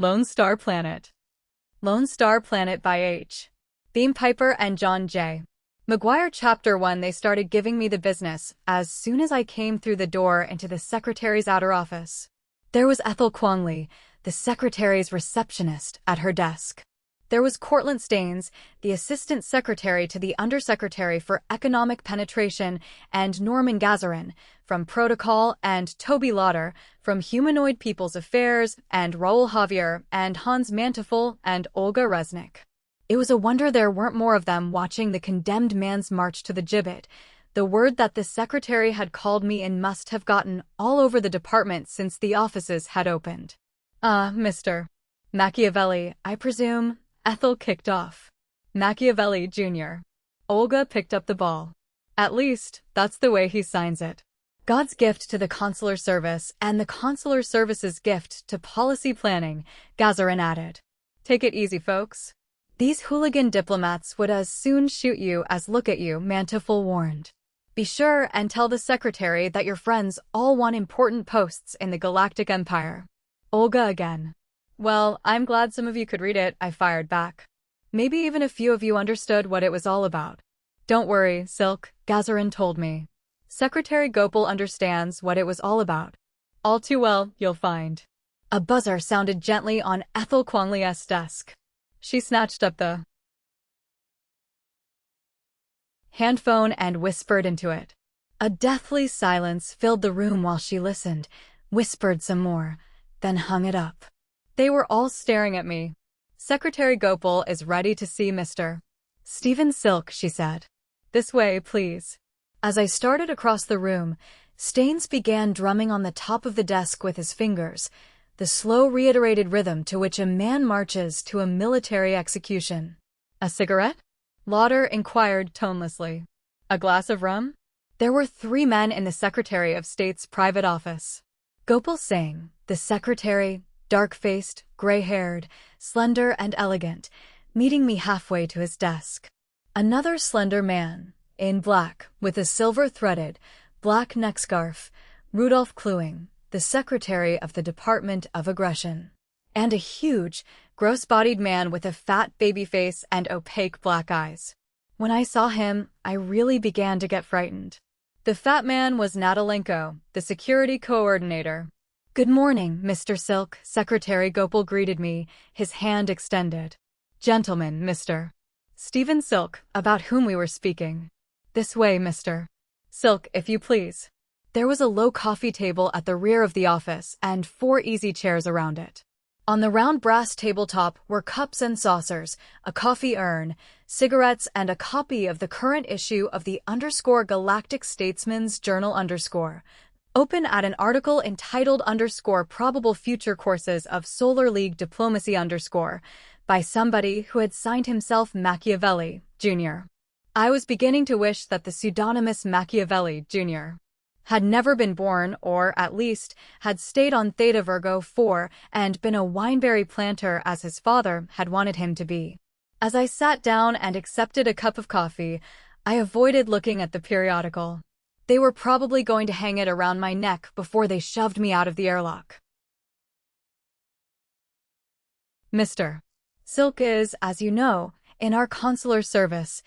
Lone Star Planet. Lone Star Planet by H. Beam Piper and John J. McGuire. Chapter 1. They started giving me the business as soon as I came through the door into the secretary's outer office. There was Ethel Quangley, the secretary's receptionist, at her desk. There was Cortland Staines, the assistant secretary to the undersecretary for economic penetration, and Norman Gazarin from protocol, and Toby Lauder from humanoid people's affairs, and Raoul Javier, and Hans Manteuffel, and Olga Resnick. It was a wonder there weren't more of them watching the condemned man's march to the gibbet. The word that the secretary had called me in must have gotten all over the department since the offices had opened. Mr. Machiavelli, I presume, Ethel kicked off. Machiavelli, Jr. Olga picked up the ball. At least, that's the way he signs it. God's gift to the consular service and the consular service's gift to policy planning, Gazarin added. Take it easy, folks. These hooligan diplomats would as soon shoot you as look at you, Manteuffel warned. Be sure and tell the secretary that your friends all want important posts in the Galactic Empire. Olga again. Well, I'm glad some of you could read it, I fired back. Maybe even a few of you understood what it was all about. Don't worry, Silk, Gazarin told me. Secretary Gopal understands what it was all about. All too well, you'll find. A buzzer sounded gently on Ethel Quangley's desk. She snatched up the handphone and whispered into it. A deathly silence filled the room while she listened, whispered some more, then hung it up. They were all staring at me. Secretary Gopal is ready to see Mr. Stephen Silk, she said. This way, please. As I started across the room, Staines began drumming on the top of the desk with his fingers, the slow reiterated rhythm to which a man marches to a military execution. A cigarette? Lauder inquired tonelessly. A glass of rum? There were 3 men in the Secretary of State's private office. Gopal Singh, the secretary, dark-faced, gray-haired, slender and elegant, meeting me halfway to his desk. Another slender man, in black, with a silver-threaded, black neckscarf, Rudolph Kluing, the secretary of the Department of Aggression. And a huge, gross-bodied man with a fat baby face and opaque black eyes. When I saw him, I really began to get frightened. The fat man was Natalenko, the security coordinator. Good morning, Mr. Silk, Secretary Gopal greeted me, his hand extended. Gentlemen, Mr. Stephen Silk, about whom we were speaking. This way, Mr. Silk, if you please. There was a low coffee table at the rear of the office and 4 easy chairs around it. On the round brass tabletop were cups and saucers, a coffee urn, cigarettes, and a copy of the current issue of the Galactic Statesman's Journal open at an article entitled Probable Future Courses of Solar League Diplomacy by somebody who had signed himself Machiavelli, Jr. I was beginning to wish that the pseudonymous Machiavelli, Jr. had never been born, or, at least, had stayed on Theta Virgo 4 and been a wineberry planter as his father had wanted him to be. As I sat down and accepted a cup of coffee, I avoided looking at the periodical. They were probably going to hang it around my neck before they shoved me out of the airlock. Mr. Silk is, as you know, in our consular service,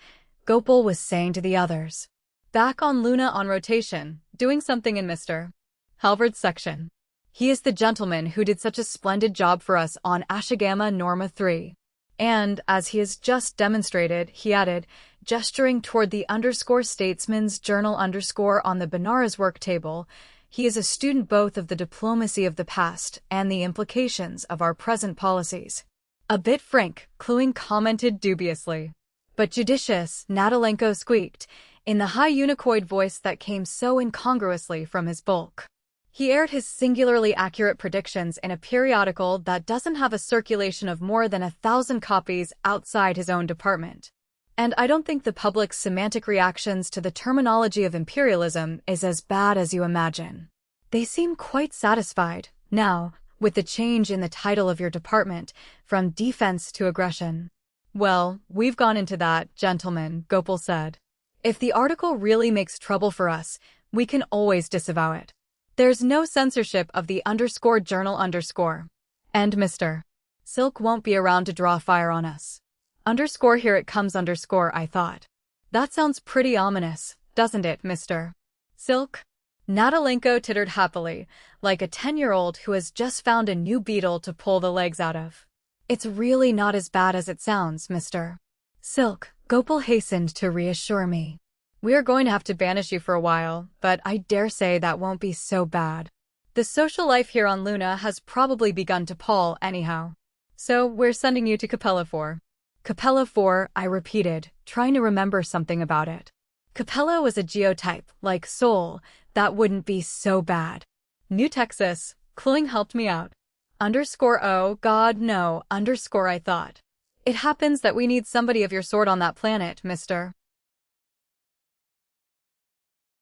Gopal was saying to the others. Back on Luna on rotation, doing something in Mr. Halvard's section. He is the gentleman who did such a splendid job for us on Ashigama Norma 3. And, as he has just demonstrated, he added, gesturing toward the _Statesman's Journal on the Benares work table, he is a student both of the diplomacy of the past and the implications of our present policies. A bit frank, Kluing commented dubiously. But judicious, Natalenko squeaked, in the high unicoid voice that came so incongruously from his bulk. He aired his singularly accurate predictions in a periodical that doesn't have a circulation of more than 1,000 copies outside his own department. And I don't think the public's semantic reactions to the terminology of imperialism is as bad as you imagine. They seem quite satisfied, now, with the change in the title of your department, from defense to aggression. Well, we've gone into that, gentlemen, Gopal said. If the article really makes trouble for us, we can always disavow it. There's no censorship of the _journal_. And Mr. Silk won't be around to draw fire on us. Underscore here it comes underscore, I thought. That sounds pretty ominous, doesn't it, Mr. Silk? Natalenko tittered happily, like a 10-year-old who has just found a new beetle to pull the legs out of. It's really not as bad as it sounds, Mr. Silk, Gopal hastened to reassure me. We are going to have to banish you for a while, but I dare say that won't be so bad. The social life here on Luna has probably begun to pall anyhow. So we're sending you to Capella 4. Capella 4, I repeated, trying to remember something about it. Capella was a geotype, like Sol, that wouldn't be so bad. New Texas, Cluing helped me out. Underscore oh, God no, underscore I thought. It happens that we need somebody of your sort on that planet, Mr.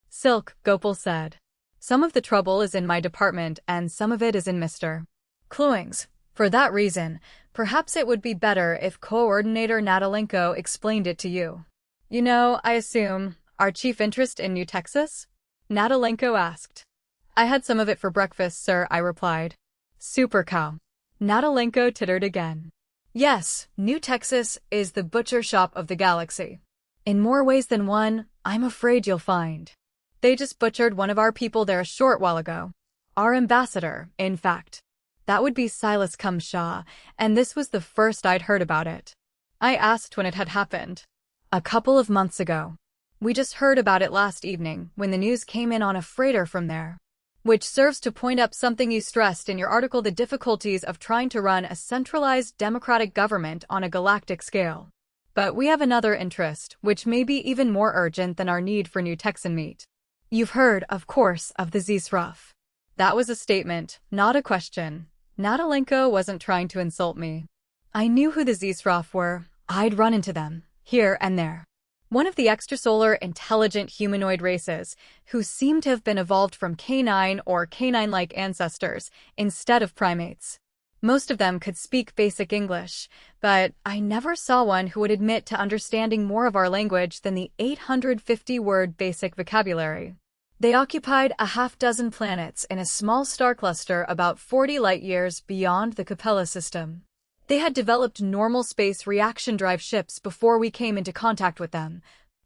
Silk, Gopal said. Some of the trouble is in my department and some of it is in Mr. Cluing's. For that reason, perhaps it would be better if Coordinator Natalenko explained it to you. You know, I assume, our chief interest in New Texas? Natalenko asked. I had some of it for breakfast, sir, I replied. Super cow. Natalenko tittered again. Yes, New Texas is the butcher shop of the galaxy. In more ways than one, I'm afraid you'll find. They just butchered one of our people there a short while ago. Our ambassador, in fact. That would be Silas Cumshaw, and this was the first I'd heard about it. I asked when it had happened. A couple of months ago. We just heard about it last evening, when the news came in on a freighter from there. Which serves to point up something you stressed in your article, the difficulties of trying to run a centralized democratic government on a galactic scale. But we have another interest, which may be even more urgent than our need for new Texan meat. You've heard, of course, of the Zisraf. That was a statement, not a question. Natalenko wasn't trying to insult me. I knew who the Zisraf were. I'd run into them, here and there. One of the extrasolar intelligent humanoid races, who seemed to have been evolved from canine or canine-like ancestors, instead of primates. Most of them could speak basic English, but I never saw one who would admit to understanding more of our language than the 850-word basic vocabulary. They occupied a half-dozen planets in a small star cluster about 40 light-years beyond the Capella system. They had developed normal space reaction drive ships before we came into contact with them,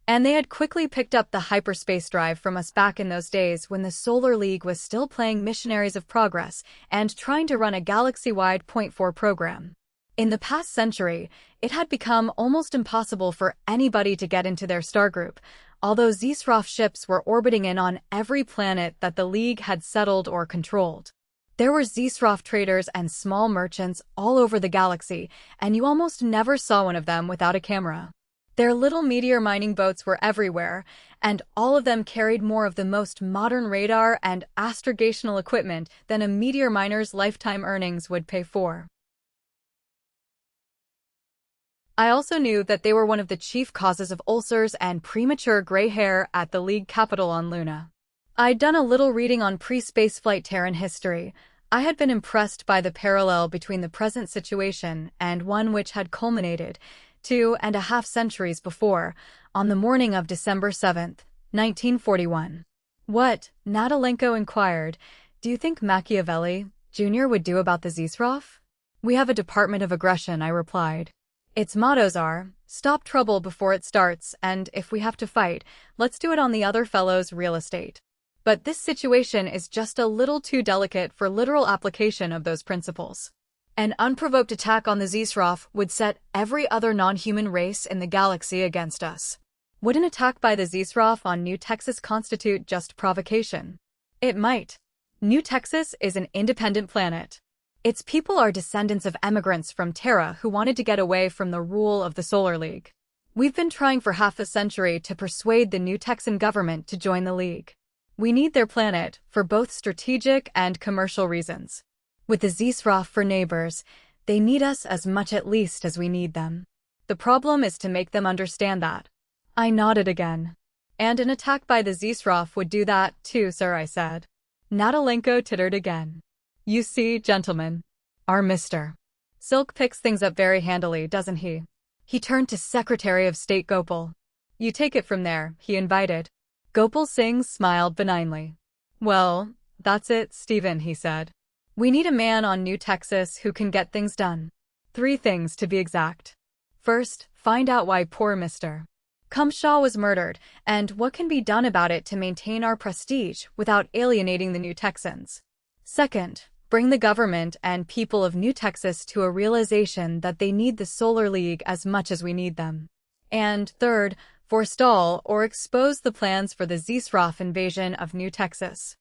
and they had quickly picked up the hyperspace drive from us back in those days when the Solar League was still playing Missionaries of Progress and trying to run a galaxy-wide Point 4 program. In the past century, it had become almost impossible for anybody to get into their star group, although Zisraf ships were orbiting in on every planet that the League had settled or controlled. There were Zisraf traders and small merchants all over the galaxy, and you almost never saw one of them without a camera. Their little meteor mining boats were everywhere, and all of them carried more of the most modern radar and astrogational equipment than a meteor miner's lifetime earnings would pay for. I also knew that they were one of the chief causes of ulcers and premature gray hair at the League capital on Luna. I'd done a little reading on pre-spaceflight Terran history. I had been impressed by the parallel between the present situation and one which had culminated 2.5 centuries before, on the morning of December 7th, 1941. What? Natalenko inquired. Do you think Machiavelli, Jr. would do about the Zisraf? We have a department of aggression, I replied. Its mottos are, stop trouble before it starts, and if we have to fight, let's do it on the other fellow's real estate. But this situation is just a little too delicate for literal application of those principles. An unprovoked attack on the Zisraf would set every other non-human race in the galaxy against us. Would an attack by the Zisraf on New Texas constitute just provocation? It might. New Texas is an independent planet. Its people are descendants of emigrants from Terra who wanted to get away from the rule of the Solar League. We've been trying for half a century to persuade the New Texan government to join the League. We need their planet for both strategic and commercial reasons. With the Zisraf for neighbors, they need us as much at least as we need them. The problem is to make them understand that. I nodded again. And an attack by the Zisraf would do that too, sir, I said. Natalenko tittered again. You see, gentlemen, our Mr. Silk picks things up very handily, doesn't he? He turned to Secretary of State Gopal. You take it from there, he invited. Gopal Singh smiled benignly. Well, that's it, Stephen, he said. We need a man on New Texas who can get things done. 3 things to be exact. First, find out why poor Mr. Kumshaw was murdered, and what can be done about it to maintain our prestige without alienating the New Texans. Second, bring the government and people of New Texas to a realization that they need the Solar League as much as we need them. And third, forestall or expose the plans for the Zeesroff invasion of New Texas.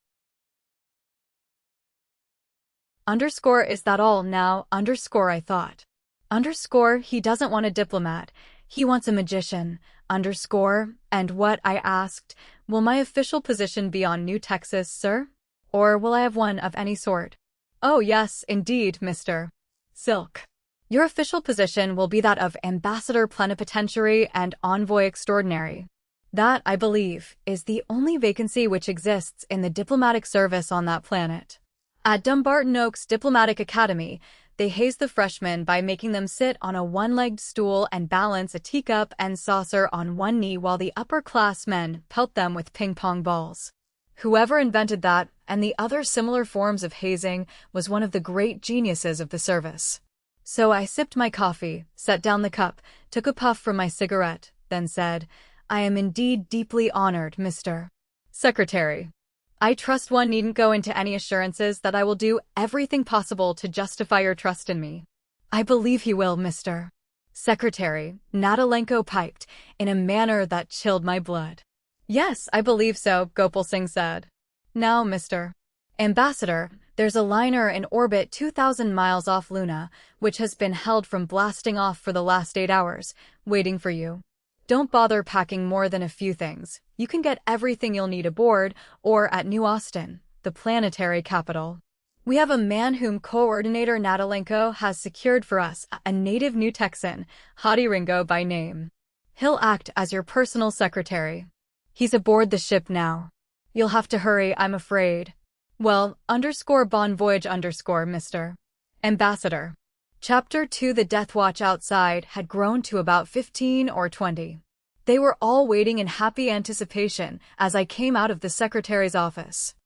Underscore, is that all now? Underscore, I thought. Underscore, he doesn't want a diplomat. He wants a magician. Underscore, and what, I asked, will my official position be on New Texas, sir? Or will I have one of any sort? Oh yes, indeed, Mr. Silk. Your official position will be that of Ambassador Plenipotentiary and Envoy Extraordinary. That, I believe, is the only vacancy which exists in the diplomatic service on that planet. At Dumbarton Oaks Diplomatic Academy, they haze the freshmen by making them sit on a one-legged stool and balance a teacup and saucer on one knee while the upper-classmen pelt them with ping-pong balls. Whoever invented that and the other similar forms of hazing was one of the great geniuses of the service. So I sipped my coffee, set down the cup, took a puff from my cigarette, then said, I am indeed deeply honored, Mr. Secretary. I trust one needn't go into any assurances that I will do everything possible to justify your trust in me. I believe he will, Mr. Secretary, Natalenko piped, in a manner that chilled my blood. Yes, I believe so, Gopal Singh said. Now, Mr. Ambassador, there's a liner in orbit 2,000 miles off Luna, which has been held from blasting off for the last 8 hours, waiting for you. Don't bother packing more than a few things. You can get everything you'll need aboard or at New Austin, the planetary capital. We have a man whom Coordinator Natalenko has secured for us, a native New Texan, Hadi Ringo by name. He'll act as your personal secretary. He's aboard the ship now. You'll have to hurry, I'm afraid. Well, bon voyage Mr. Ambassador. Chapter 2. The death watch outside had grown to about 15 or 20. They were all waiting in happy anticipation as I came out of the secretary's office.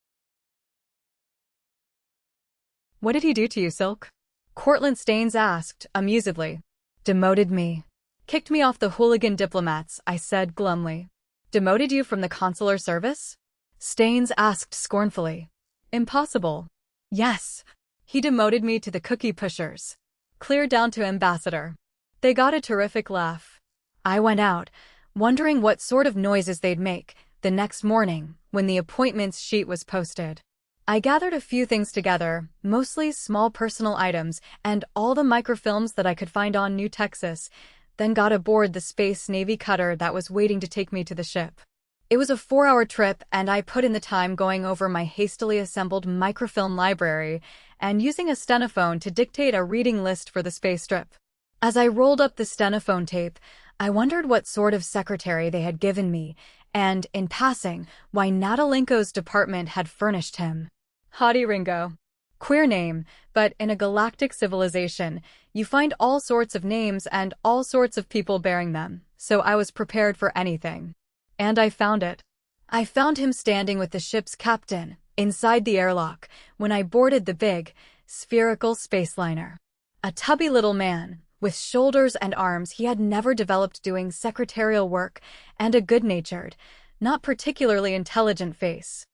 What did he do to you, Silk? Cortlandt Staines asked, amusedly. Demoted me. Kicked me off the hooligan diplomats, I said glumly. Demoted you from the consular service? Staines asked scornfully. Impossible. Yes. He demoted me to the cookie pushers. Clear down to ambassador. They got a terrific laugh. I went out, wondering what sort of noises they'd make the next morning when the appointments sheet was posted. I gathered a few things together, mostly small personal items and all the microfilms that I could find on New Texas, then got aboard the Space Navy cutter that was waiting to take me to the ship. It was a 4-hour trip, and I put in the time going over my hastily assembled microfilm library and using a stenophone to dictate a reading list for the space trip. As I rolled up the stenophone tape, I wondered what sort of secretary they had given me, and, in passing, why Natalenko's department had furnished him. Hadi Ringo. Queer name, but in a galactic civilization, you find all sorts of names and all sorts of people bearing them, so I was prepared for anything. And I found it. I found him standing with the ship's captain, inside the airlock, when I boarded the big, spherical spaceliner. A tubby little man, with shoulders and arms he had never developed doing secretarial work, and a good-natured, not particularly intelligent face.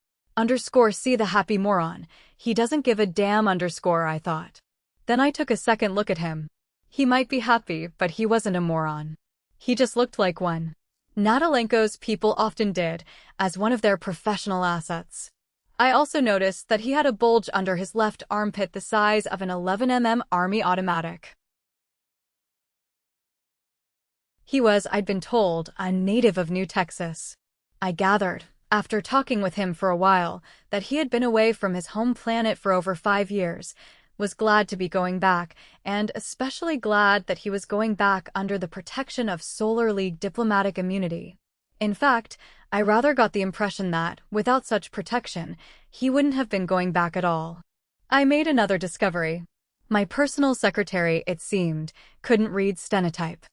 See the happy moron. He doesn't give a damn, I thought. Then I took a second look at him. He might be happy, but he wasn't a moron. He just looked like one. Natalenko's people often did, as one of their professional assets. I also noticed that he had a bulge under his left armpit the size of an 11mm Army automatic. He was, I'd been told, a native of New Texas. I gathered, after talking with him for a while, that he had been away from his home planet for over 5 years, was glad to be going back, and especially glad that he was going back under the protection of Solar League diplomatic immunity. In fact, I rather got the impression that, without such protection, he wouldn't have been going back at all. I made another discovery. My personal secretary, it seemed, couldn't read stenotype.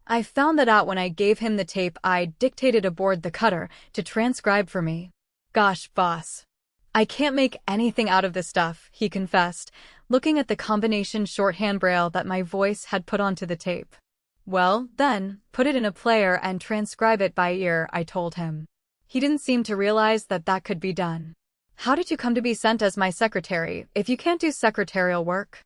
I found that out when I gave him the tape I'd dictated aboard the cutter to transcribe for me. Gosh, boss. I can't make anything out of this stuff, he confessed, looking at the combination shorthand braille that my voice had put onto the tape. "Well, then, put it in a player and transcribe it by ear," I told him. He didn't seem to realize that that could be done. "How did you come to be sent as my secretary, if you can't do secretarial work?"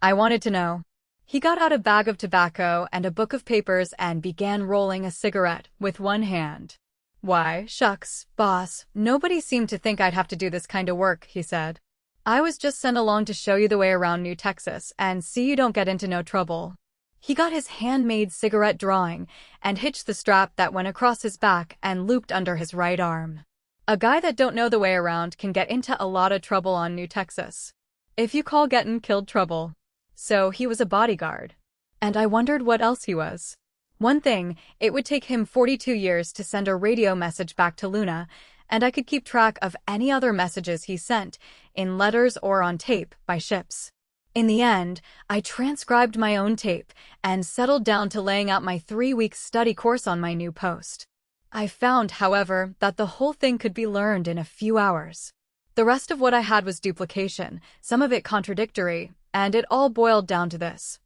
I wanted to know. He got out a bag of tobacco and a book of papers and began rolling a cigarette with one hand. "Why, shucks, boss, nobody seemed to think I'd have to do this kind of work," he said. "I was just sent along to show you the way around New Texas and see you don't get into no trouble." He got his handmade cigarette drawing and hitched the strap that went across his back and looped under his right arm. "A guy that don't know the way around can get into a lot of trouble on New Texas. If you call gettin' killed trouble." So he was a bodyguard. And I wondered what else he was. One thing, it would take him 42 years to send a radio message back to Luna, and I could keep track of any other messages he sent, in letters or on tape, by ships. In the end, I transcribed my own tape and settled down to laying out my 3-week study course on my new post. I found, however, that the whole thing could be learned in a few hours. The rest of what I had was duplication, some of it contradictory, and it all boiled down to this.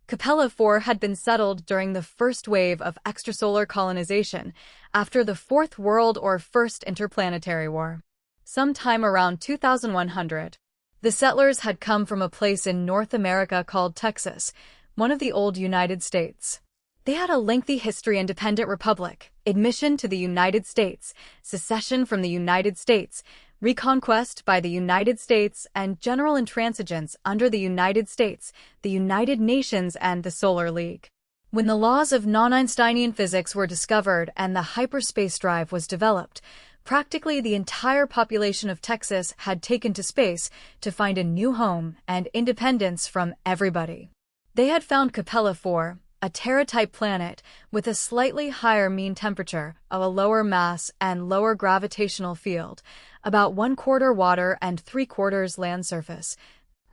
Capella 4 had been settled during the first wave of extrasolar colonization after the Fourth World or First Interplanetary War. Sometime around 2100, the settlers had come from a place in North America called Texas, one of the old United States. They had a lengthy history: independent republic, admission to the United States, secession from the United States, reconquest by the United States, and general intransigence under the United States, the United Nations, and the Solar League. When the laws of non-Einsteinian physics were discovered and the hyperspace drive was developed, practically the entire population of Texas had taken to space to find a new home and independence from everybody. They had found Capella 4, a Terra-type planet with a slightly higher mean temperature, a lower mass and lower gravitational field, about 1/4 water and 3/4 land surface,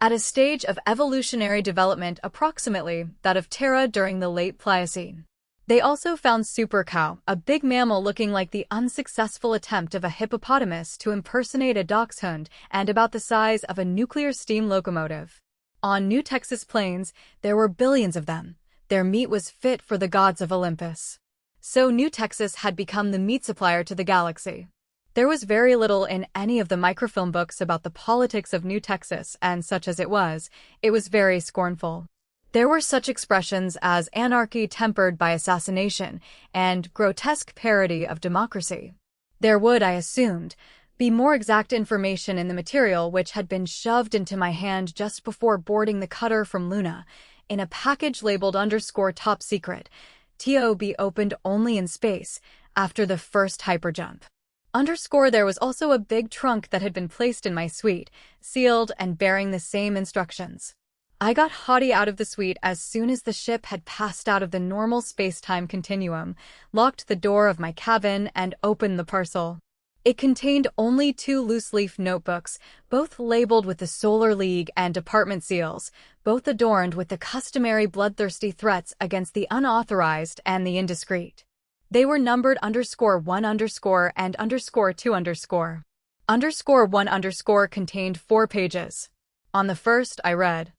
at a stage of evolutionary development approximately that of Terra during the late Pliocene. They also found Super Cow, a big mammal looking like the unsuccessful attempt of a hippopotamus to impersonate a dachshund and about the size of a nuclear steam locomotive. On New Texas plains, there were billions of them. Their meat was fit for the gods of Olympus. So New Texas had become the meat supplier to the galaxy. There was very little in any of the microfilm books about the politics of New Texas, and such as it was very scornful. There were such expressions as anarchy tempered by assassination and grotesque parody of democracy. There would, I assumed, be more exact information in the material which had been shoved into my hand just before boarding the cutter from Luna, in a package labeled _top secret, to be opened only in space, after the first hyperjump. There was also a big trunk that had been placed in my suite, sealed and bearing the same instructions. I got haughty out of the suite as soon as the ship had passed out of the normal space-time continuum, locked the door of my cabin, and opened the parcel. It contained only 2 loose-leaf notebooks, both labeled with the Solar League and department seals, both adorned with the customary bloodthirsty threats against the unauthorized and the indiscreet. They were numbered _1_ and _2_. _1_ contained 4 pages. On the first, I read,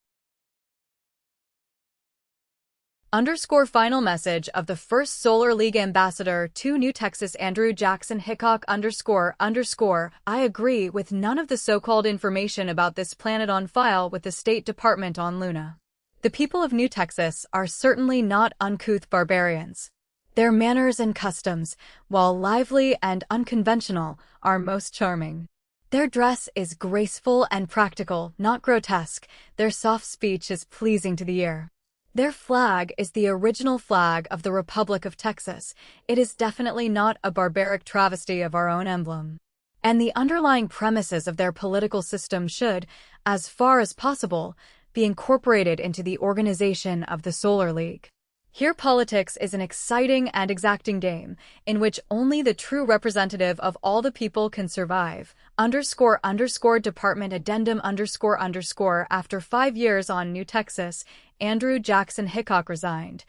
Final message of the first Solar League ambassador to New Texas, Andrew Jackson Hickok __. I agree with none of the so-called information about this planet on file with the State Department on Luna. The people of New Texas are certainly not uncouth barbarians. Their manners and customs, while lively and unconventional, are most charming. Their dress is graceful and practical, not grotesque. Their soft speech is pleasing to the ear. Their flag is the original flag of the Republic of Texas. It is definitely not a barbaric travesty of our own emblem. And the underlying premises of their political system should, as far as possible, be incorporated into the organization of the Solar League. Here politics is an exciting and exacting game, in which only the true representative of all the people can survive. Department addendum __. After 5 years on New Texas, Andrew Jackson Hickok resigned,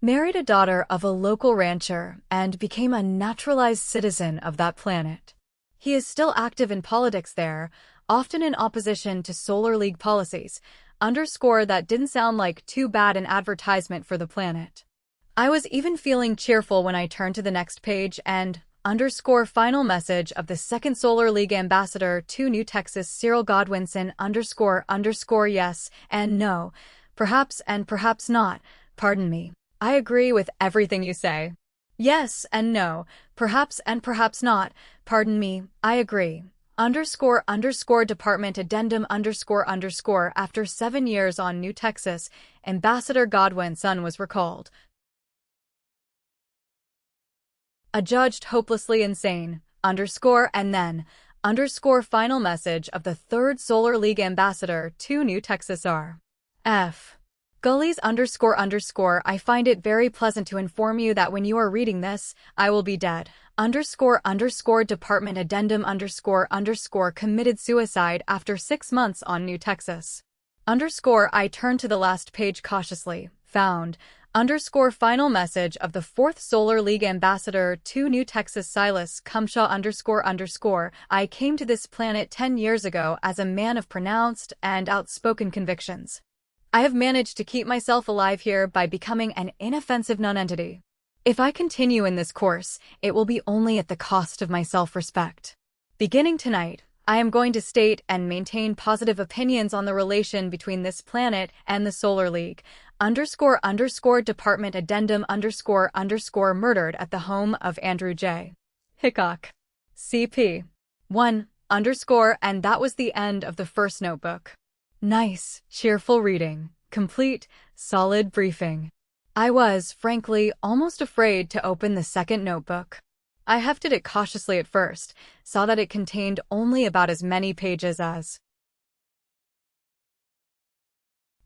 married a daughter of a local rancher, and became a naturalized citizen of that planet. He is still active in politics there, often in opposition to Solar League policies. Underscore that didn't sound like too bad an advertisement for the planet. I was even feeling cheerful when I turned to the next page and underscore final message of the second Solar League ambassador to New Texas, Cyril Godwinson, underscore yes and no, perhaps and perhaps not, pardon me. I agree with everything you say. Yes and no, perhaps and perhaps not, pardon me, I agree. Underscore department addendum underscore after 7 years on New Texas, Ambassador Godwinson was recalled. Adjudged hopelessly insane, underscore and then, underscore final message of the third Solar League ambassador to New Texas R.F. Gullies underscore I find it very pleasant to inform you that when you are reading this, I will be dead. Underscore department addendum underscore committed suicide after 6 months on New Texas. Underscore I turned to the last page cautiously, found, underscore final message of the fourth Solar League ambassador to New Texas Silas Cumshaw underscore I came to this planet 10 years ago as a man of pronounced and outspoken convictions. I have managed to keep myself alive here by becoming an inoffensive nonentity. If I continue in this course, it will be only at the cost of my self-respect. Beginning tonight, I am going to state and maintain positive opinions on the relation between this planet and the Solar League, underscore department addendum underscore murdered at the home of Andrew J. Hickok. CP. 1, underscore and that was the end of the first notebook. Nice, cheerful reading, complete, solid briefing. I was, frankly, almost afraid to open the second notebook. I hefted it cautiously at first, saw that it contained only about as many pages as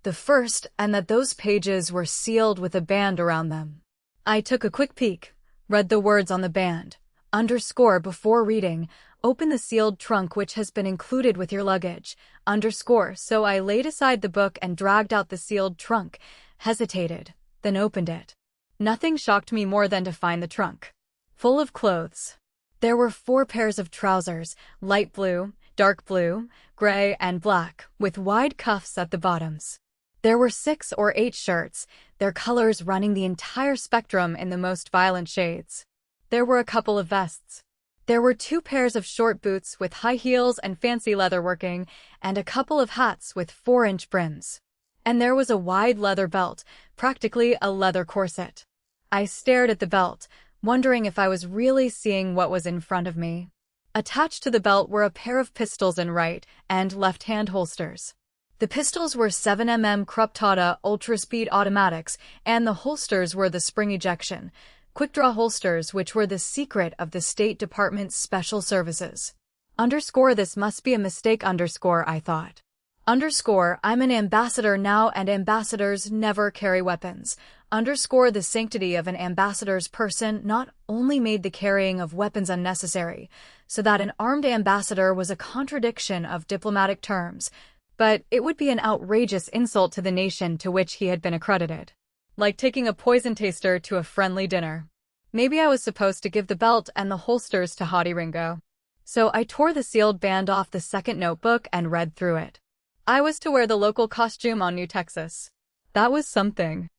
the first and that those pages were sealed with a band around them. I took a quick peek, read the words on the band, underscore before reading, open the sealed trunk which has been included with your luggage, underscore so I laid aside the book and dragged out the sealed trunk, hesitated, then opened it. Nothing shocked me more than to find the trunk full of clothes. There were 4 pairs of trousers, light blue, dark blue, gray, and black, with wide cuffs at the bottoms. There were 6 or 8 shirts, their colors running the entire spectrum in the most violent shades. There were a couple of vests. There were 2 pairs of short boots with high heels and fancy leatherworking, and a couple of hats with 4-inch brims. And there was a wide leather belt, practically a leather corset. I stared at the belt, wondering if I was really seeing what was in front of me. Attached to the belt were a pair of pistols in right and left-hand holsters. The pistols were 7mm Krupp-Tata ultra-speed automatics, and the holsters were the spring ejection, quick-draw holsters which were the secret of the State Department's special services. Underscore this must be a mistake underscore I thought. Underscore I'm an ambassador now and ambassadors never carry weapons. Underscore the sanctity of an ambassador's person not only made the carrying of weapons unnecessary, so that an armed ambassador was a contradiction of diplomatic terms, but it would be an outrageous insult to the nation to which he had been accredited. Like taking a poison taster to a friendly dinner. Maybe I was supposed to give the belt and the holsters to Haughty Ringo. So I tore the sealed band off the second notebook and read through it. I was to wear the local costume on New Texas. That was something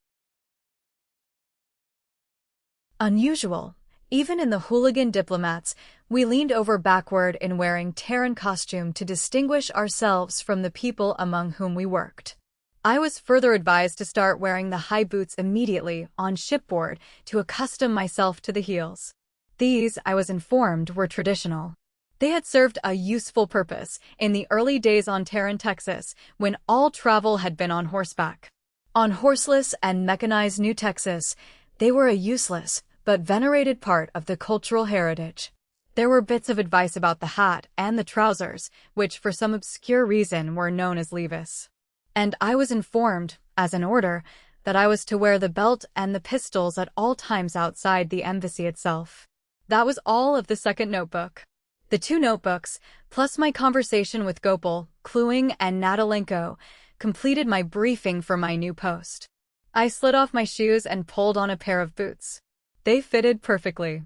unusual. Even in the hooligan diplomats, we leaned over backward in wearing Terran costume to distinguish ourselves from the people among whom we worked. I was further advised to start wearing the high boots immediately on shipboard to accustom myself to the heels. These, I was informed, were traditional. They had served a useful purpose in the early days on Terran, Texas, when all travel had been on horseback. On horseless and mechanized New Texas, they were a useless but venerated part of the cultural heritage. There were bits of advice about the hat and the trousers, which for some obscure reason were known as levis. And I was informed, as an order, that I was to wear the belt and the pistols at all times outside the embassy itself. That was all of the second notebook. The 2 notebooks, plus my conversation with Gopal, Kluing, and Natalenko, completed my briefing for my new post. I slid off my shoes and pulled on a pair of boots. They fitted perfectly.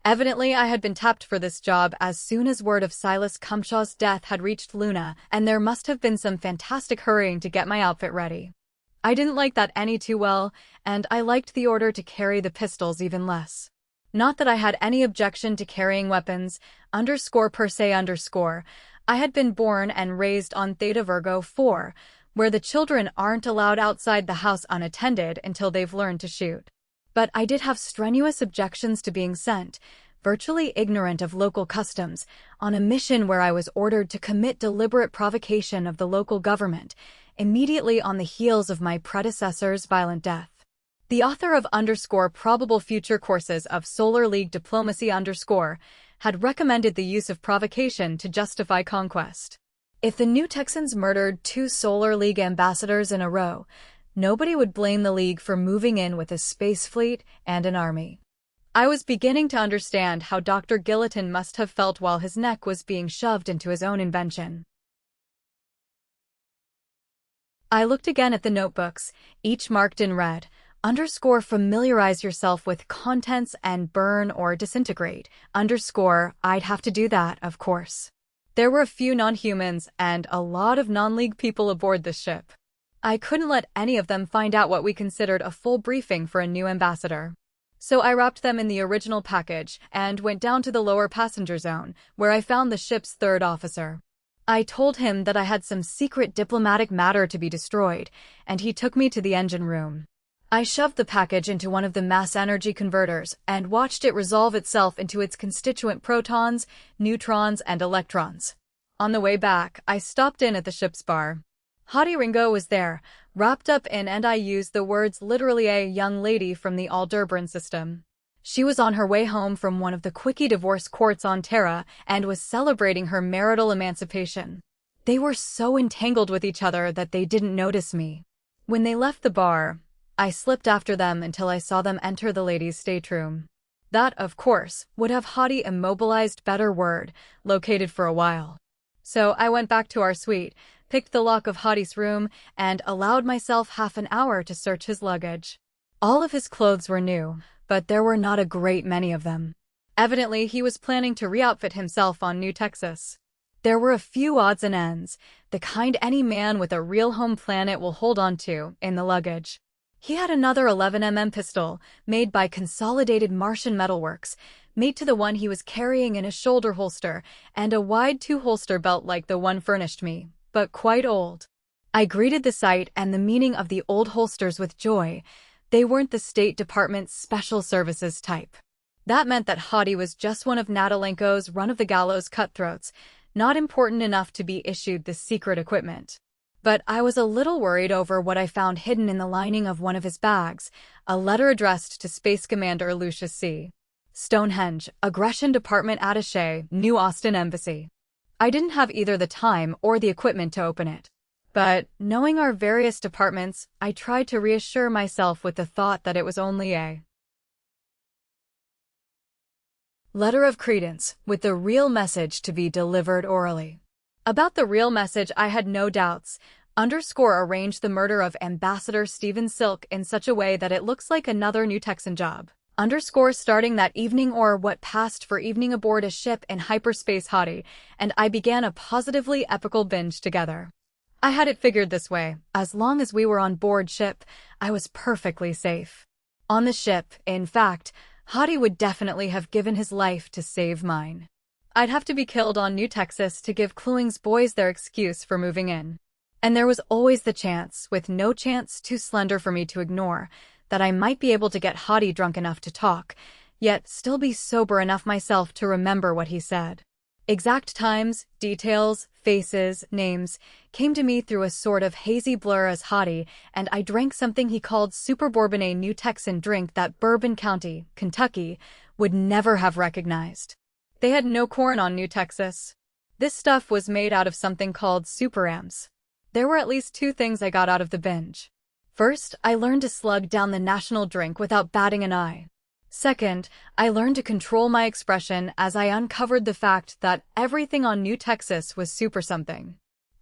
Evidently, I had been tapped for this job as soon as word of Silas Cumshaw's death had reached Luna, and there must have been some fantastic hurrying to get my outfit ready. I didn't like that any too well, and I liked the order to carry the pistols even less. Not that I had any objection to carrying weapons, per se. I had been born and raised on Theta Virgo 4, where the children aren't allowed outside the house unattended until they've learned to shoot. But I did have strenuous objections to being sent, virtually ignorant of local customs, on a mission where I was ordered to commit deliberate provocation of the local government, immediately on the heels of my predecessor's violent death. The author of _probable future courses of Solar League Diplomacy _ had recommended the use of provocation to justify conquest. If the New Texans murdered 2 Solar League ambassadors in a row, nobody would blame the League for moving in with a space fleet and an army. I was beginning to understand how Dr. Gilliton must have felt while his neck was being shoved into his own invention. I looked again at the notebooks, each marked in red. _familiarize yourself with contents and burn or disintegrate. I'd have to do that, of course. There were a few non-humans and a lot of non-League people aboard this ship. I couldn't let any of them find out what we considered a full briefing for a new ambassador. So I wrapped them in the original package and went down to the lower passenger zone, where I found the ship's third officer. I told him that I had some secret diplomatic matter to be destroyed, and he took me to the engine room. I shoved the package into one of the mass energy converters and watched it resolve itself into its constituent protons, neutrons, and electrons. On the way back, I stopped in at the ship's bar. Hottie Ringo was there, wrapped up in, and I used the words literally, a young lady from the Aldebaran system. She was on her way home from one of the quickie divorce courts on Terra and was celebrating her marital emancipation. They were so entangled with each other that they didn't notice me. When they left the bar, I slipped after them until I saw them enter the ladies' stateroom. That, of course, would have Hottie immobilized, better word, located for a while. So I went back to our suite, picked the lock of Hottie's room, and allowed myself half an hour to search his luggage. All of his clothes were new, but there were not a great many of them. Evidently, he was planning to re-outfit himself on New Texas. There were a few odds and ends, the kind any man with a real home planet will hold on to, in the luggage. He had another 11mm pistol, made by Consolidated Martian Metalworks, made to the one he was carrying in a shoulder holster, and a wide 2-holster belt like the one furnished me, but quite old. I greeted the sight and the meaning of the old holsters with joy. They weren't the State Department's special services type. That meant that Hottie was just one of Natalenko's run-of-the-gallows cutthroats, not important enough to be issued the secret equipment. But I was a little worried over what I found hidden in the lining of one of his bags, a letter addressed to Space Commander Lucius C. Stonehenge, Aggression Department Attaché, New Austin Embassy. I didn't have either the time or the equipment to open it. But, knowing our various departments, I tried to reassure myself with the thought that it was only a letter of credence, with the real message to be delivered orally. About the real message I had no doubts. Arranged the murder of Ambassador Stephen Silk in such a way that it looks like another New Texan job. Starting that evening or what passed for evening aboard a ship in hyperspace. Hottie and I began a positively epical binge together. I had it figured this way: as long as we were on board ship, I was perfectly safe. On the ship, in fact, Hottie would definitely have given his life to save mine. I'd have to be killed on New Texas to give Cluing's boys their excuse for moving in. And there was always the chance, with no chance too slender for me to ignore, that I might be able to get Hottie drunk enough to talk, yet still be sober enough myself to remember what he said. Exact times, details, faces, names came to me through a sort of hazy blur as Hottie and I drank something he called Super Bourbon, a New Texan drink that Bourbon County, Kentucky, would never have recognized. They had no corn on New Texas. This stuff was made out of something called Superams. There were at least 2 things I got out of the binge. First, I learned to slug down the national drink without batting an eye. Second, I learned to control my expression as I uncovered the fact that everything on New Texas was super something.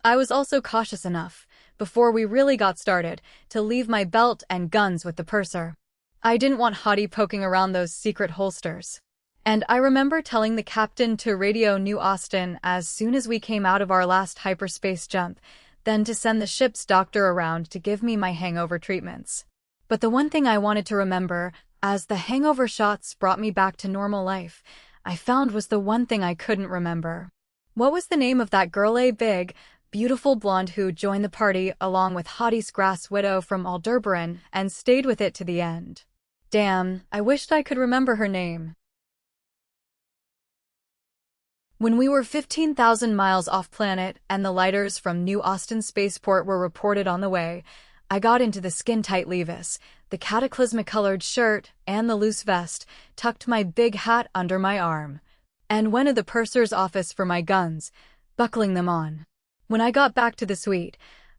I was also cautious enough, before we really got started, to leave my belt and guns with the purser. I didn't want Hottie poking around those secret holsters. And I remember telling the captain to radio New Austin as soon as we came out of our last hyperspace jump, then to send the ship's doctor around to give me my hangover treatments. But the one thing I wanted to remember, as the hangover shots brought me back to normal life, I found was the one thing I couldn't remember. What was the name of that girl, a big, beautiful blonde who joined the party along with Hottie's grass widow from Aldebaran and stayed with it to the end? Damn, I wished I could remember her name. When we were 15,000 miles off-planet and the lighters from New Austin Spaceport were reported on the way, I got into the skin-tight Levis, the cataclysmic-colored shirt, and the loose vest, tucked my big hat under my arm, and went to the purser's office for my guns, buckling them on. When I got back to the suite,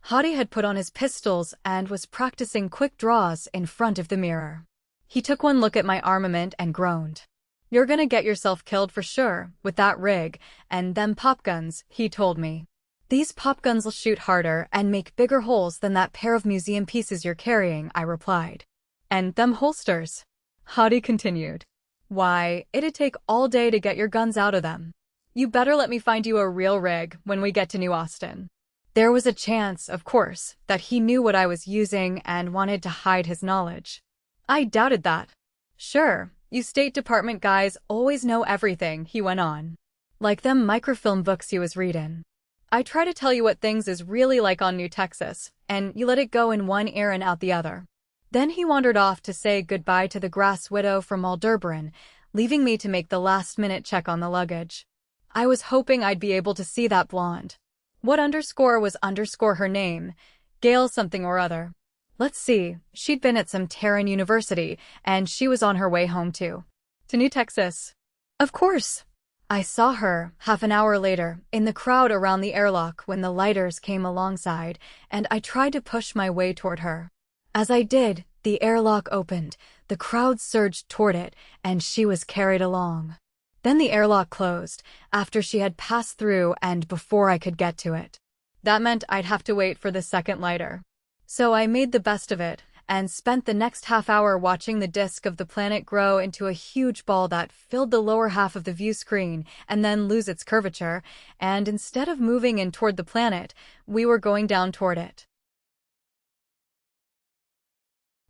Hottie had put on his pistols and was practicing quick draws in front of the mirror. He took one look at my armament and groaned. "You're gonna get yourself killed for sure, with that rig, and them pop guns," he told me. "These pop guns'll shoot harder and make bigger holes than that pair of museum pieces you're carrying," I replied. "And them holsters," Hottie continued. "Why, it'd take all day to get your guns out of them. You better let me find you a real rig when we get to New Austin." There was a chance, of course, that he knew what I was using and wanted to hide his knowledge. I doubted that. "Sure, you State Department guys always know everything," he went on. "Like them microfilm books you was readin'. I try to tell you what things is really like on New Texas, and you let it go in one ear and out the other." Then he wandered off to say goodbye to the grass widow from Aldebaran, leaving me to make the last-minute check on the luggage. I was hoping I'd be able to see that blonde. What underscore was underscore her name? Gail something or other. Let's see, she'd been at some Terran university, and she was on her way home too. To New Texas. Of course. I saw her, half an hour later, in the crowd around the airlock when the lighters came alongside, and I tried to push my way toward her. As I did, the airlock opened, the crowd surged toward it, and she was carried along. Then the airlock closed, after she had passed through and before I could get to it. That meant I'd have to wait for the second lighter. So I made the best of it, and spent the next half hour watching the disk of the planet grow into a huge ball that filled the lower half of the view screen and then lose its curvature, and instead of moving in toward the planet, we were going down toward it.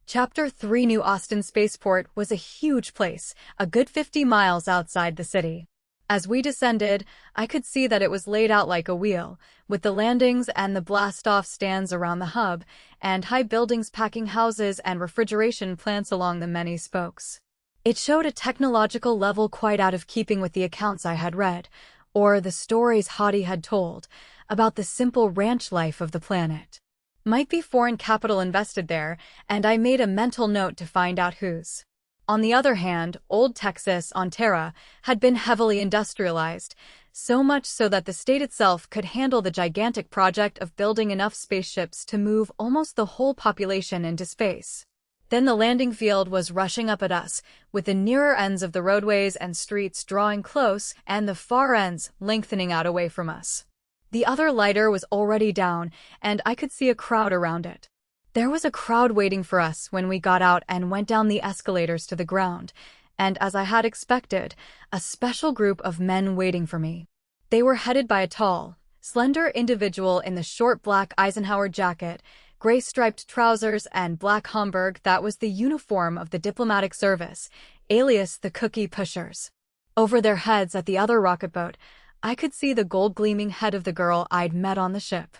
Chapter 3 New Austin Spaceport was a huge place, a good 50 miles outside the city. As we descended, I could see that it was laid out like a wheel, with the landings and the blast-off stands around the hub, and high buildings packing houses and refrigeration plants along the many spokes. It showed a technological level quite out of keeping with the accounts I had read, or the stories Hottie had told, about the simple ranch life of the planet. Might be foreign capital invested there, and I made a mental note to find out whose. On the other hand, Old Texas, on Terra, had been heavily industrialized, so much so that the state itself could handle the gigantic project of building enough spaceships to move almost the whole population into space. Then the landing field was rushing up at us, with the nearer ends of the roadways and streets drawing close and the far ends lengthening out away from us. The other lighter was already down, and I could see a crowd around it. There was a crowd waiting for us when we got out and went down the escalators to the ground, and as I had expected, a special group of men waiting for me. They were headed by a tall, slender individual in the short black Eisenhower jacket, gray striped trousers, and black Homburg that was the uniform of the diplomatic service, alias the Cookie Pushers. Over their heads at the other rocket boat, I could see the gold-gleaming head of the girl I'd met on the ship.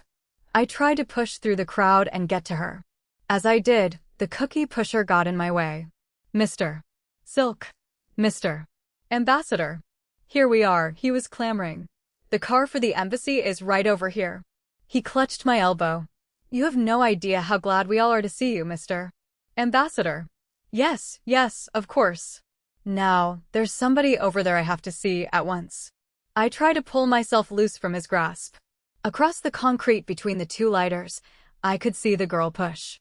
I tried to push through the crowd and get to her. As I did, the Cookie Pusher got in my way. "Mr. Silk. Mr. Ambassador. Here we are," he was clamoring. "The car for the embassy is right over here." He clutched my elbow. "You have no idea how glad we all are to see you, Mr. Ambassador." Yes, of course. "Now, there's somebody over there I have to see at once." I tried to pull myself loose from his grasp. Across the concrete between the two lighters, I could see the girl push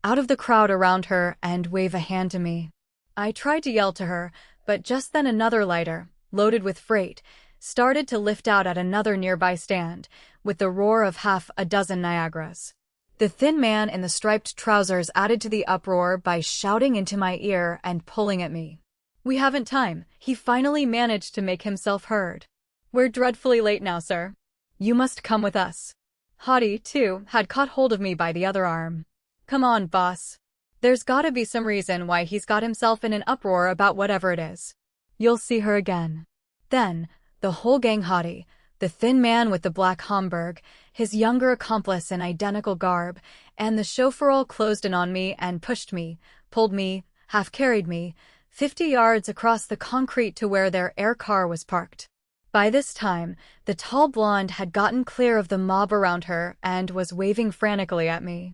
out of the crowd around her and wave a hand to me. I tried to yell to her, but just then another lighter, loaded with freight, started to lift out at another nearby stand, with the roar of half a dozen Niagaras. The thin man in the striped trousers added to the uproar by shouting into my ear and pulling at me. "We haven't time." He finally managed to make himself heard. "We're dreadfully late now, sir. You must come with us." Hottie, too, had caught hold of me by the other arm. "Come on, boss. There's gotta be some reason why he's got himself in an uproar about whatever it is. You'll see her again." Then, the whole gang, Hottie, the thin man with the black Homburg, his younger accomplice in identical garb, and the chauffeur all closed in on me and pushed me, pulled me, half-carried me, 50 yards across the concrete to where their air car was parked. By this time, the tall blonde had gotten clear of the mob around her and was waving frantically at me.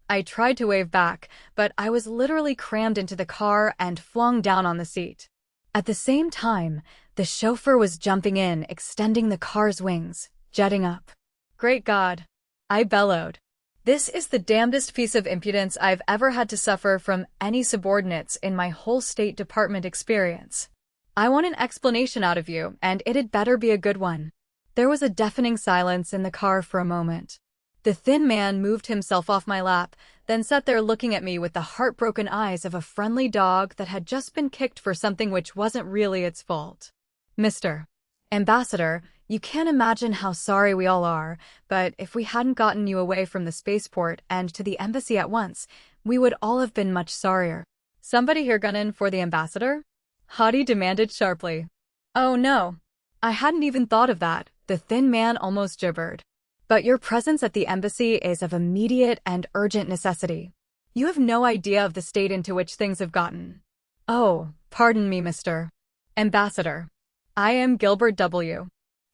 I tried to wave back, but I was literally crammed into the car and flung down on the seat. At the same time, the chauffeur was jumping in, extending the car's wings, jetting up. "Great God!" I bellowed. "This is the damnedest piece of impudence I've ever had to suffer from any subordinates in my whole State Department experience. I want an explanation out of you, and it'd better be a good one." There was a deafening silence in the car for a moment. The thin man moved himself off my lap, then sat there looking at me with the heartbroken eyes of a friendly dog that had just been kicked for something which wasn't really its fault. "Mr. Ambassador, you can't imagine how sorry we all are, but if we hadn't gotten you away from the spaceport and to the embassy at once, we would all have been much sorrier." "Somebody here gunning for the ambassador?" Hottie demanded sharply. "Oh no. I hadn't even thought of that," the thin man almost gibbered. "But your presence at the embassy is of immediate and urgent necessity. You have no idea of the state into which things have gotten." "Oh, pardon me, Mr. Ambassador. I am Gilbert W.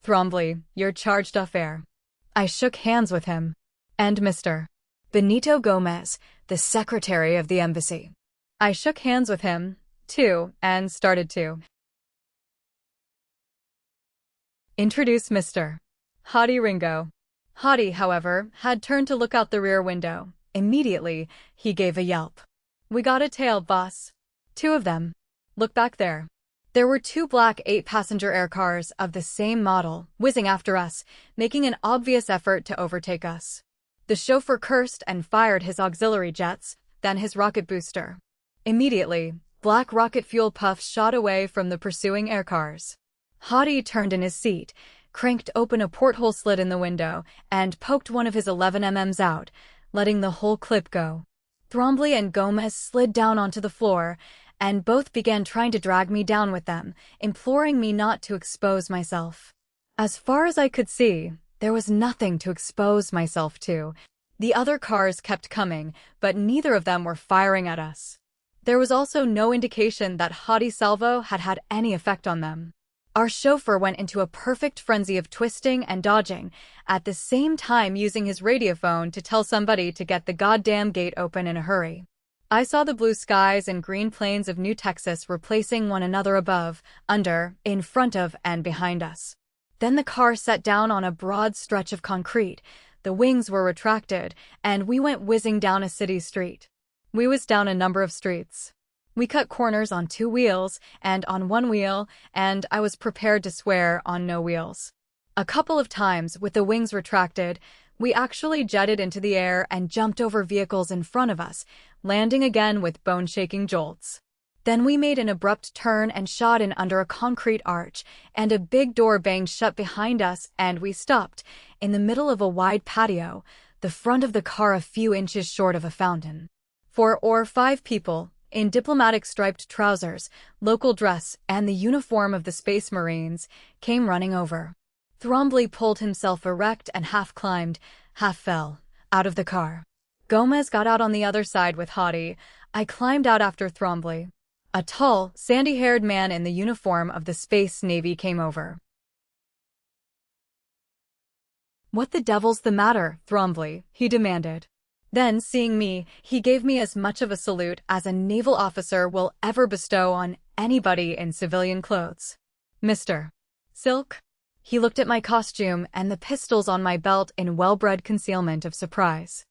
Thrombly, your charge d'affaires." I shook hands with him. "And Mr. Benito Gomez, the secretary of the embassy." I shook hands with him, too, and started to introduce Mr. Hottie Ringo. Hottie, however, had turned to look out the rear window. Immediately, he gave a yelp. "We got a tail, boss. 2 of them. Look back there." There were 2 black 8-passenger air cars of the same model, whizzing after us, making an obvious effort to overtake us. The chauffeur cursed and fired his auxiliary jets, then his rocket booster. Immediately, black rocket fuel puffs shot away from the pursuing air cars. Hottie turned in his seat, cranked open a porthole slit in the window, and poked one of his 11mm out, letting the whole clip go. Thrombly and Gomez slid down onto the floor, and both began trying to drag me down with them, imploring me not to expose myself. As far as I could see, there was nothing to expose myself to. The other cars kept coming, but neither of them were firing at us. There was also no indication that Hottie's salvo had had any effect on them. Our chauffeur went into a perfect frenzy of twisting and dodging, at the same time using his radiophone to tell somebody to get the goddamn gate open in a hurry. I saw the blue skies and green plains of New Texas replacing one another above, under, in front of, and behind us. Then the car set down on a broad stretch of concrete, the wings were retracted, and we went whizzing down a city street. We whizzed down a number of streets. We cut corners on 2 wheels, and on 1 wheel, and I was prepared to swear on no wheels. A couple of times, with the wings retracted, we actually jetted into the air and jumped over vehicles in front of us, landing again with bone-shaking jolts. Then we made an abrupt turn and shot in under a concrete arch, and a big door banged shut behind us, and we stopped, in the middle of a wide patio, the front of the car a few inches short of a fountain. 4 or 5 people, in diplomatic striped trousers, local dress, and the uniform of the Space Marines, came running over. Thrombly pulled himself erect and half climbed, half fell, out of the car. Gomez got out on the other side with Hottie. I climbed out after Thrombly. A tall, sandy-haired man in the uniform of the Space Navy came over. "What the devil's the matter, Thrombly?" he demanded. Then, seeing me, he gave me as much of a salute as a naval officer will ever bestow on anybody in civilian clothes. "Mr. Silk?" He looked at my costume and the pistols on my belt in well-bred concealment of surprise.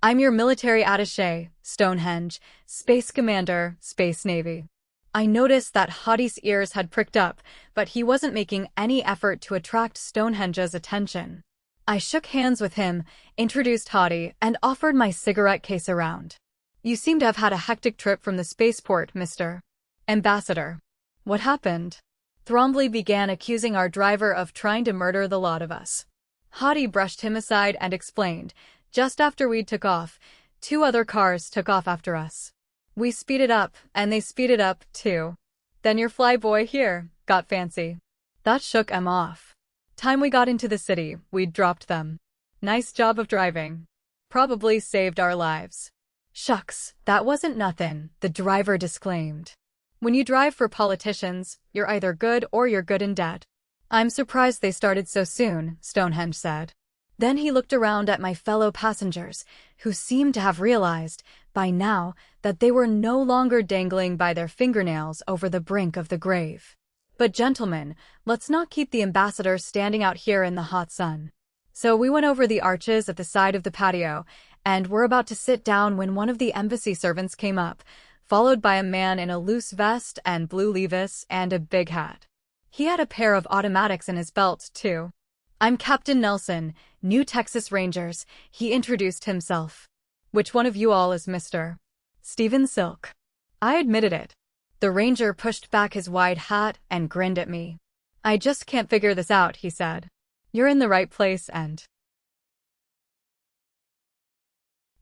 "I'm your military attaché, Stonehenge, Space Commander, Space Navy." I noticed that Hottie's ears had pricked up, but he wasn't making any effort to attract Stonehenge's attention. I shook hands with him, introduced Hadi, and offered my cigarette case around. You seem to have had a hectic trip from the spaceport, Mr. Ambassador. What happened? Thrombly began accusing our driver of trying to murder the lot of us. Hadi brushed him aside and explained, just after we took off, 2 other cars took off after us. We speeded up, and they speeded up, too. Then your flyboy here got fancy. That shook them off. Time we got into the city, we'd dropped them. Nice job of driving. Probably saved our lives. Shucks, that wasn't nothing, the driver disclaimed. When you drive for politicians, you're either good or you're good and dead. I'm surprised they started so soon, Stonehenge said. Then he looked around at my fellow passengers, who seemed to have realized, by now, that they were no longer dangling by their fingernails over the brink of the grave. But gentlemen, let's not keep the ambassador standing out here in the hot sun. So we went over the arches at the side of the patio, and were about to sit down when one of the embassy servants came up, followed by a man in a loose vest and blue levis and a big hat. He had a pair of automatics in his belt, too. I'm Captain Nelson, New Texas Rangers, he introduced himself. Which one of you all is Mr. Stephen Silk? I admitted it. The ranger pushed back his wide hat and grinned at me. I just can't figure this out, he said. You're in the right place and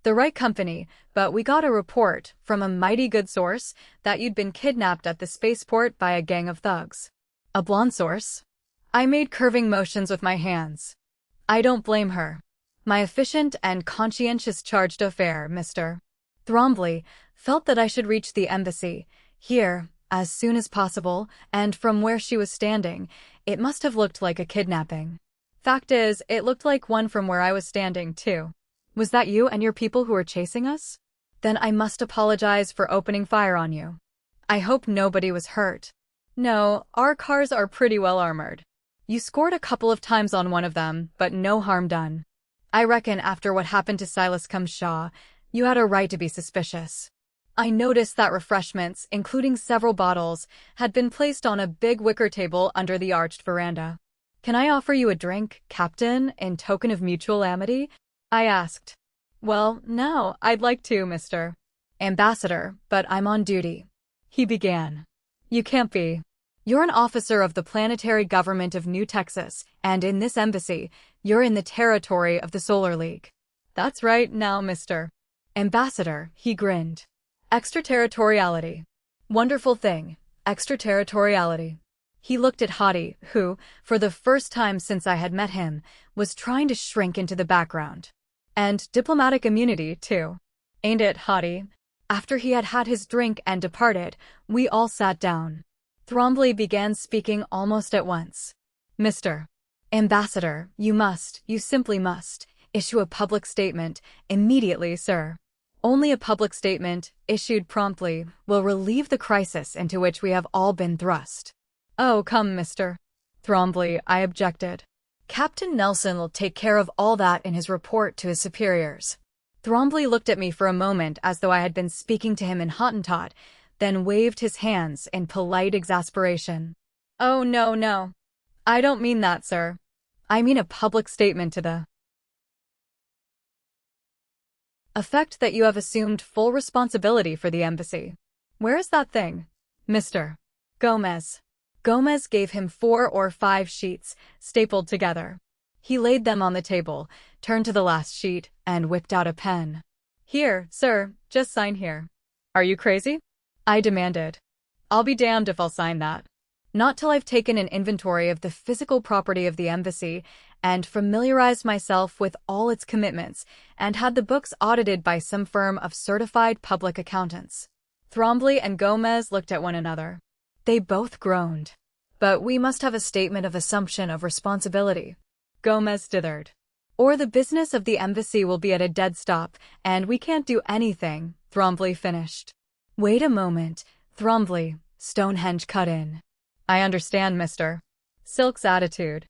the right company, but we got a report from a mighty good source that you'd been kidnapped at the spaceport by a gang of thugs. A blonde source? I made curving motions with my hands. I don't blame her. My efficient and conscientious charge d'affaires, Mr. Thrombly, felt that I should reach the embassy, here, as soon as possible, and from where she was standing, it must have looked like a kidnapping. Fact is, it looked like one from where I was standing, too. Was that you and your people who were chasing us? Then I must apologize for opening fire on you. I hope nobody was hurt. No, our cars are pretty well armored. You scored a couple of times on one of them, but no harm done. I reckon after what happened to Silas Cumshaw, you had a right to be suspicious. I noticed that refreshments, including several bottles, had been placed on a big wicker table under the arched veranda. Can I offer you a drink, Captain, in token of mutual amity? I asked. Well, no, I'd like to, Mr. Ambassador, but I'm on duty. He began. You can't be. You're an officer of the planetary government of New Texas, and in this embassy, you're in the territory of the Solar League. That's right now, Mr. Ambassador, he grinned. Extraterritoriality. Wonderful thing, extraterritoriality. He looked at Hadi, who, for the first time since I had met him, was trying to shrink into the background. And diplomatic immunity, too. Ain't it, Hadi? After he had had his drink and departed, we all sat down. Thrombly began speaking almost at once. Mr. Ambassador, you simply must, issue a public statement, immediately, sir. Only a public statement, issued promptly, will relieve the crisis into which we have all been thrust. Oh, come, Mr. Thrombly, I objected. Captain Nelson will take care of all that in his report to his superiors. Thrombly looked at me for a moment as though I had been speaking to him in Hottentot, then waved his hands in polite exasperation. Oh, no. I don't mean that, sir. I mean a public statement to the effect that you have assumed full responsibility for the embassy. Where is that thing? Mr. Gomez. Gomez gave him 4 or 5 sheets, stapled together. He laid them on the table, turned to the last sheet, and whipped out a pen. Here, sir, just sign here. Are you crazy? I demanded. I'll be damned if I'll sign that. Not till I've taken an inventory of the physical property of the embassy and familiarized myself with all its commitments and had the books audited by some firm of certified public accountants. Thrombly and Gomez looked at one another. They both groaned. But we must have a statement of assumption of responsibility. Gomez dithered. Or the business of the embassy will be at a dead stop, and we can't do anything, Thrombly finished. Wait a moment, Thrombly, Stonehenge cut in. I understand, Mr. Silk's attitude.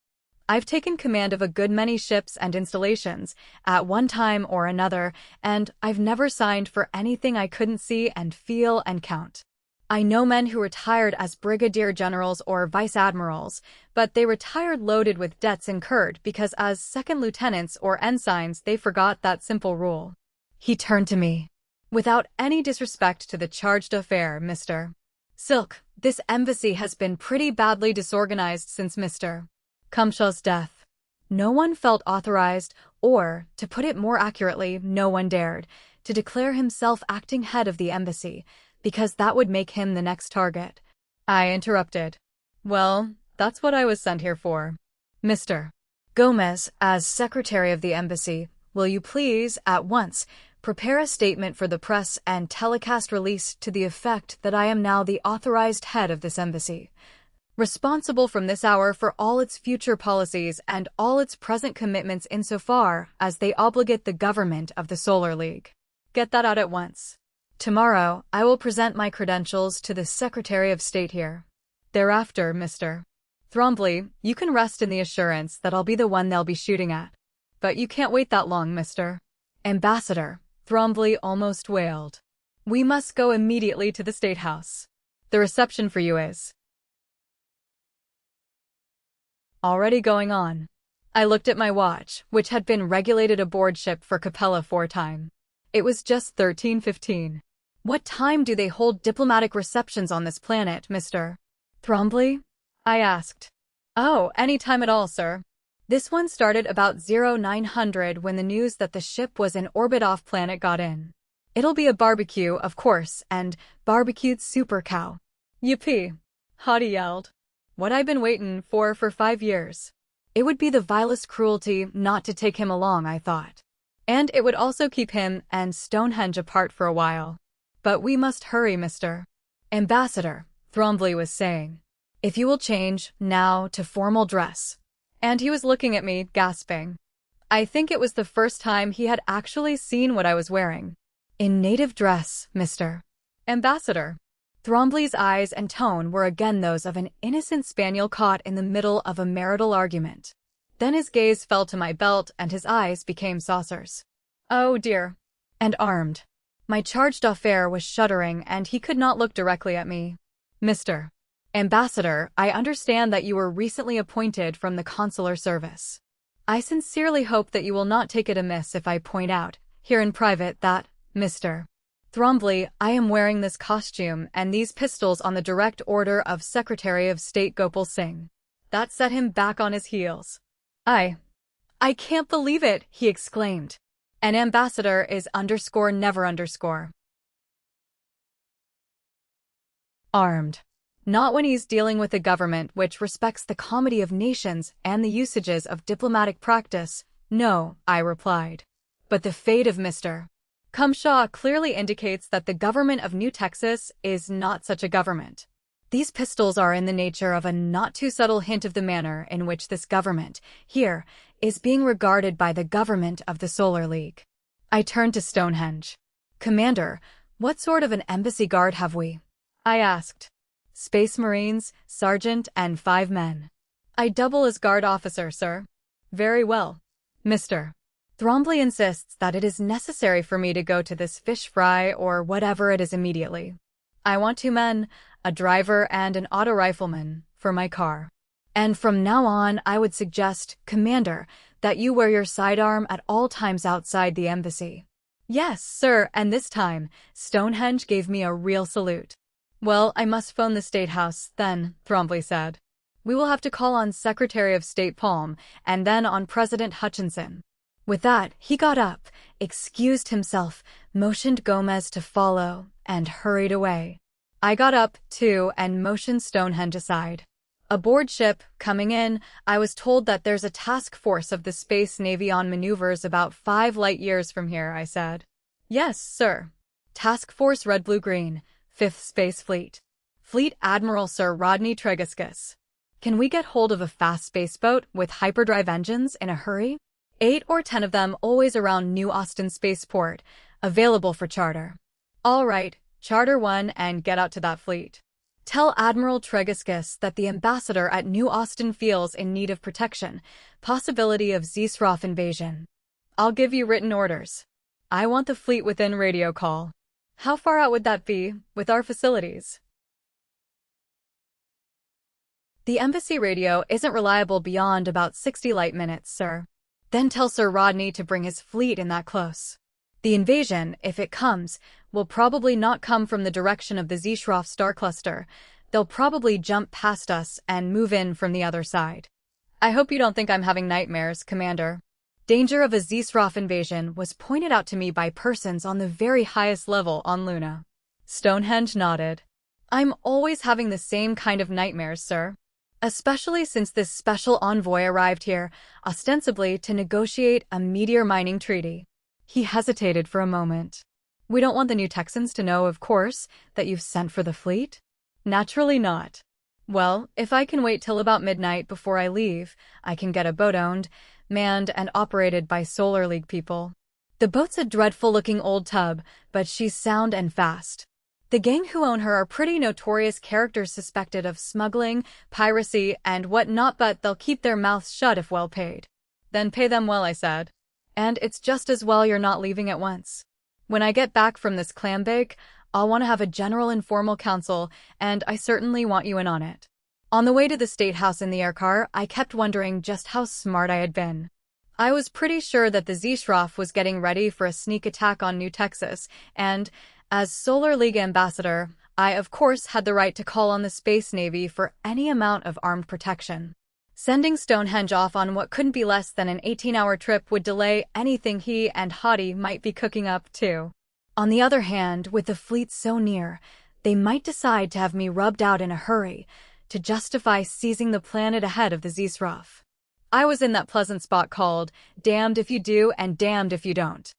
I've taken command of a good many ships and installations, at one time or another, and I've never signed for anything I couldn't see and feel and count. I know men who retired as brigadier generals or vice admirals, but they retired loaded with debts incurred because as second lieutenants or ensigns they forgot that simple rule. He turned to me. Without any disrespect to the charged affair, Mr. Silk, this embassy has been pretty badly disorganized since Mr. Cumshaw's death. No one felt authorized, or, to put it more accurately, no one dared, to declare himself acting head of the embassy, because that would make him the next target. I interrupted. Well, that's what I was sent here for. Mr. Gomez, as secretary of the embassy, will you please, at once, prepare a statement for the press and telecast release to the effect that I am now the authorized head of this embassy, responsible from this hour for all its future policies and all its present commitments insofar as they obligate the government of the Solar League. Get that out at once. Tomorrow, I will present my credentials to the Secretary of State here. Thereafter, Mr. Thrombly, you can rest in the assurance that I'll be the one they'll be shooting at. But you can't wait that long, Mr. Ambassador, Thrombly almost wailed. We must go immediately to the State House. The reception for you is already going on. I looked at my watch, which had been regulated aboard ship for Capella 4 time. It was just 13:15. What time do they hold diplomatic receptions on this planet, Mr. Thrombly? I asked. Oh, any time at all, sir. This one started about 0900 when the news that the ship was in orbit off planet got in. It'll be a barbecue, of course, and barbecued super cow. Yippee! Hottie yelled. What I've been waiting for 5 years. It would be the vilest cruelty not to take him along, I thought. And it would also keep him and Stonehenge apart for a while. But we must hurry, Mr. Ambassador, Thrombly was saying. If you will change, now, to formal dress. And he was looking at me, gasping. I think it was the first time he had actually seen what I was wearing. In native dress, Mr. Ambassador. Thrombly's eyes and tone were again those of an innocent spaniel caught in the middle of a marital argument. Then his gaze fell to my belt and his eyes became saucers. Oh dear. And armed. My chargé d'affaires was shuddering and he could not look directly at me. Mr. Ambassador, I understand that you were recently appointed from the consular service. I sincerely hope that you will not take it amiss if I point out, here in private, that, Mr. Thrombly, I am wearing this costume and these pistols on the direct order of Secretary of State Gopal Singh. That set him back on his heels. I can't believe it, he exclaimed. An ambassador is _never_ armed. Not when he's dealing with a government which respects the comity of nations and the usages of diplomatic practice. No, I replied. But the fate of Mr. Cumshaw clearly indicates that the government of New Texas is not such a government. These pistols are in the nature of a not-too-subtle hint of the manner in which this government, here, is being regarded by the government of the Solar League. I turned to Stonehenge. Commander, what sort of an embassy guard have we? I asked. Space Marines, Sergeant, and 5 men. I double as guard officer, sir. Very well. Mr. Thrombly insists that it is necessary for me to go to this fish fry or whatever it is immediately. I want 2 men, a driver and an auto rifleman, for my car. And from now on, I would suggest, Commander, that you wear your sidearm at all times outside the embassy. Yes, sir, and this time, Stonehenge gave me a real salute. Well, I must phone the State House, then, Thrombly said. We will have to call on Secretary of State Palm, and then on President Hutchinson. With that, he got up, excused himself, motioned Gomez to follow, and hurried away. I got up, too, and motioned Stonehenge aside. Aboard ship, coming in, I was told that there's a task force of the Space Navy on maneuvers about 5 light years from here, I said. Yes, sir. Task Force Red Blue Green, 5th Space Fleet. Fleet Admiral Sir Rodney Tregascus. Can we get hold of a fast spaceboat with hyperdrive engines in a hurry? 8 or 10 of them always around New Austin Spaceport, available for charter. All right, charter one and get out to that fleet. Tell Admiral Tregascus that the ambassador at New Austin feels in need of protection, possibility of Zesroff invasion. I'll give you written orders. I want the fleet within radio call. How far out would that be, with our facilities? The embassy radio isn't reliable beyond about 60 light minutes, sir. Then tell Sir Rodney to bring his fleet in that close. The invasion, if it comes, will probably not come from the direction of the Zishroff star cluster. They'll probably jump past us and move in from the other side. I hope you don't think I'm having nightmares, Commander. Danger of a Zishroff invasion was pointed out to me by persons on the very highest level on Luna. Stonehenge nodded. I'm always having the same kind of nightmares, sir. Especially since this special envoy arrived here, ostensibly to negotiate a meteor mining treaty. He hesitated for a moment. We don't want the New Texans to know, of course, that you've sent for the fleet? Naturally not. Well, if I can wait till about midnight before I leave, I can get a boat owned, manned and operated by Solar League people. The boat's a dreadful-looking old tub, but she's sound and fast. The gang who own her are pretty notorious characters suspected of smuggling, piracy, and whatnot, but they'll keep their mouths shut if well paid. Then pay them well, I said. And it's just as well you're not leaving at once. When I get back from this clam bake, I'll want to have a general informal council, and I certainly want you in on it. On the way to the State House in the aircar, I kept wondering just how smart I had been. I was pretty sure that the Zishroff was getting ready for a sneak attack on New Texas, and, as Solar League ambassador, I of course had the right to call on the Space Navy for any amount of armed protection. Sending Stonehenge off on what couldn't be less than an 18-hour trip would delay anything he and Hottie might be cooking up, too. On the other hand, with the fleet so near, they might decide to have me rubbed out in a hurry to justify seizing the planet ahead of the Zishroff. I was in that pleasant spot called damned if you do and damned if you don't.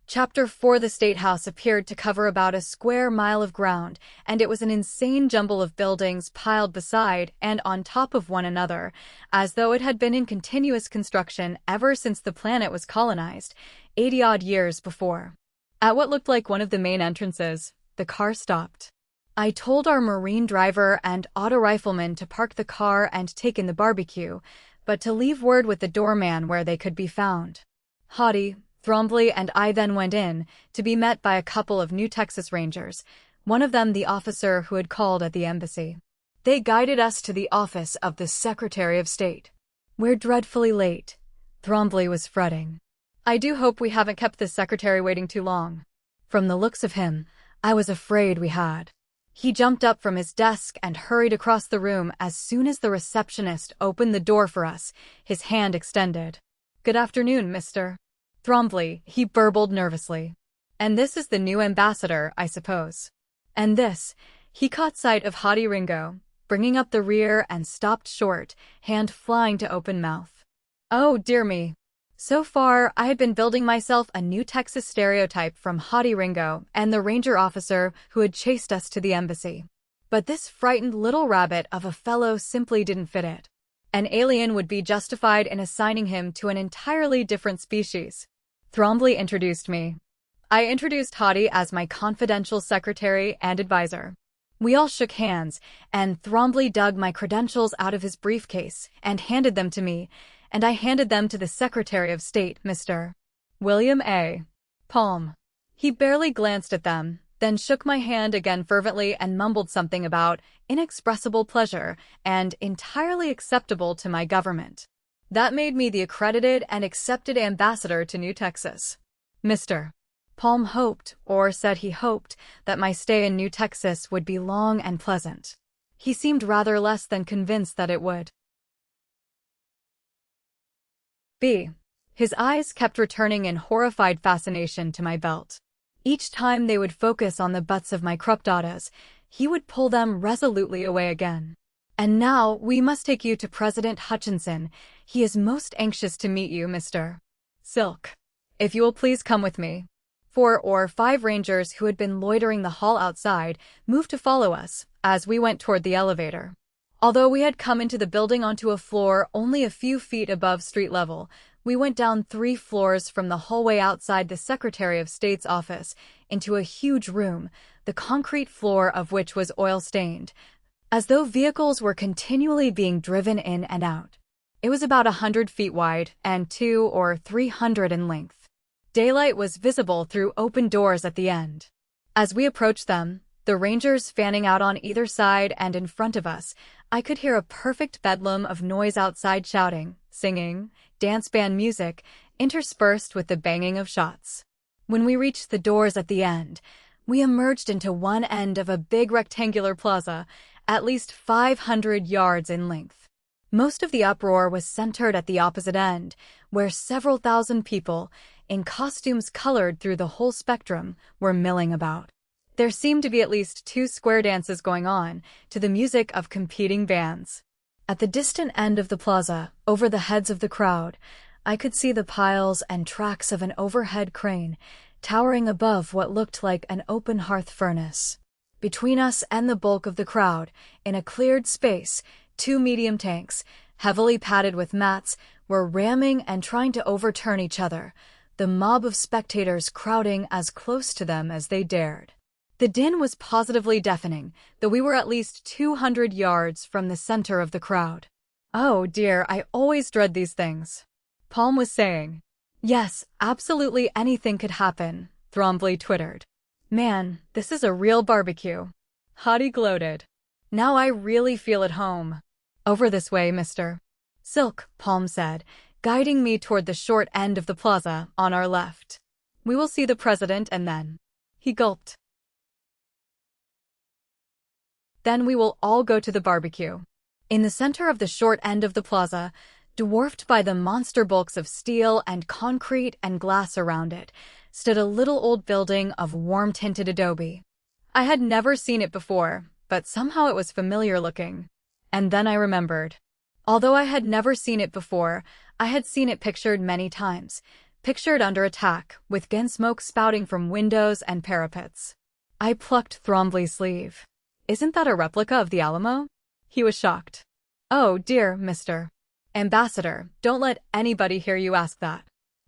Chapter 4. The State House appeared to cover about a square mile of ground, and it was an insane jumble of buildings piled beside and on top of one another, as though it had been in continuous construction ever since the planet was colonized, 80-odd years before. At what looked like one of the main entrances, the car stopped. I told our Marine driver and auto rifleman to park the car and take in the barbecue, but to leave word with the doorman where they could be found. Hottie, Thrombly and I then went in, to be met by a couple of New Texas Rangers, one of them the officer who had called at the embassy. They guided us to the office of the Secretary of State. We're dreadfully late. Thrombly was fretting. I do hope we haven't kept the secretary waiting too long. From the looks of him, I was afraid we had. He jumped up from his desk and hurried across the room as soon as the receptionist opened the door for us, his hand extended. Good afternoon, Mr. Thrombly, he burbled nervously. And this is the new ambassador, I suppose. And this, he caught sight of Hottie Ringo, bringing up the rear and stopped short, hand flying to open mouth. Oh, dear me. So far, I had been building myself a New Texas stereotype from Hottie Ringo and the ranger officer who had chased us to the embassy. But this frightened little rabbit of a fellow simply didn't fit it. An alien would be justified in assigning him to an entirely different species. Thrombly introduced me. I introduced Hottie as my confidential secretary and advisor. We all shook hands, and Thrombly dug my credentials out of his briefcase and handed them to me, and I handed them to the Secretary of State, Mr. William A. Palm. He barely glanced at them, then shook my hand again fervently and mumbled something about inexpressible pleasure and entirely acceptable to my government. That made me the accredited and accepted ambassador to New Texas. Mr. Palm hoped, or said he hoped, that my stay in New Texas would be long and pleasant. He seemed rather less than convinced that it would. B. His eyes kept returning in horrified fascination to my belt. Each time they would focus on the butts of my krupdadas, he would pull them resolutely away again. And now we must take you to President Hutchinson. He is most anxious to meet you, Mr. Silk. If you will please come with me. 4 or 5 rangers who had been loitering the hall outside moved to follow us as we went toward the elevator. Although we had come into the building onto a floor only a few feet above street level, we went down 3 floors from the hallway outside the Secretary of State's office into a huge room, the concrete floor of which was oil-stained, as though vehicles were continually being driven in and out. It was about 100 feet wide and 200 or 300 in length. Daylight was visible through open doors at the end. As we approached them, The rangers fanning out on either side and in front of us. I could hear a perfect bedlam of noise outside, shouting, singing, dance band music, interspersed with the banging of shots. When we reached the doors at the end, we emerged into one end of a big rectangular plaza, at least 500 yards in length. Most of the uproar was centered at the opposite end, where several thousand people, in costumes colored through the whole spectrum, were milling about. There seemed to be at least 2 square dances going on, to the music of competing bands. At the distant end of the plaza, over the heads of the crowd, I could see the piles and tracks of an overhead crane, towering above what looked like an open hearth furnace. Between us and the bulk of the crowd, in a cleared space, 2 medium tanks, heavily padded with mats, were ramming and trying to overturn each other, the mob of spectators crowding as close to them as they dared. The din was positively deafening, though we were at least 200 yards from the center of the crowd. "Oh dear, I always dread these things," Palm was saying. "Yes, absolutely anything could happen," Thrombly twittered. "Man, this is a real barbecue." Hottie gloated. "Now I really feel at home." "Over this way, mister." "Silk," Palm said, guiding me toward the short end of the plaza on our left. "We will see the president and then—" He gulped. "Then we will all go to the barbecue." In the center of the short end of the plaza, dwarfed by the monster bulks of steel and concrete and glass around it, stood a little old building of warm-tinted adobe. I had never seen it before, but somehow it was familiar looking. And then I remembered. Although I had never seen it before, I had seen it pictured many times, pictured under attack, with gun smoke spouting from windows and parapets. I plucked Thrombly's sleeve. "Isn't that a replica of the Alamo?" He was shocked. "Oh dear, Mr. Ambassador, don't let anybody hear you ask that.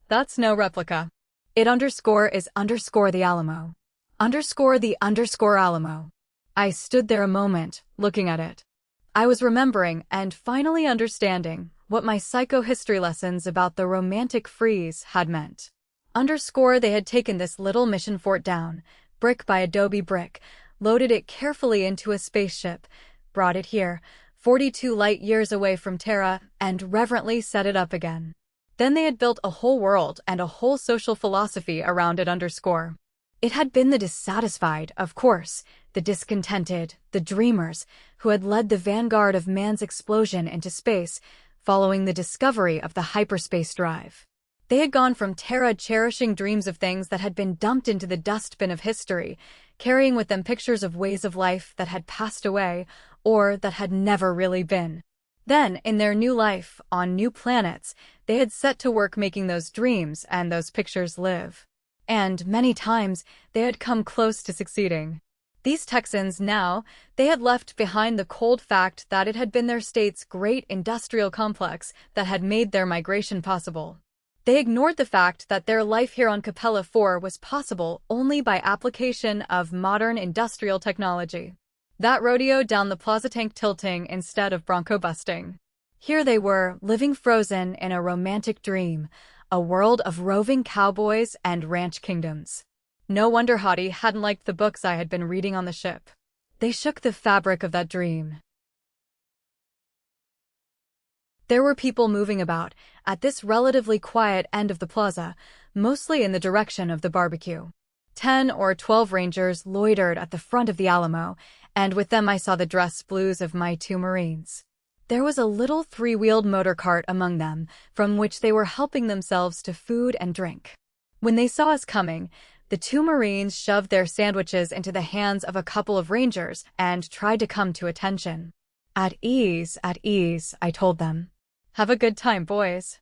That's no replica. It is the Alamo. The Alamo." I stood there a moment, looking at it. I was remembering and finally understanding what my psychohistory lessons about the Romantic Freeze had meant. They had taken this little mission fort down, brick by adobe brick, loaded it carefully into a spaceship, brought it here, 42 light years away from Terra, and reverently set it up again. Then they had built a whole world and a whole social philosophy around it. It had been the dissatisfied, of course, the discontented, the dreamers, who had led the vanguard of man's explosion into space, following the discovery of the hyperspace drive. They had gone from Terra cherishing dreams of things that had been dumped into the dustbin of history, carrying with them pictures of ways of life that had passed away, or that had never really been. Then, in their new life, on new planets, they had set to work making those dreams and those pictures live. And, many times, they had come close to succeeding. These Texans now, they had left behind the cold fact that it had been their state's great industrial complex that had made their migration possible. They ignored the fact that their life here on Capella 4 was possible only by application of modern industrial technology. That rodeo down the plaza, tank tilting instead of bronco busting. Here they were, living frozen in a romantic dream, a world of roving cowboys and ranch kingdoms. No wonder Hottie hadn't liked the books I had been reading on the ship. They shook the fabric of that dream. There were people moving about, at this relatively quiet end of the plaza, mostly in the direction of the barbecue. 10 or 12 rangers loitered at the front of the Alamo, and with them I saw the dress blues of my 2 Marines. There was a little 3-wheeled motor cart among them, from which they were helping themselves to food and drink. When they saw us coming, the 2 Marines shoved their sandwiches into the hands of a couple of rangers and tried to come to attention. At ease, I told them. "Have a good time, boys.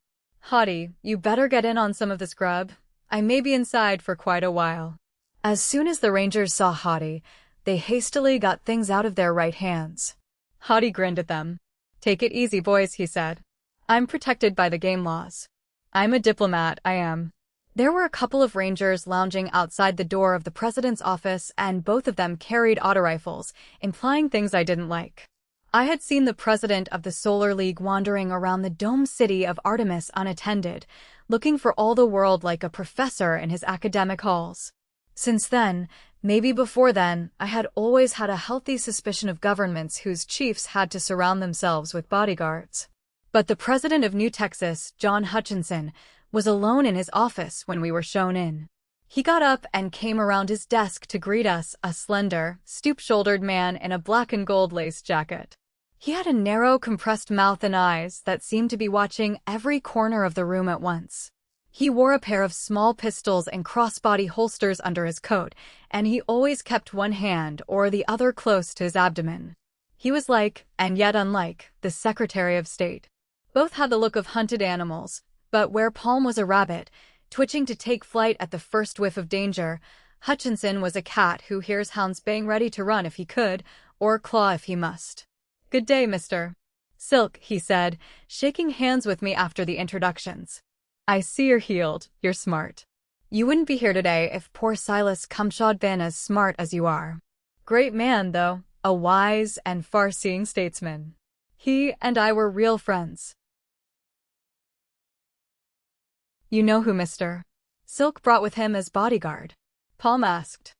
Hottie, you better get in on some of this grub. I may be inside for quite a while." As soon as the rangers saw Hottie, they hastily got things out of their right hands. Hottie grinned at them. "Take it easy, boys," he said. "I'm protected by the game laws. I'm a diplomat, I am." There were a couple of rangers lounging outside the door of the president's office, and both of them carried auto rifles, implying things I didn't like. I had seen the president of the Solar League wandering around the dome city of Artemis unattended, looking for all the world like a professor in his academic halls. Since then, maybe before then, I had always had a healthy suspicion of governments whose chiefs had to surround themselves with bodyguards. But the president of New Texas, John Hutchinson, was alone in his office when we were shown in. He got up and came around his desk to greet us, a slender, stoop-shouldered man in a black and gold lace jacket. He had a narrow, compressed mouth and eyes that seemed to be watching every corner of the room at once. He wore a pair of small pistols and crossbody holsters under his coat, and he always kept one hand or the other close to his abdomen. He was like, and yet unlike, the Secretary of State. Both had the look of hunted animals, but where Palm was a rabbit, twitching to take flight at the first whiff of danger, Hutchinson was a cat who hears hounds baying ready to run if he could, or claw if he must. "Good day, Mr. Silk," he said, shaking hands with me after the introductions. "I see you're healed, you're smart. You wouldn't be here today if poor Silas Cumshaw'd been as smart as you are. Great man, though, a wise and far-seeing statesman. He and I were real friends." "You know who Mr. Silk brought with him as bodyguard?" Palm asked.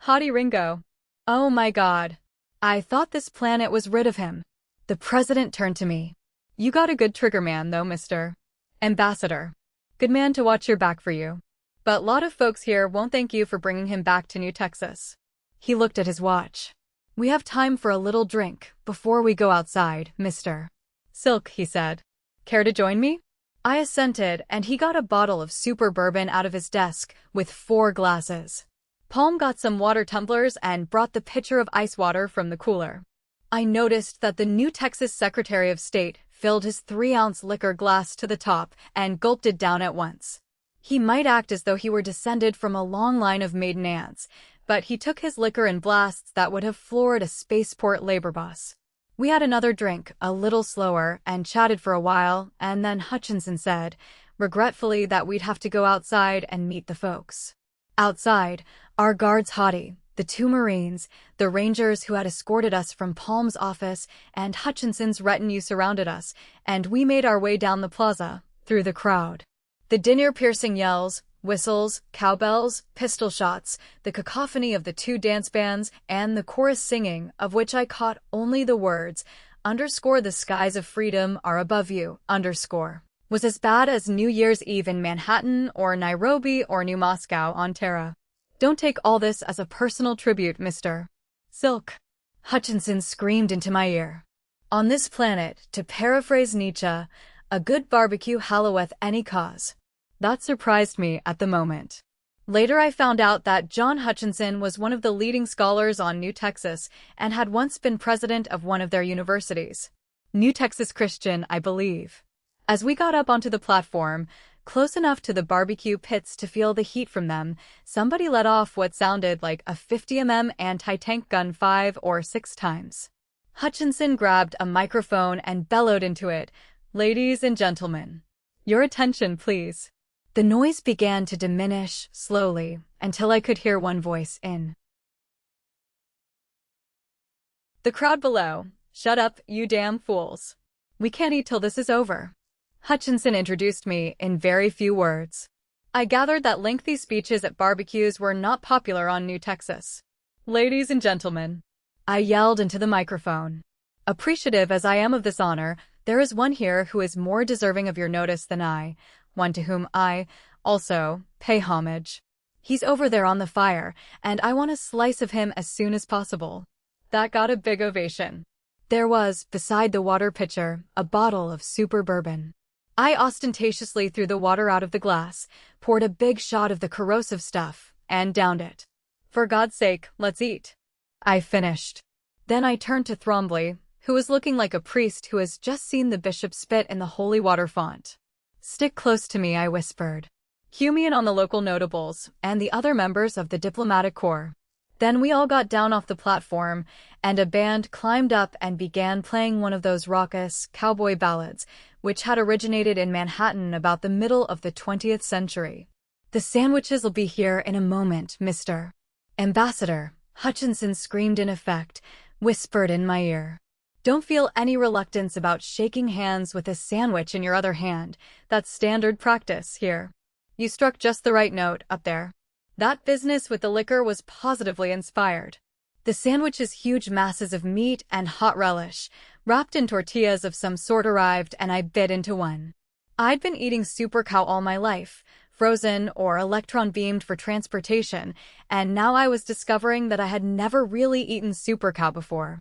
"Haughty Ringo. Oh my God. I thought this planet was rid of him." The president turned to me. "You got a good trigger man, though, Mr. Ambassador. Good man to watch your back for you. But lot of folks here won't thank you for bringing him back to New Texas." He looked at his watch. "We have time for a little drink before we go outside, Mr. Silk," he said. "Care to join me?" I assented, and he got a bottle of super bourbon out of his desk with 4 glasses. Palm got some water tumblers and brought the pitcher of ice water from the cooler. I noticed that the New Texas Secretary of State filled his 3-ounce liquor glass to the top and gulped it down at once. He might act as though he were descended from a long line of maiden aunts, but he took his liquor in blasts that would have floored a spaceport labor boss. We had another drink, a little slower, and chatted for a while, and then Hutchinson said, regretfully, that we'd have to go outside and meet the folks. Outside, our guards haughty, the 2 Marines, the Rangers who had escorted us from Palm's office, and Hutchinson's retinue surrounded us, and we made our way down the plaza, through the crowd. The din-ear-piercing yells, whistles, cowbells, pistol shots, the cacophony of the 2 dance bands, and the chorus singing, of which I caught only the words, "__ the skies of freedom are above you, __, was as bad as New Year's Eve in Manhattan or Nairobi or New Moscow on Terra. Don't take all this as a personal tribute, Mr. Silk." Hutchinson screamed into my ear. "On this planet, to paraphrase Nietzsche, a good barbecue halloweth any cause." That surprised me at the moment. Later I found out that John Hutchinson was one of the leading scholars on New Texas and had once been president of one of their universities. New Texas Christian, I believe. As we got up onto the platform, close enough to the barbecue pits to feel the heat from them, somebody let off what sounded like a 50mm anti-tank gun 5 or 6 times. Hutchinson grabbed a microphone and bellowed into it, "Ladies and gentlemen, your attention, please." The noise began to diminish slowly until I could hear one voice in the crowd below. "Shut up, you damn fools. We can't eat till this is over." Hutchinson introduced me in very few words. I gathered that lengthy speeches at barbecues were not popular on New Texas. "Ladies and gentlemen," I yelled into the microphone. "Appreciative as I am of this honor, there is one here who is more deserving of your notice than I, one to whom I, also, pay homage. He's over there on the fire, and I want a slice of him as soon as possible." That got a big ovation. There was, beside the water pitcher, a bottle of super bourbon. I ostentatiously threw the water out of the glass, poured a big shot of the corrosive stuff, and downed it. "For God's sake, let's eat." I finished. Then I turned to Thrombly, who was looking like a priest who has just seen the bishop spit in the holy water font. "Stick close to me," I whispered. "Cue me in on the local notables and the other members of the diplomatic corps." Then we all got down off the platform, and a band climbed up and began playing one of those raucous cowboy ballads, which had originated in Manhattan about the middle of the 20th century. "The sandwiches'll be here in a moment, Mr. Ambassador," Hutchinson screamed in effect, whispered in my ear. "Don't feel any reluctance about shaking hands with a sandwich in your other hand. That's standard practice here. You struck just the right note up there." That business with the liquor was positively inspired. The sandwich's huge masses of meat and hot relish, wrapped in tortillas of some sort, arrived, and I bit into one. I'd been eating Super Cow all my life, frozen or electron-beamed for transportation, and now I was discovering that I had never really eaten Super Cow before.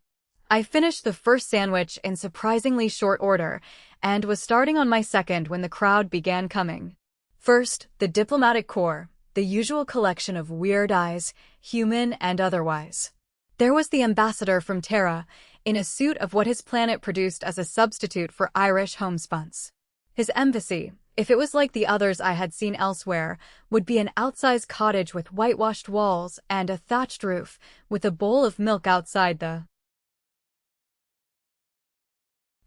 I finished the first sandwich in surprisingly short order, and was starting on my second when the crowd began coming. First, the diplomatic corps, the usual collection of weird eyes, human and otherwise. There was the ambassador from Terra, in a suit of what his planet produced as a substitute for Irish homespuns. His embassy, if it was like the others I had seen elsewhere, would be an outsized cottage with whitewashed walls and a thatched roof, with a bowl of milk outside the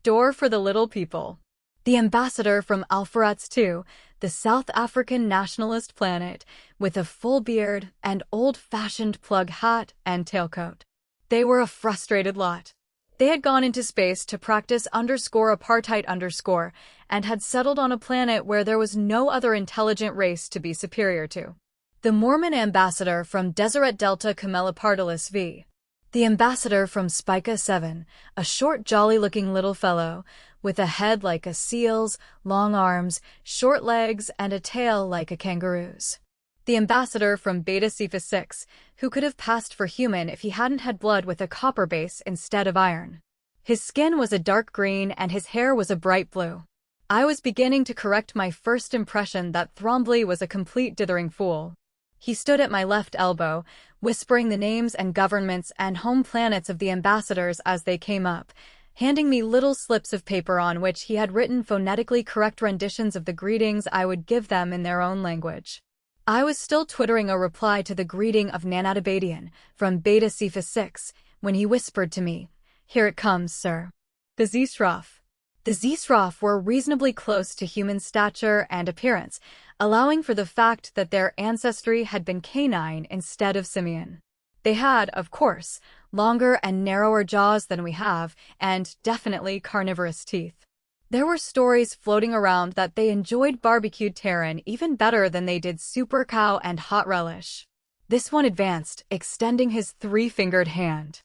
door for the little people. The ambassador from Alpheratz too, the South African nationalist planet, with a full beard and old-fashioned plug hat and tailcoat. They were a frustrated lot. They had gone into space to practice _apartheid_ and had settled on a planet where there was no other intelligent race to be superior to. The Mormon ambassador from Deseret Delta Camelopardalis V. The ambassador from Spica 7, a short jolly-looking little fellow, with a head like a seal's, long arms, short legs, and a tail like a kangaroo's. The ambassador from Beta Cephas 6, who could have passed for human if he hadn't had blood with a copper base instead of iron. His skin was a dark green and his hair was a bright blue. I was beginning to correct my first impression that Thrombly was a complete dithering fool. He stood at my left elbow, whispering the names and governments and home planets of the ambassadors as they came up, handing me little slips of paper on which he had written phonetically correct renditions of the greetings I would give them in their own language. I was still twittering a reply to the greeting of Nanadabadian from Beta Cephas 6 when he whispered to me, "Here it comes, sir." The Zisrof. The Zisrof were reasonably close to human stature and appearance, allowing for the fact that their ancestry had been canine instead of simian. They had, of course, longer and narrower jaws than we have, and definitely carnivorous teeth. There were stories floating around that they enjoyed barbecued Terran even better than they did Super Cow and hot relish. This one advanced, extending his three-fingered hand.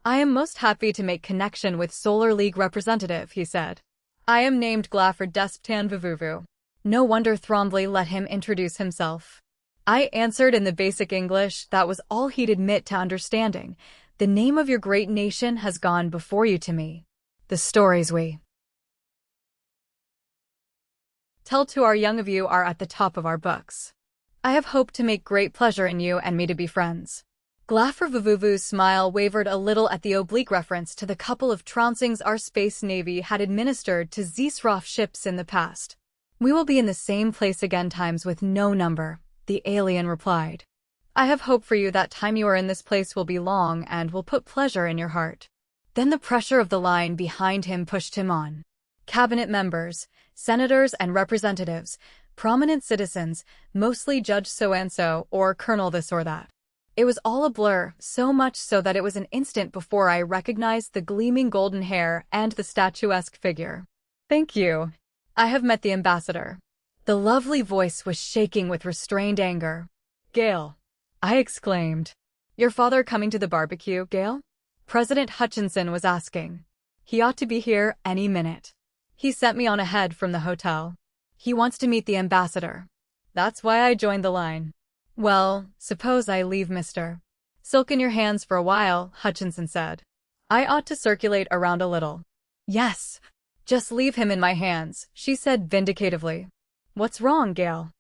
"I am most happy to make connection with Solar League representative," he said. "I am named Glafford Desptan Vavuvu." No wonder Thrombly let him introduce himself. I answered in the basic English that was all he'd admit to understanding. "The name of your great nation has gone before you to me. The stories we tell to our young of you are at the top of our books. I have hoped to make great pleasure in you and me to be friends." Glafford Vavuvu's smile wavered a little at the oblique reference to the couple of trouncings our space navy had administered to Zisrof ships in the past. "We will be in the same place again, times with no number," the alien replied. "I have hope for you that time you are in this place will be long and will put pleasure in your heart." Then the pressure of the line behind him pushed him on. Cabinet members, senators and representatives, prominent citizens, mostly Judge so-and-so or Colonel this or that. It was all a blur, so much so that it was an instant before I recognized the gleaming golden hair and the statuesque figure. "Thank you. I have met the ambassador." The lovely voice was shaking with restrained anger. "Gale," I exclaimed. "Your father coming to the barbecue, Gale?" President Hutchinson was asking. "He ought to be here any minute. He sent me on ahead from the hotel. He wants to meet the ambassador. That's why I joined the line." "Well, suppose I leave Mr. Silk in your hands for a while," Hutchinson said. "I ought to circulate around a little." "Yes, just leave him in my hands," she said vindicatively. "What's wrong, Gale?"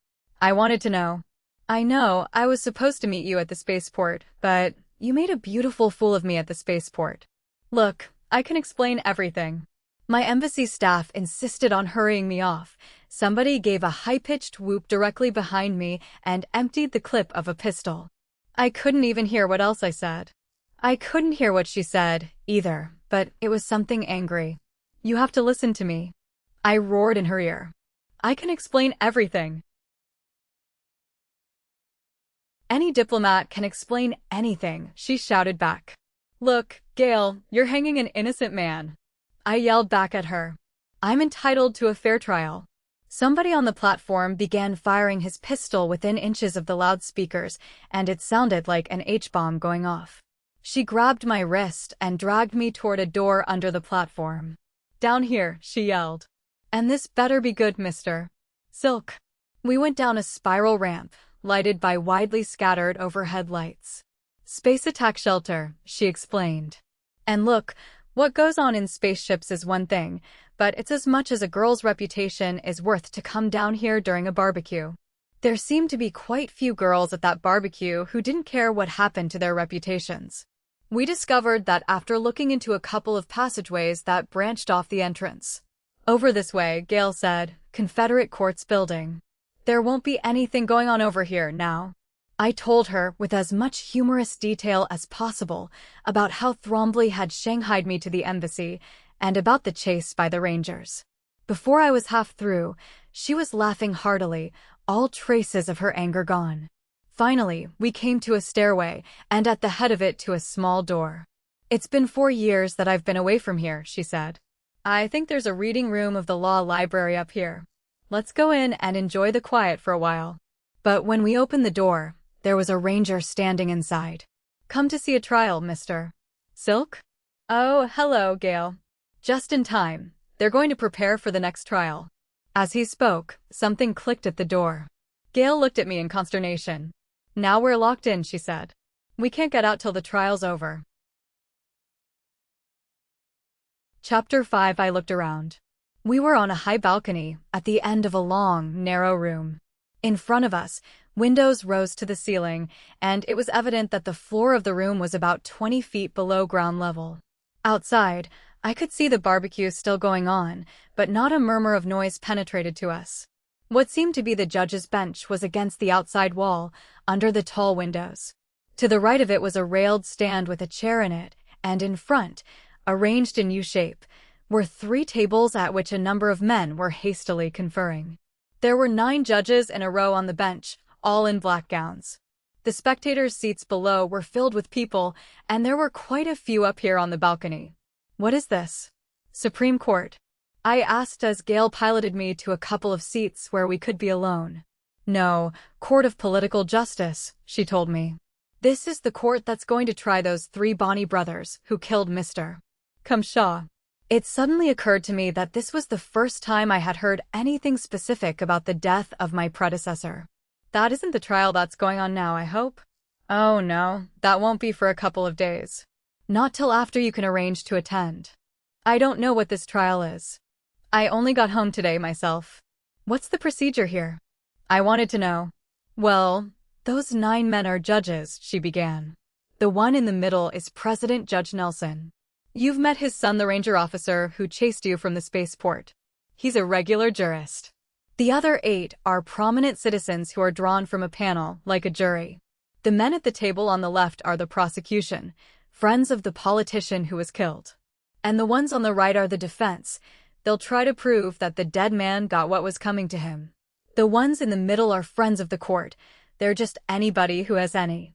I wanted to know. "I know I was supposed to meet you at the spaceport, but you made a beautiful fool of me at the spaceport. Look, I can explain everything." My embassy staff insisted on hurrying me off. Somebody gave a high-pitched whoop directly behind me and emptied the clip of a pistol. I couldn't even hear what else I said. I couldn't hear what she said, either, but it was something angry. "You have to listen to me," I roared in her ear. "I can explain everything." "Any diplomat can explain anything," she shouted back. "Look, Gale, you're hanging an innocent man." I yelled back at her. "I'm entitled to a fair trial." Somebody on the platform began firing his pistol within inches of the loudspeakers, and it sounded like an H-bomb going off. She grabbed my wrist and dragged me toward a door under the platform. "Down here," she yelled. "And this better be good, Mr. Silk." We went down a spiral ramp, lighted by widely scattered overhead lights. "Space attack shelter," she explained. "And look, what goes on in spaceships is one thing, but it's as much as a girl's reputation is worth to come down here during a barbecue." There seemed to be quite few girls at that barbecue who didn't care what happened to their reputations. We discovered that after looking into a couple of passageways that branched off the entrance. "Over this way," Gale said, "Confederate Courts building." "There won't be anything going on over here now." I told her with as much humorous detail as possible about how Thrombly had shanghaied me to the embassy and about the chase by the Rangers. Before I was half through, she was laughing heartily, all traces of her anger gone. Finally, we came to a stairway, and at the head of it to a small door. "It's been 4 years that I've been away from here," she said. "I think there's a reading room of the law library up here. Let's go in and enjoy the quiet for a while." But when we opened the door, there was a ranger standing inside. "Come to see a trial, Mr. Silk?" "Oh, hello, Gale. Just in time. They're going to prepare for the next trial." As he spoke, something clicked at the door. Gale looked at me in consternation. "Now we're locked in," she said. "We can't get out till the trial's over." Chapter 5. I looked around. We were on a high balcony at the end of a long, narrow room. In front of us, windows rose to the ceiling, and it was evident that the floor of the room was about 20 feet below ground level. Outside, I could see the barbecue still going on, but not a murmur of noise penetrated to us. What seemed to be the judge's bench was against the outside wall, under the tall windows. To the right of it was a railed stand with a chair in it, and in front, arranged in U-shape, were 3 tables at which a number of men were hastily conferring. There were 9 judges in a row on the bench, all in black gowns. The spectators' seats below were filled with people, and there were quite a few up here on the balcony. "What is this? Supreme Court?" I asked as Gale piloted me to a couple of seats where we could be alone. "No, Court of Political Justice," she told me. "This is the court that's going to try those 3 Bonney brothers who killed Mr. Cumshaw." It suddenly occurred to me that this was the first time I had heard anything specific about the death of my predecessor. "That isn't the trial that's going on now, I hope?" "Oh no, that won't be for a couple of days. Not till after you can arrange to attend." "I don't know what this trial is. I only got home today myself." "What's the procedure here?" I wanted to know. "Well, those 9 men are judges," she began. "The one in the middle is President Judge Nelson. You've met his son, the ranger officer who chased you from the spaceport. He's a regular jurist. The other 8 are prominent citizens who are drawn from a panel, like a jury. The men at the table on the left are the prosecution, friends of the politician who was killed. And the ones on the right are the defense. They'll try to prove that the dead man got what was coming to him. The ones in the middle are friends of the court. They're just anybody who has any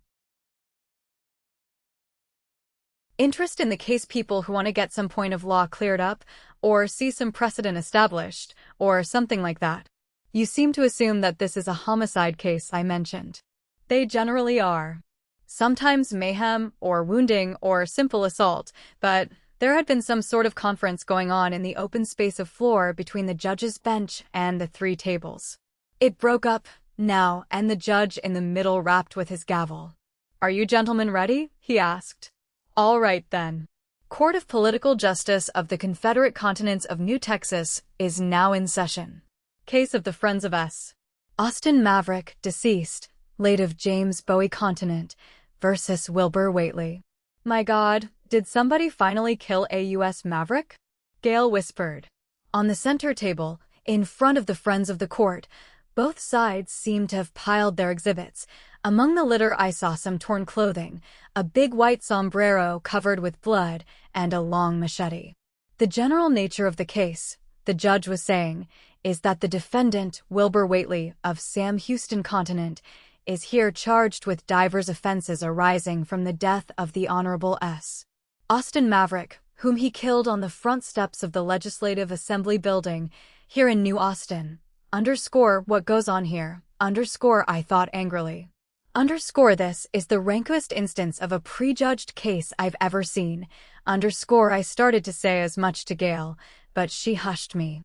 interest in the case, people who want to get some point of law cleared up, or see some precedent established, or something like that." "You seem to assume that this is a homicide case," I mentioned. "They generally are. Sometimes mayhem, or wounding, or simple assault, but there had been some sort of conference going on in the open space of floor between the judge's bench and the 3 tables. It broke up now, and the judge in the middle rapped with his gavel. "Are you gentlemen ready?" he asked. "All right then. Court of Political Justice of the Confederate Continents of New Texas is now in session. Case of the Friends of S. Austin Maverick, deceased, late of James Bowie Continent, versus Wilbur Whately." "My God, did somebody finally kill a U.S. Maverick?" Gale whispered. On the center table, in front of the friends of the court, both sides seemed to have piled their exhibits. Among the litter I saw some torn clothing, a big white sombrero covered with blood, and a long machete. "The general nature of the case," the judge was saying, "is that the defendant, Wilbur Whately, of Sam Houston Continent, is here charged with divers offenses arising from the death of the Honorable S. Austin Maverick, whom he killed on the front steps of the Legislative Assembly building, here in New Austin, Underscore what goes on here. Underscore I thought angrily. Underscore this is the rankest instance of a prejudged case I've ever seen. Underscore I started to say as much to Gail, but she hushed me.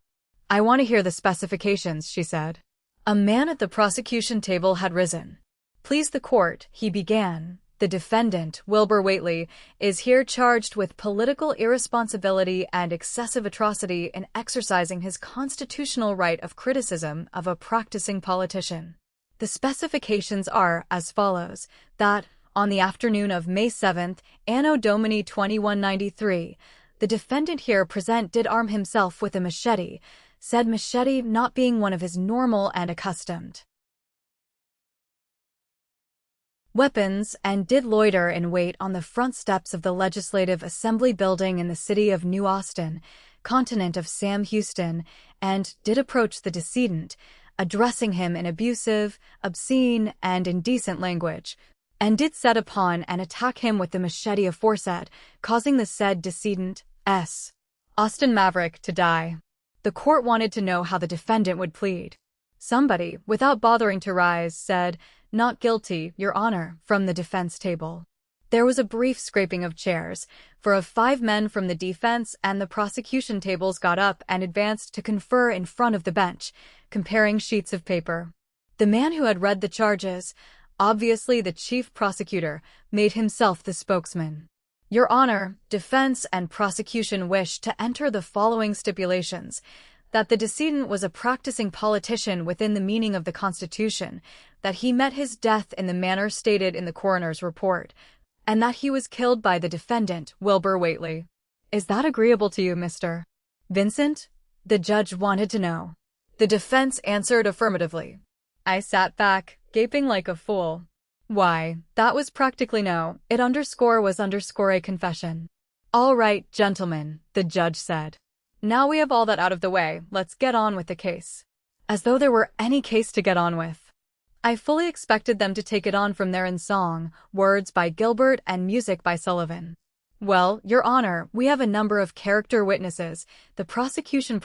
I want to hear the specifications, she said. A man at the prosecution table had risen. Please the court, he began. The defendant, Wilbur Whately, is here charged with political irresponsibility and excessive atrocity in exercising his constitutional right of criticism of a practicing politician. The specifications are as follows, that, on the afternoon of May 7th, Anno Domini 2193, the defendant here present did arm himself with a machete, said machete not being one of his normal and accustomed weapons, and did loiter in wait on the front steps of the Legislative Assembly building in the city of New Austin, continent of Sam Houston, and did approach the decedent, addressing him in abusive, obscene, and indecent language, and did set upon and attack him with the machete aforesaid, causing the said decedent, S. Austin Maverick, to die. The court wanted to know how the defendant would plead. Somebody, without bothering to rise, said, "Not guilty, Your Honor," from the defense table. There was a brief scraping of chairs, for 5 men from the defense and the prosecution tables got up and advanced to confer in front of the bench, comparing sheets of paper. The man who had read the charges, obviously the chief prosecutor, made himself the spokesman. Your Honor, defense and prosecution wish to enter the following stipulations: that the decedent was a practicing politician within the meaning of the Constitution, that he met his death in the manner stated in the coroner's report, and that he was killed by the defendant, Wilbur Whately. Is that agreeable to you, Mr. Vincent? The judge wanted to know. The defense answered affirmatively. I sat back, gaping like a fool. Why, that was practically no. It was a confession. All right, gentlemen, the judge said. Now we have all that out of the way, let's get on with the case. As though there were any case to get on with. I fully expected them to take it on from there in song, words by Gilbert and music by Sullivan. Well, Your Honor, we have a number of character witnesses. The prosecution,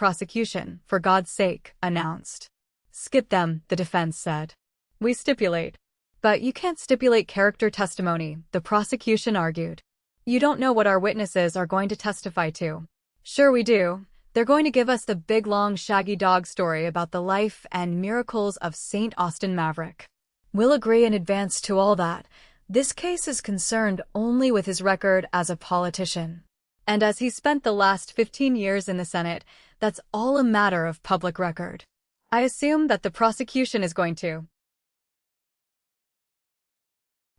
for God's sake, announced. Skip them, the defense said. We stipulate. But you can't stipulate character testimony, the prosecution argued. You don't know what our witnesses are going to testify to. Sure we do. They're going to give us the big long shaggy dog story about the life and miracles of St. Austin Maverick. We'll agree in advance to all that. This case is concerned only with his record as a politician. And as he spent the last 15 years in the Senate, that's all a matter of public record. I assume that the prosecution is going to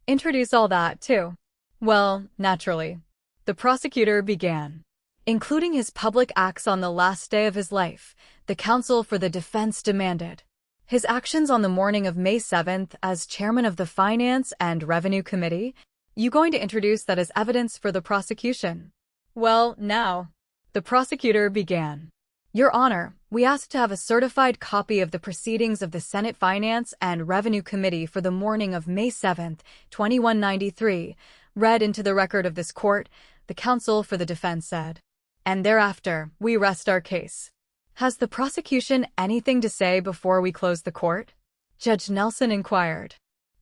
introduce all that, too. Well, naturally. The prosecutor began. Including his public acts on the last day of his life, the counsel for the defense demanded. His actions on the morning of May 7th as chairman of the Finance and Revenue Committee? You going to introduce that as evidence for the prosecution? Well, now. The prosecutor began. Your Honor, we ask to have a certified copy of the proceedings of the Senate Finance and Revenue Committee for the morning of May 7th, 2193, read into the record of this court, the counsel for the defense said. And thereafter, we rest our case. Has the prosecution anything to say before we close the court? Judge Nelson inquired.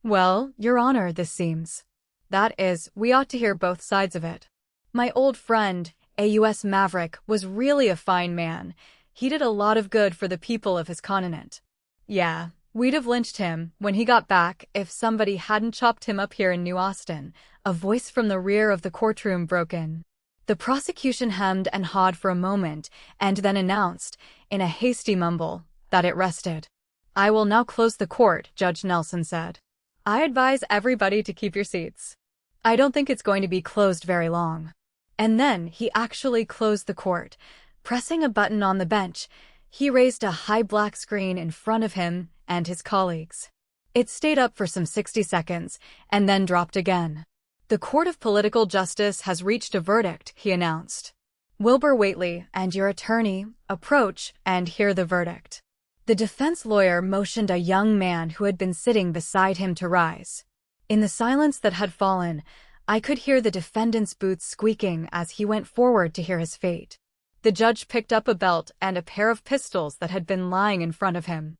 Well, Your Honor, this seems. That is, we ought to hear both sides of it. My old friend, A.U.S. Maverick, was really a fine man. He did a lot of good for the people of his continent. Yeah, we'd have lynched him, when he got back, if somebody hadn't chopped him up here in New Austin. A voice from the rear of the courtroom broke in. The prosecution hemmed and hawed for a moment, and then announced, in a hasty mumble, that it rested. I will now close the court, Judge Nelson said. I advise everybody to keep your seats. I don't think it's going to be closed very long. And then he actually closed the court. Pressing a button on the bench, he raised a high black screen in front of him and his colleagues. It stayed up for some 60 seconds, and then dropped again. The Court of Political Justice has reached a verdict, he announced. Wilbur Whately and your attorney approach and hear the verdict. The defense lawyer motioned a young man who had been sitting beside him to rise. In the silence that had fallen, I could hear the defendant's boots squeaking as he went forward to hear his fate. The judge picked up a belt and a pair of pistols that had been lying in front of him.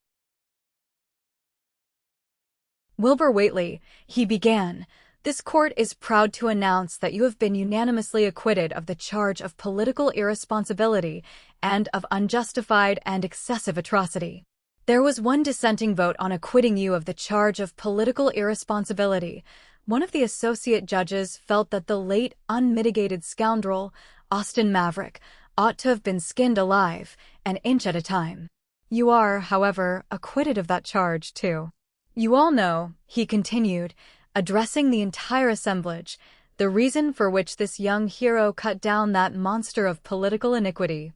"Wilbur Whately," he began, "this court is proud to announce that you have been unanimously acquitted of the charge of political irresponsibility and of unjustified and excessive atrocity. There was one dissenting vote on acquitting you of the charge of political irresponsibility. One of the associate judges felt that the late unmitigated scoundrel, Austin Maverick, ought to have been skinned alive, an inch at a time. You are, however, acquitted of that charge, too. You all know," he continued, addressing the entire assemblage, "the reason for which this young hero cut down that monster of political iniquity,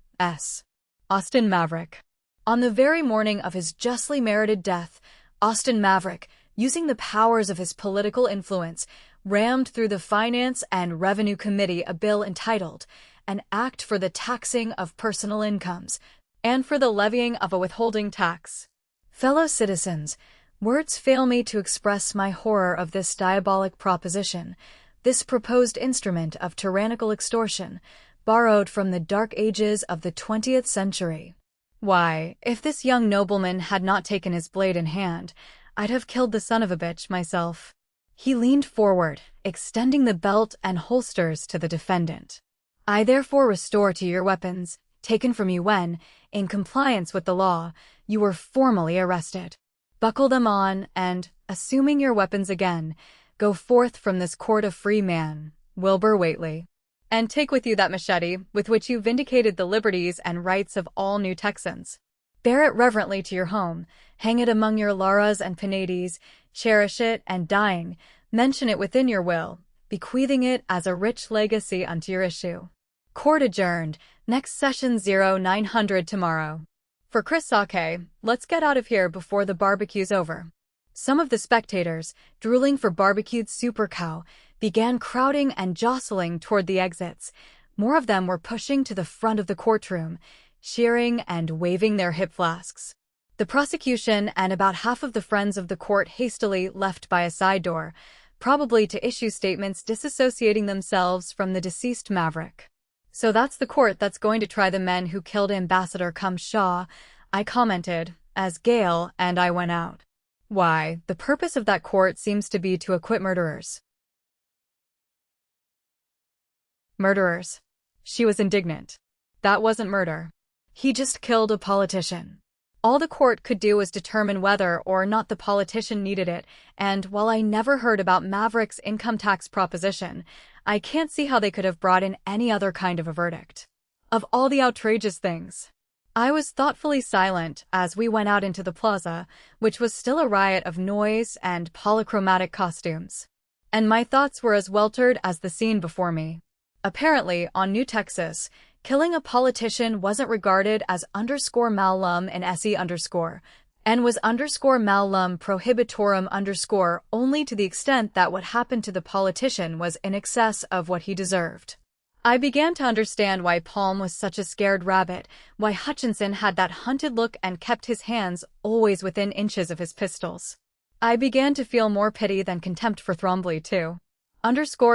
Austin Maverick. On the very morning of his justly merited death, Austin Maverick, using the powers of his political influence, rammed through the Finance and Revenue Committee a bill entitled, 'An Act for the Taxing of Personal Incomes, and for the Levying of a Withholding Tax.' Fellow citizens, words fail me to express my horror of this diabolic proposition, this proposed instrument of tyrannical extortion, borrowed from the dark ages of the 20th century. Why, if this young nobleman had not taken his blade in hand, I'd have killed the son of a bitch myself." He leaned forward, extending the belt and holsters to the defendant. "I therefore restore to your weapons, taken from you when, in compliance with the law, you were formally arrested. Buckle them on and, assuming your weapons again, go forth from this court a free man, Wilbur Whately. And take with you that machete with which you vindicated the liberties and rights of all New Texans. Bear it reverently to your home, hang it among your Lauras and Penates, cherish it, and dying, mention it within your will, bequeathing it as a rich legacy unto your issue. Court adjourned, next session 0900 tomorrow. For Chris Sake, let's get out of here before the barbecue's over." Some of the spectators, drooling for barbecued super cow, began crowding and jostling toward the exits. More of them were pushing to the front of the courtroom, cheering and waving their hip flasks. The prosecution and about half of the friends of the court hastily left by a side door, probably to issue statements disassociating themselves from the deceased Maverick. "So that's the court that's going to try the men who killed Ambassador Kum Shaw," I commented, as Gail and I went out. "Why, the purpose of that court seems to be to acquit murderers." "Murderers?" She was indignant. "That wasn't murder. He just killed a politician. All the court could do was determine whether or not the politician needed it, and while I never heard about Maverick's income tax proposition, I can't see how they could have brought in any other kind of a verdict. Of all the outrageous things." I was thoughtfully silent as we went out into the plaza, which was still a riot of noise and polychromatic costumes. And my thoughts were as weltered as the scene before me. Apparently, on New Texas, killing a politician wasn't regarded as _mal in SE_, and was _mal lum prohibitorum only to the extent that what happened to the politician was in excess of what he deserved. I began to understand why Palm was such a scared rabbit, why Hutchinson had that hunted look and kept his hands always within inches of his pistols. I began to feel more pity than contempt for Thrombly, too.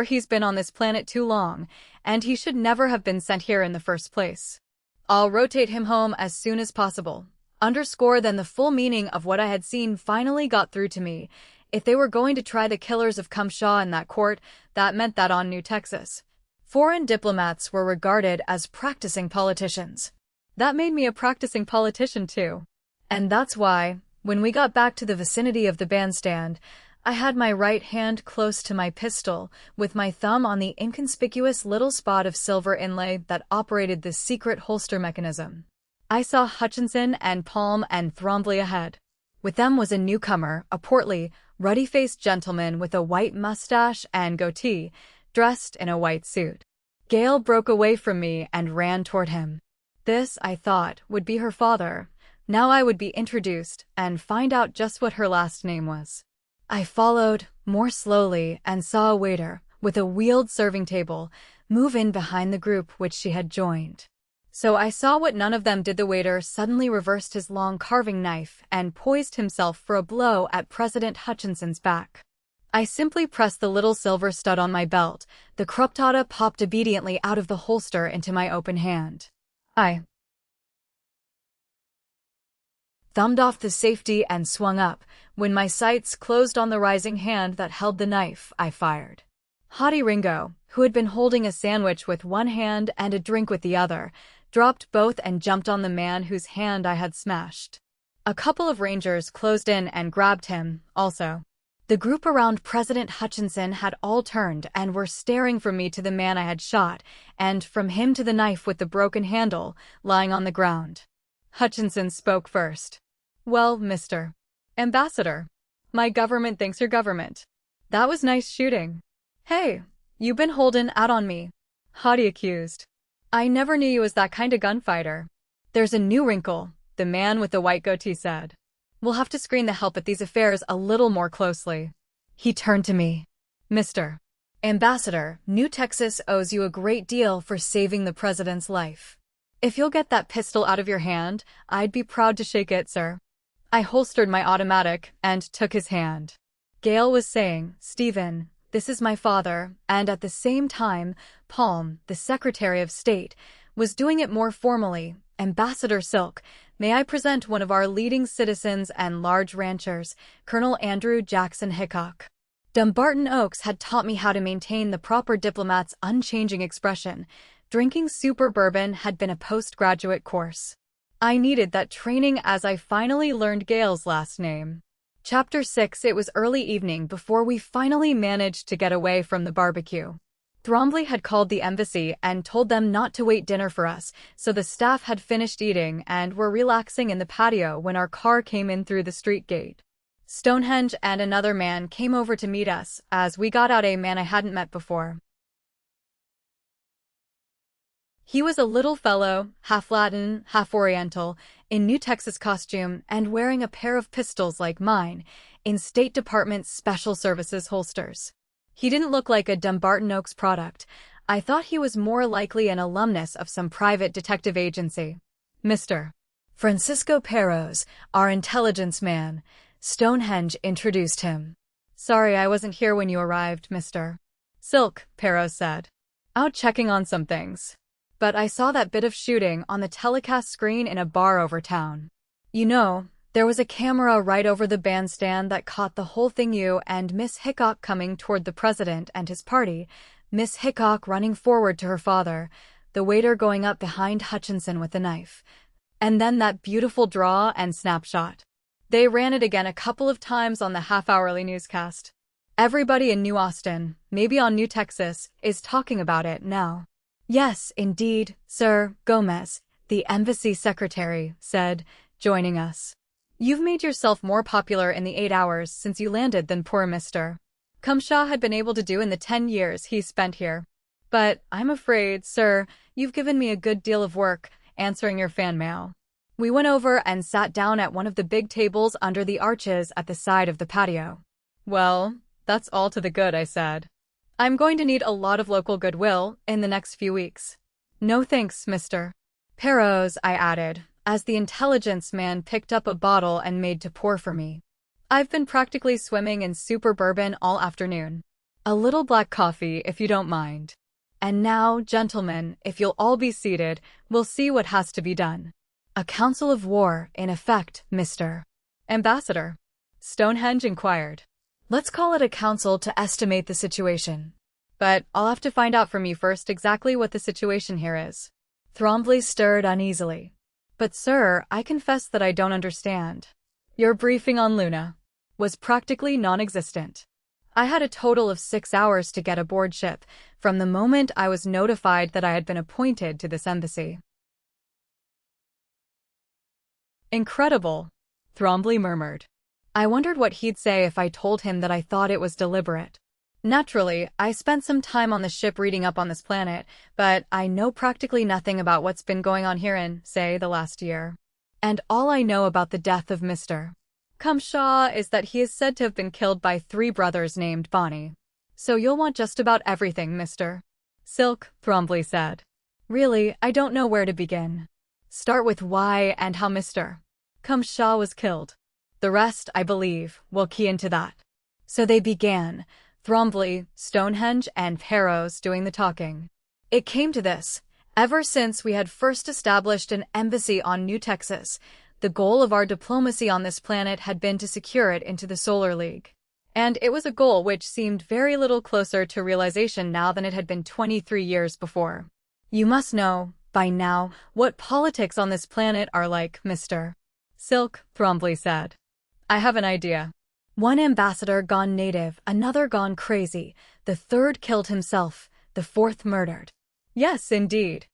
He's been on this planet too long, and he should never have been sent here in the first place. I'll rotate him home as soon as possible. Then the full meaning of what I had seen finally got through to me. If they were going to try the killers of Kum Shaw in that court, that meant that on New Texas, foreign diplomats were regarded as practicing politicians. That made me a practicing politician too. And that's why, when we got back to the vicinity of the bandstand, I had my right hand close to my pistol, with my thumb on the inconspicuous little spot of silver inlay that operated the secret holster mechanism. I saw Hutchinson and Palm and Thrombly ahead. With them was a newcomer, a portly, ruddy-faced gentleman with a white mustache and goatee, dressed in a white suit. Gail broke away from me and ran toward him. This, I thought, would be her father. Now I would be introduced and find out just what her last name was. I followed, more slowly, and saw a waiter, with a wheeled serving table, move in behind the group which she had joined. So I saw what none of them did. The waiter suddenly reversed his long carving knife and poised himself for a blow at President Hutchinson's back. I simply pressed the little silver stud on my belt. The Kruptata popped obediently out of the holster into my open hand. I thumbed off the safety and swung up. When my sights closed on the rising hand that held the knife, I fired. Hottie Ringo, who had been holding a sandwich with one hand and a drink with the other, dropped both and jumped on the man whose hand I had smashed. A couple of rangers closed in and grabbed him, also. The group around President Hutchinson had all turned and were staring from me to the man I had shot, and from him to the knife with the broken handle, lying on the ground. Hutchinson spoke first. "Well, Mr. Ambassador, my government thinks your government. That was nice shooting. Hey, you been holding out on me," Hottie accused. "I never knew you as that kind of gunfighter." "There's a new wrinkle," the man with the white goatee said. "We'll have to screen the help at these affairs a little more closely." He turned to me. "Mr. Ambassador, New Texas owes you a great deal for saving the president's life. If you'll get that pistol out of your hand, I'd be proud to shake it, sir." I holstered my automatic and took his hand. Gale was saying, "Stephen, this is my father," and at the same time, Palm, the Secretary of State, was doing it more formally. "Ambassador Silk, may I present one of our leading citizens and large ranchers, Colonel Andrew Jackson Hickok." Dumbarton Oaks had taught me how to maintain the proper diplomat's unchanging expression. Drinking super bourbon had been a postgraduate course. I needed that training as I finally learned Gale's last name. Chapter 6. It was early evening before we finally managed to get away from the barbecue. Thrombly had called the embassy and told them not to wait dinner for us, so the staff had finished eating and were relaxing in the patio when our car came in through the street gate. Stonehenge and another man came over to meet us as we got out, a man I hadn't met before. He was a little fellow, half Latin, half Oriental, in New Texas costume and wearing a pair of pistols like mine, in State Department Special Services holsters. He didn't look like a Dumbarton Oaks product. I thought he was more likely an alumnus of some private detective agency. "Mr. Francisco Perros, our intelligence man," Stonehenge introduced him. "Sorry I wasn't here when you arrived, Mr. Silk," Perros said. "Out checking on some things. But I saw that bit of shooting on the telecast screen in a bar over town. You know, there was a camera right over the bandstand that caught the whole thing, you and Miss Hickok coming toward the president and his party, Miss Hickok running forward to her father, the waiter going up behind Hutchinson with a knife. And then that beautiful draw and snapshot. They ran it again a couple of times on the half-hourly newscast. Everybody in New Austin, maybe on New Texas, is talking about it now." "Yes, indeed, Sir Gomez," the embassy secretary said, joining us. "You've made yourself more popular in the 8 hours since you landed than poor Mr. Cumshaw had been able to do in the 10 years he spent here. But I'm afraid, sir, you've given me a good deal of work answering your fan mail." We went over and sat down at one of the big tables under the arches at the side of the patio. "Well, that's all to the good," I said. "I'm going to need a lot of local goodwill in the next few weeks." "No thanks, Mr. Perros," I added, as the intelligence man picked up a bottle and made to pour for me. "I've been practically swimming in super bourbon all afternoon. A little black coffee, if you don't mind. And now, gentlemen, if you'll all be seated, we'll see what has to be done." "A council of war, in effect, Mr. Ambassador?" Stonehenge inquired. "Let's call it a council to estimate the situation. But I'll have to find out from you first exactly what the situation here is." Thrombly stirred uneasily. "But sir, I confess that I don't understand. Your briefing on Luna was practically non-existent. I had a total of 6 hours to get aboard ship, from the moment I was notified that I had been appointed to this embassy." "Incredible," Thrombly murmured. I wondered what he'd say if I told him that I thought it was deliberate. Naturally, I spent some time on the ship reading up on this planet, but I know practically nothing about what's been going on here in, say, the last year. And all I know about the death of Mr. Cumshaw is that he is said to have been killed by 3 brothers named Bonnie. So you'll want just about everything, Mr. Silk, Thrombly said. "Really, I don't know where to begin. Start with why and how Mr. Cumshaw was killed. The rest, I believe, will key into that." So they began, Thrombly, Stonehenge, and Perros doing the talking. It came to this. Ever since we had first established an embassy on New Texas, the goal of our diplomacy on this planet had been to secure it into the Solar League. And it was a goal which seemed very little closer to realization now than it had been 23 years before. You must know, by now, what politics on this planet are like, Mr. Silk, Thrombly said. I have an idea. One ambassador gone native, another gone crazy, the third killed himself, the fourth murdered. Yes, indeed.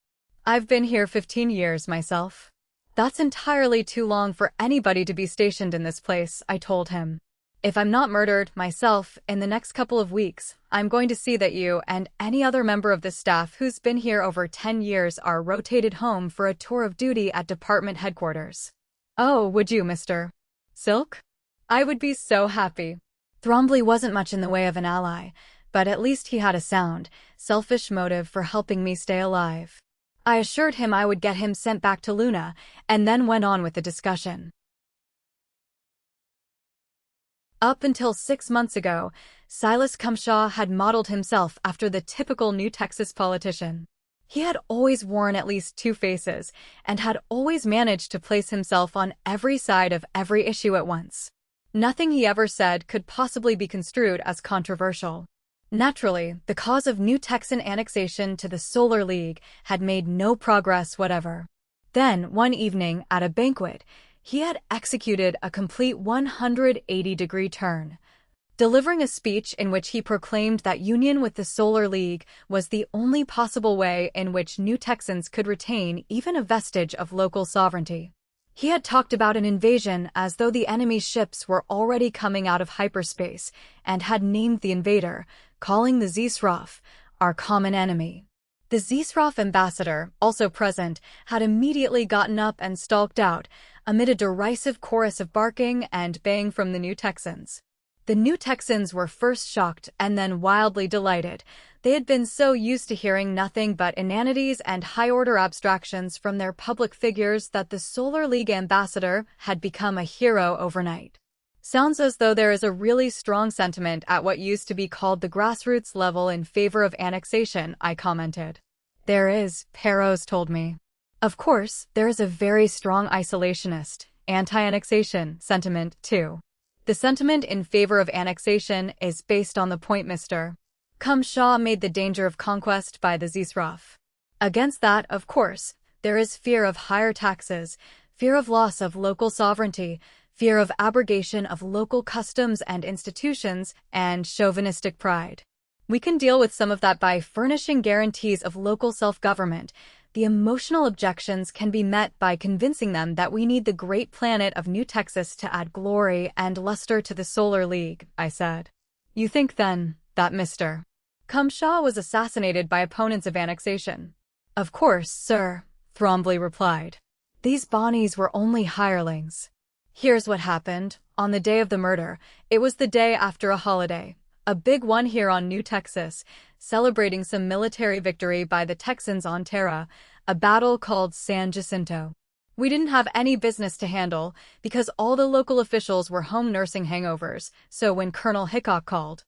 I've been here 15 years myself. That's entirely too long for anybody to be stationed in this place, I told him. If I'm not murdered, myself, in the next couple of weeks, I'm going to see that you and any other member of the staff who's been here over 10 years are rotated home for a tour of duty at department headquarters. Oh, would you, Mr. Silk? I would be so happy. Thrombly wasn't much in the way of an ally, but at least he had a sound, selfish motive for helping me stay alive. I assured him I would get him sent back to Luna, and then went on with the discussion. Up until 6 months ago, Silas Cumshaw had modeled himself after the typical New Texas politician. He had always worn at least two faces, and had always managed to place himself on every side of every issue at once. Nothing he ever said could possibly be construed as controversial. Naturally, the cause of New Texan annexation to the Solar League had made no progress whatever. Then, one evening, at a banquet, he had executed a complete 180-degree turn, delivering a speech in which he proclaimed that union with the Solar League was the only possible way in which New Texans could retain even a vestige of local sovereignty. He had talked about an invasion as though the enemy's ships were already coming out of hyperspace, and had named the invader, calling the Zisrof, our common enemy. The Zisrof ambassador, also present, had immediately gotten up and stalked out, amid a derisive chorus of barking and baying from the New Texans. The New Texans were first shocked and then wildly delighted. They had been so used to hearing nothing but inanities and high-order abstractions from their public figures that the Solar League ambassador had become a hero overnight. Sounds as though there is a really strong sentiment at what used to be called the grassroots level in favor of annexation, I commented. There is, Perros told me. Of course, there is a very strong isolationist, anti-annexation sentiment, too. The sentiment in favor of annexation is based on the point Mr. Cumshaw made the danger of conquest by the Zisrof. Against that, of course, there is fear of higher taxes, fear of loss of local sovereignty, fear of abrogation of local customs and institutions, and chauvinistic pride. We can deal with some of that by furnishing guarantees of local self-government. The emotional objections can be met by convincing them that we need the great planet of New Texas to add glory and luster to the Solar League, I said. You think, then, that Mr. Cumshaw was assassinated by opponents of annexation? Of course, sir, Thrombly replied. These Bonnies were only hirelings. Here's what happened. On the day of the murder, it was the day after a holiday. A big one here on New Texas, celebrating some military victory by the Texans on Terra, a battle called San Jacinto. We didn't have any business to handle, because all the local officials were home nursing hangovers, so when Colonel Hickok called.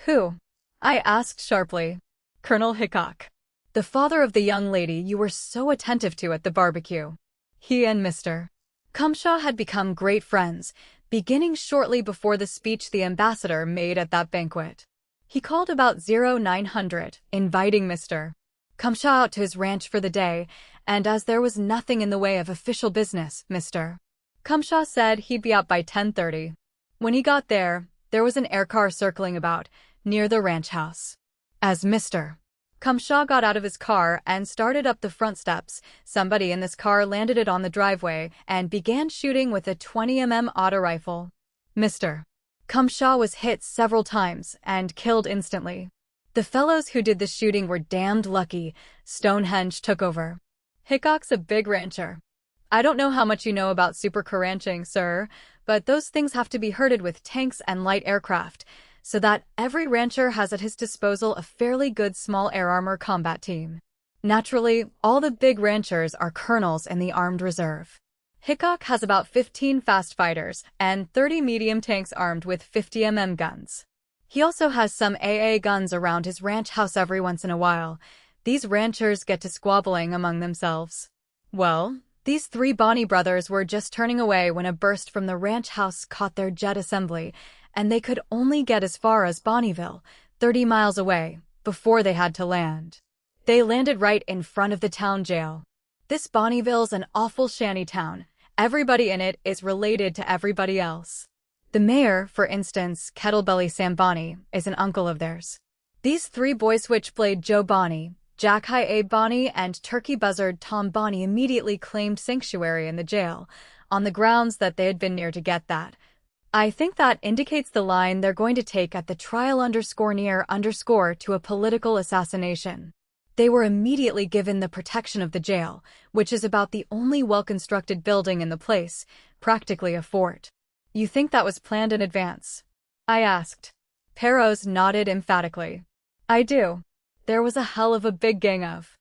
Who? I asked sharply. Colonel Hickok. The father of the young lady you were so attentive to at the barbecue. He and Mr. Cumshaw had become great friends, beginning shortly before the speech the ambassador made at that banquet. He called about 0900, inviting Mr. Cumshaw out to his ranch for the day, and as there was nothing in the way of official business, Mr. Cumshaw said he'd be out by 10:30. When he got there was an aircar circling about, near the ranch house. As Mr. Cumshaw got out of his car and started up the front steps, somebody in this car landed it on the driveway and began shooting with a 20mm auto rifle. Mr. Cumshaw was hit several times and killed instantly. The fellows who did the shooting were damned lucky. Stonehenge took over. Hickok's a big rancher. I don't know how much you know about supercar ranching, sir, but those things have to be herded with tanks and light aircraft, so that every rancher has at his disposal a fairly good small air armor combat team. Naturally, all the big ranchers are colonels in the armed reserve. Hickok has about 15 fast fighters and 30 medium tanks armed with 50mm guns. He also has some AA guns around his ranch house every once in a while. These ranchers get to squabbling among themselves. Well, these three Bonney brothers were just turning away when a burst from the ranch house caught their jet assembly, and they could only get as far as Bonneyville, 30 miles away, before they had to land. They landed right in front of the town jail. This Bonneyville's an awful shanty town. Everybody in it is related to everybody else. The mayor, for instance, Kettlebelly Sam Bonney, is an uncle of theirs. These three boys, Switchblade Joe Bonney, Jack-High Abe Bonney, and Turkey Buzzard Tom Bonney, immediately claimed sanctuary in the jail, on the grounds that they had been near to get that. I think that indicates the line they're going to take at the trial _near _ to a political assassination. They were immediately given the protection of the jail, which is about the only well-constructed building in the place, practically a fort. You think that was planned in advance? I asked. Perros nodded emphatically. I do. There was a hell of a big gang of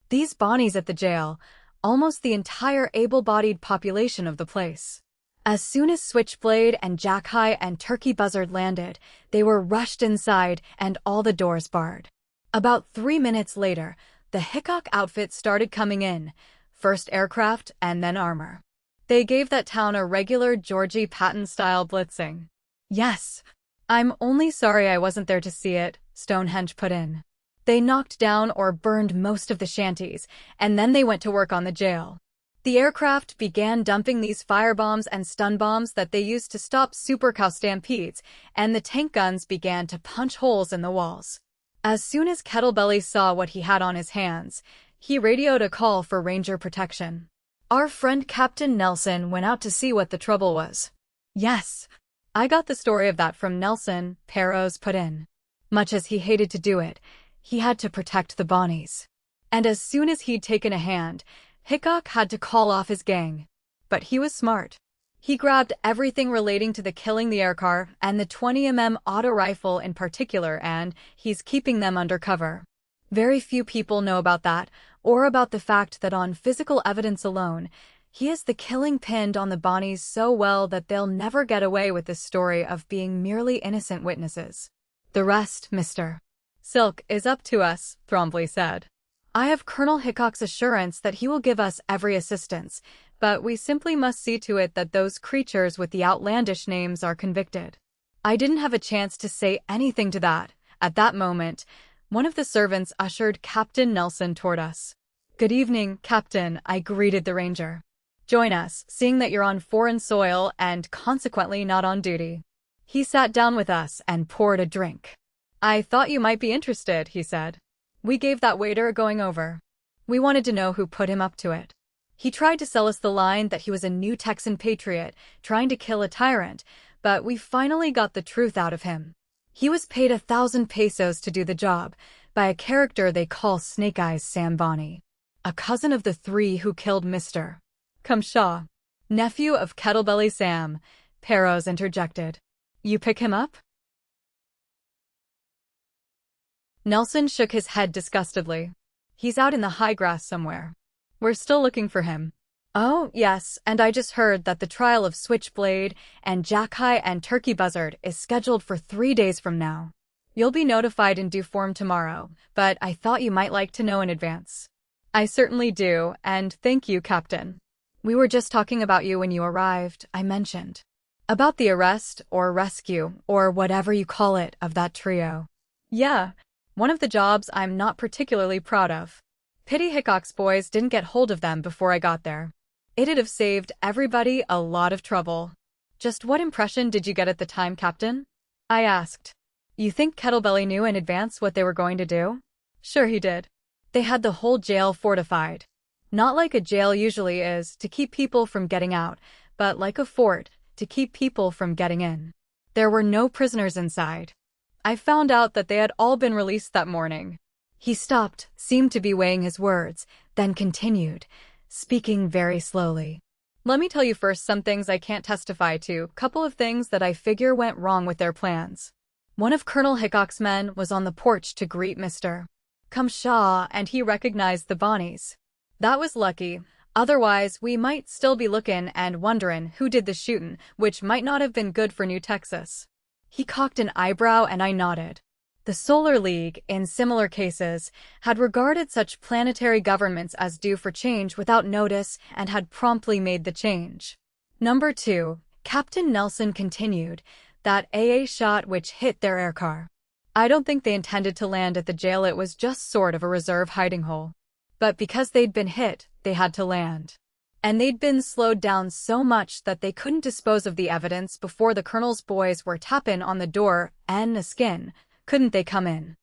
these Bonnies at the jail, almost the entire able-bodied population of the place. As soon as Switchblade and Jack-High and Turkey Buzzard landed, they were rushed inside and all the doors barred. About 3 minutes later, the Hickok outfit started coming in, first aircraft and then armor. They gave that town a regular Georgie Patton-style blitzing. Yes, I'm only sorry I wasn't there to see it, Stonehenge put in. They knocked down or burned most of the shanties, and then they went to work on the jail. The aircraft began dumping these firebombs and stun bombs that they used to stop supercow stampedes, and the tank guns began to punch holes in the walls. As soon as Kettlebelly saw what he had on his hands, he radioed a call for Ranger protection. Our friend Captain Nelson went out to see what the trouble was. Yes, I got the story of that from Nelson, Perros put in. Much as he hated to do it, he had to protect the Bonnies. And as soon as he'd taken a hand, Hickok had to call off his gang. But he was smart. He grabbed everything relating to the killing the aircar and the 20mm auto rifle in particular, and he's keeping them under cover. Very few people know about that, or about the fact that on physical evidence alone, he has the killing pinned on the Bonnies so well that they'll never get away with this story of being merely innocent witnesses. The rest, Mr. Silk, is up to us, Thrombly said. I have Colonel Hickok's assurance that he will give us every assistance, but we simply must see to it that those creatures with the outlandish names are convicted. I didn't have a chance to say anything to that. At that moment, one of the servants ushered Captain Nelson toward us. Good evening, Captain, I greeted the ranger. Join us, seeing that you're on foreign soil and consequently not on duty. He sat down with us and poured a drink. I thought you might be interested, he said. We gave that waiter a going over. We wanted to know who put him up to it. He tried to sell us the line that he was a new Texan patriot, trying to kill a tyrant, but we finally got the truth out of him. He was paid 1,000 pesos to do the job, by a character they call Snake Eyes Sam Bonney, a cousin of the three who killed Mr. Cumshaw, nephew of Kettlebelly Sam, Perros interjected. You pick him up? Nelson shook his head disgustedly. He's out in the high grass somewhere. We're still looking for him. Oh, yes, and I just heard that the trial of Switchblade and Jack-High and Turkey Buzzard is scheduled for 3 days from now. You'll be notified in due form tomorrow, but I thought you might like to know in advance. I certainly do, and thank you, Captain. We were just talking about you when you arrived, I mentioned. About the arrest, or rescue, or whatever you call it, of that trio. Yeah, one of the jobs I'm not particularly proud of. Pity Hickok's boys didn't get hold of them before I got there. It'd have saved everybody a lot of trouble. Just what impression did you get at the time, Captain? I asked. You think Kettlebelly knew in advance what they were going to do? Sure he did. They had the whole jail fortified. Not like a jail usually is, to keep people from getting out, but like a fort, to keep people from getting in. There were no prisoners inside. I found out that they had all been released that morning. He stopped, seemed to be weighing his words, then continued, speaking very slowly. Let me tell you first some things I can't testify to, couple of things that I figure went wrong with their plans. One of Colonel Hickok's men was on the porch to greet Mr. Cumshaw, and he recognized the Bonnies. That was lucky, Otherwise, we might still be looking and wondering who did the shootin', which might not have been good for New Texas. He cocked an eyebrow and I nodded. The Solar League, in similar cases, had regarded such planetary governments as due for change without notice and had promptly made the change. Number 2, Captain Nelson continued, that AA shot which hit their aircar. I don't think they intended to land at the jail, it was just sort of a reserve hiding hole. But because they'd been hit, they had to land. And they'd been slowed down so much that they couldn't dispose of the evidence before the Colonel's boys were tapping on the door, and a skin. Couldn't they come in?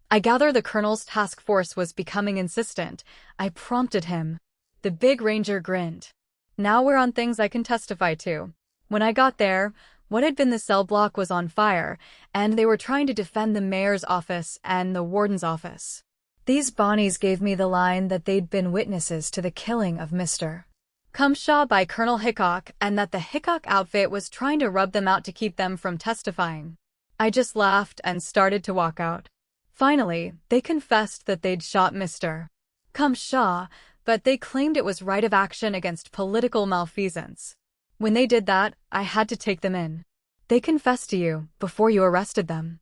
I gather the Colonel's task force was becoming insistent. I prompted him. The big ranger grinned. Now we're on things I can testify to. When I got there, what had been the cell block was on fire, and they were trying to defend the mayor's office and the warden's office. These Bonnies gave me the line that they'd been witnesses to the killing of Mr. Cumshaw by Colonel Hickok, and that the Hickok outfit was trying to rub them out to keep them from testifying. I just laughed and started to walk out. Finally, they confessed that they'd shot Mr. Cumshaw, but they claimed it was right of action against political malfeasance. When they did that, I had to take them in. They confessed to you before you arrested them.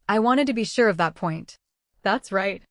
I wanted to be sure of that point. That's right.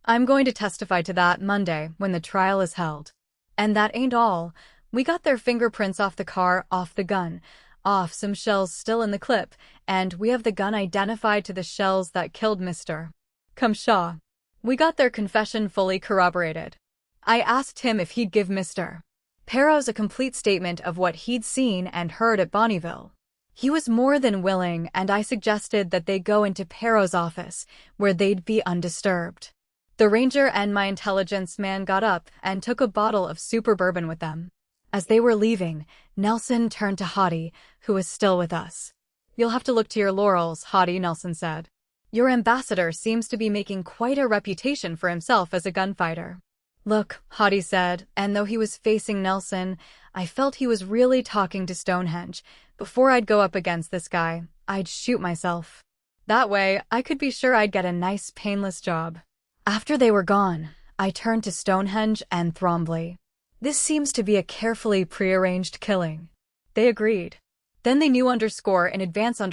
I'm going to testify to that Monday when the trial is held. And that ain't all. We got their fingerprints off the car, off the gun, off some shells still in the clip, and we have the gun identified to the shells that killed Mr. Cumshaw. We got their confession fully corroborated. I asked him if he'd give Mr. Perros a complete statement of what he'd seen and heard at Bonnieville. He was more than willing, and I suggested that they go into Perros' office, where they'd be undisturbed. The ranger and my intelligence man got up and took a bottle of super bourbon with them. As they were leaving, Nelson turned to Hottie, who was still with us. You'll have to look to your laurels, Hottie, Nelson said. Your ambassador seems to be making quite a reputation for himself as a gunfighter. Look, Hottie said, and though he was facing Nelson, I felt he was really talking to Stonehenge. Before I'd go up against this guy, I'd shoot myself. That way, I could be sure I'd get a nice, painless job. After they were gone, I turned to Stonehenge and Thrombly. This seems to be a carefully prearranged killing. They agreed. Then they knew in advance that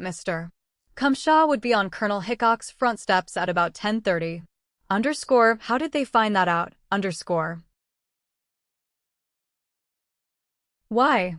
Mr. Cumshaw would be on Colonel Hickok's front steps at about 10:30. How did they find that out? Why,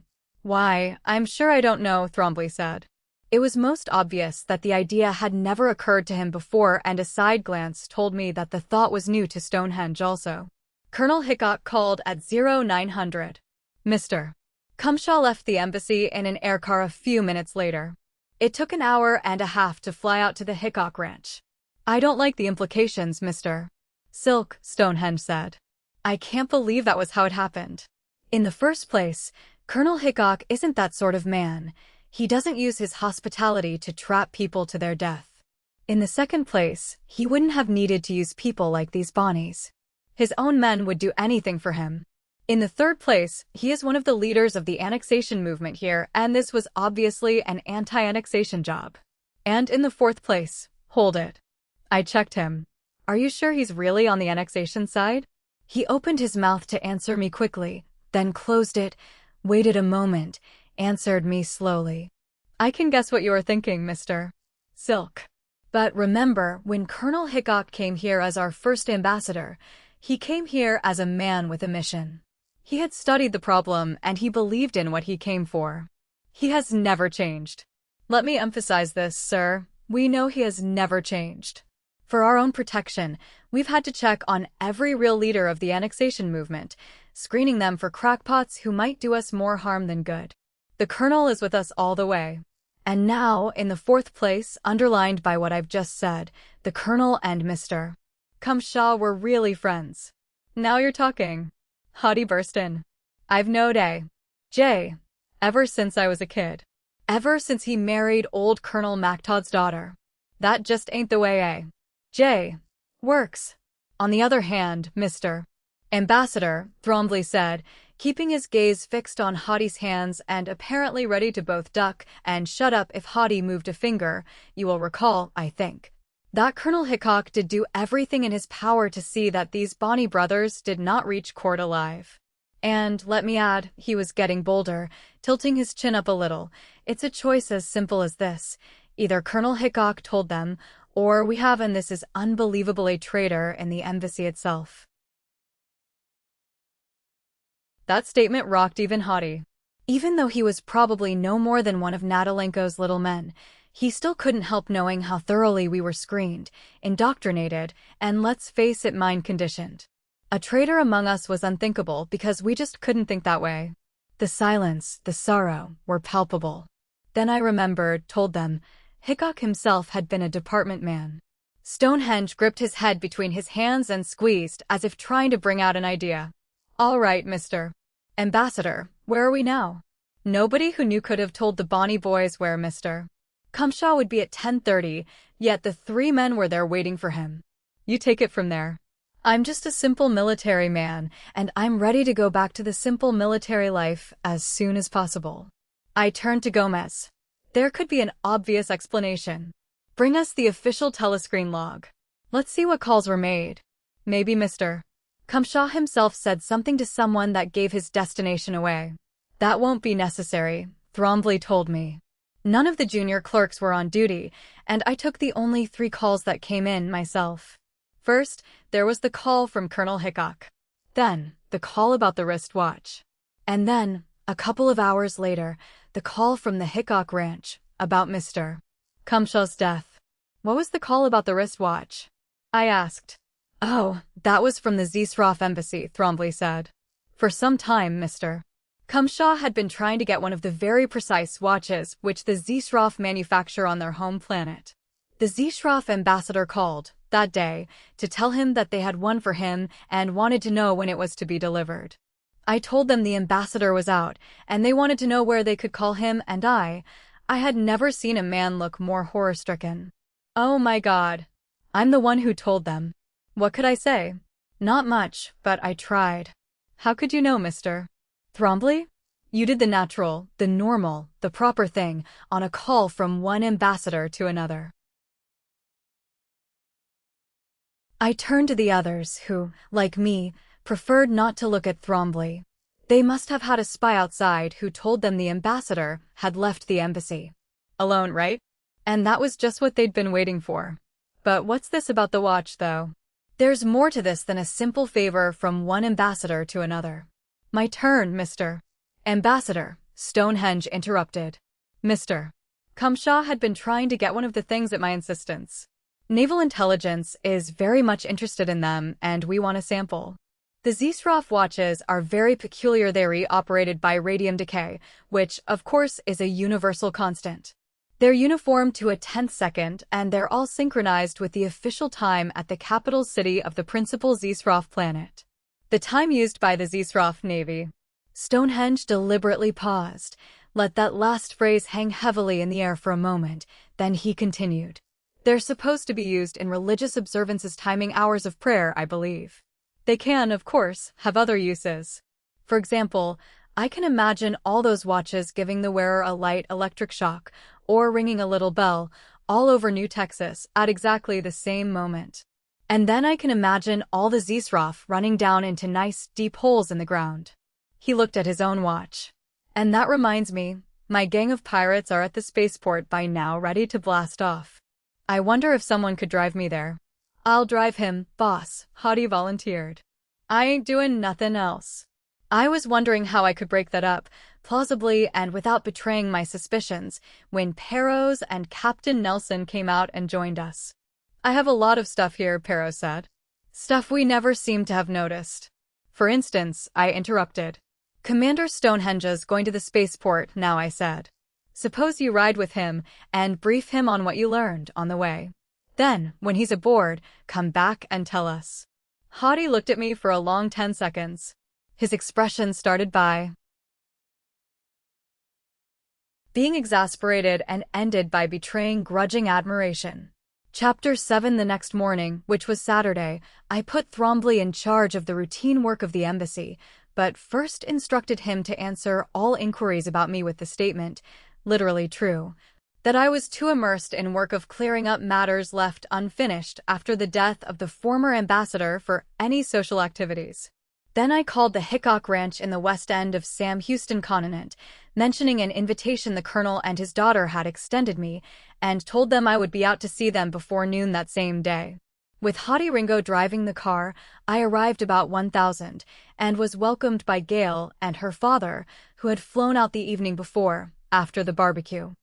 I'm sure I don't know, Thrombly said. It was most obvious that the idea had never occurred to him before, and a side glance told me that the thought was new to Stonehenge also. Colonel Hickok called at 0900. Mr. Cumshaw left the embassy in an aircar a few minutes later. It took an hour and a half to fly out to the Hickok ranch. I don't like the implications, Mr. Silk, Stonehenge said. I can't believe that was how it happened. In the first place, Colonel Hickok isn't that sort of man. He doesn't use his hospitality to trap people to their death. In the second place, he wouldn't have needed to use people like these Bonnies. His own men would do anything for him. In the third place, he is one of the leaders of the annexation movement here, and this was obviously an anti-annexation job. And in the fourth place, hold it. I checked him. Are you sure he's really on the annexation side? He opened his mouth to answer me quickly, then closed it, waited a moment, answered me slowly. I can guess what you are thinking, Mr. Silk. But remember, when Colonel Hickok came here as our first ambassador, he came here as a man with a mission. He had studied the problem and he believed in what he came for. He has never changed. Let me emphasize this, sir. We know he has never changed. For our own protection, we've had to check on every real leader of the annexation movement, screening them for crackpots who might do us more harm than good. The Colonel is with us all the way. And now, in the fourth place, underlined by what I've just said, the Colonel and Mr. Cumshaw were really friends. Now you're talking. Hottie burst in. I've knowed A.J. ever since I was a kid. Ever since he married old Colonel MacTodd's daughter. That just ain't the way A.J. works. On the other hand, Mr. Ambassador, Thrombly said, keeping his gaze fixed on Hottie's hands and apparently ready to both duck and shut up if Hottie moved a finger, you will recall, I think, That Colonel Hickok did do everything in his power to see that these Bonney brothers did not reach court alive. And, let me add, he was getting bolder, tilting his chin up a little. It's a choice as simple as this. Either Colonel Hickok told them, or we have, and this is unbelievable, a traitor in the embassy itself. That statement rocked even Hadi. Even though he was probably no more than one of Natalenko's little men, he still couldn't help knowing how thoroughly we were screened, indoctrinated, and let's face it, mind-conditioned. A traitor among us was unthinkable because we just couldn't think that way. The silence, the sorrow, were palpable. Then I remembered, told them, Hickok himself had been a department man. Stonehenge gripped his head between his hands and squeezed as if trying to bring out an idea. All right, Mr. Ambassador, where are we now? Nobody who knew could have told the Bonney boys where Mr. Cumshaw would be at 10:30, yet the three men were there waiting for him. You take it from there. I'm just a simple military man, and I'm ready to go back to the simple military life as soon as possible. I turned to Gomez. There could be an obvious explanation. Bring us the official telescreen log. Let's see what calls were made. Maybe Mr. Cumshaw himself said something to someone that gave his destination away. That won't be necessary, Thrombly told me. None of the junior clerks were on duty, and I took the only 3 calls that came in myself. First, there was the call from Colonel Hickok. Then, the call about the wristwatch. And then, a couple of hours later, the call from the Hickok Ranch about Mr. Cumshaw's death. What was the call about the wristwatch? I asked. Oh, that was from the Zisroff embassy, Thrombly said. For some time, Mr. Cumshaw had been trying to get one of the very precise watches which the Zisroff manufacture on their home planet. The Zisroff ambassador called, that day, to tell him that they had one for him and wanted to know when it was to be delivered. I told them the ambassador was out, and they wanted to know where they could call him, and I had never seen a man look more horror-stricken. Oh my God. I'm the one who told them. What could I say? Not much, but I tried. How could you know, Mr. Thrombly? You did the natural, the normal, the proper thing on a call from one ambassador to another. I turned to the others who, like me, preferred not to look at Thrombly. They must have had a spy outside who told them the ambassador had left the embassy. Alone, right? And that was just what they'd been waiting for. But what's this about the watch, though? There's more to this than a simple favor from one ambassador to another. My turn, Mr. Ambassador, Stonehenge interrupted. Mr. Cumshaw had been trying to get one of the things at my insistence. Naval intelligence is very much interested in them, and we want a sample. The Zisroff watches are very peculiar. They're operated by radium decay, which, of course, is a universal constant. They're uniformed to a 10th second, and they're all synchronized with the official time at the capital city of the principal Zisroff planet. The time used by the Zisroff Navy. Stonehenge deliberately paused, let that last phrase hang heavily in the air for a moment, then he continued. They're supposed to be used in religious observances, timing hours of prayer, I believe. They can, of course, have other uses. For example, I can imagine all those watches giving the wearer a light electric shock, or ringing a little bell, all over New Texas at exactly the same moment. And then I can imagine all the Zisroff running down into nice, deep holes in the ground. He looked at his own watch. And that reminds me, my gang of pirates are at the spaceport by now, ready to blast off. I wonder if someone could drive me there. I'll drive him, boss, Hadi volunteered. I ain't doing nothing else. I was wondering how I could break that up, plausibly and without betraying my suspicions, when Perros and Captain Nelson came out and joined us. I have a lot of stuff here, Perros said. Stuff we never seem to have noticed. For instance, I interrupted. Commander Stonehenge's going to the spaceport now, I said. Suppose you ride with him and brief him on what you learned on the way. Then, when he's aboard, come back and tell us. Hadi looked at me for a long 10 seconds. His expression started by being exasperated and ended by betraying grudging admiration. Chapter 7. The next morning, which was Saturday, I put Thrombly in charge of the routine work of the embassy, but first instructed him to answer all inquiries about me with the statement, literally true. that I was too immersed in work of clearing up matters left unfinished after the death of the former ambassador for any social activities. Then I called the Hickok Ranch in the west end of Sam Houston Continent, mentioning an invitation the colonel and his daughter had extended me, and told them I would be out to see them before noon that same day. With Hottie Ringo driving the car, I arrived about 1,000 and was welcomed by Gail and her father, who had flown out the evening before, after the barbecue.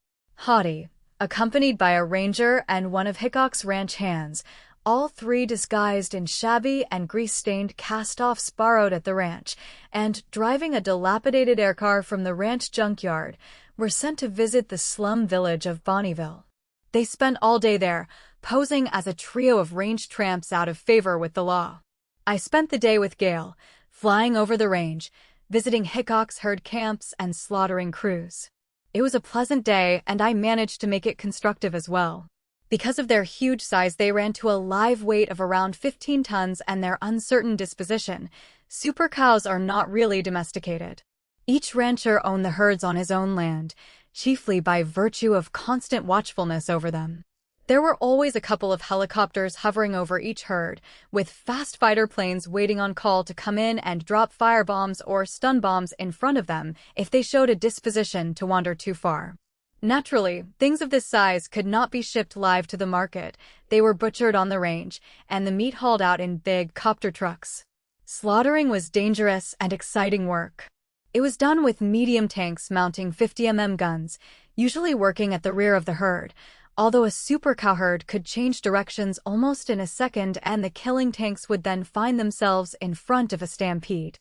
Hottie, accompanied by a ranger and one of Hickok's ranch hands, all three disguised in shabby and grease-stained cast-offs borrowed at the ranch, and driving a dilapidated aircar from the ranch junkyard, were sent to visit the slum village of Bonneville. They spent all day there, posing as a trio of range tramps out of favor with the law. I spent the day with Gail, flying over the range, visiting Hickok's herd camps and slaughtering crews. It was a pleasant day, and I managed to make it constructive as well. Because of their huge size, they ran to a live weight of around 15 tons, and their uncertain disposition, super cows are not really domesticated. Each rancher owned the herds on his own land, chiefly by virtue of constant watchfulness over them. There were always a couple of helicopters hovering over each herd, with fast fighter planes waiting on call to come in and drop firebombs or stun bombs in front of them if they showed a disposition to wander too far. Naturally, things of this size could not be shipped live to the market. They were butchered on the range, and the meat hauled out in big copter trucks. Slaughtering was dangerous and exciting work. It was done with medium tanks mounting 50 guns, usually working at the rear of the herd, although a super cow herd could change directions almost in a second, and the killing tanks would then find themselves in front of a stampede.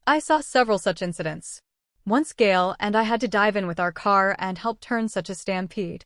I saw several such incidents. Once Gail and I had to dive in with our car and help turn such a stampede.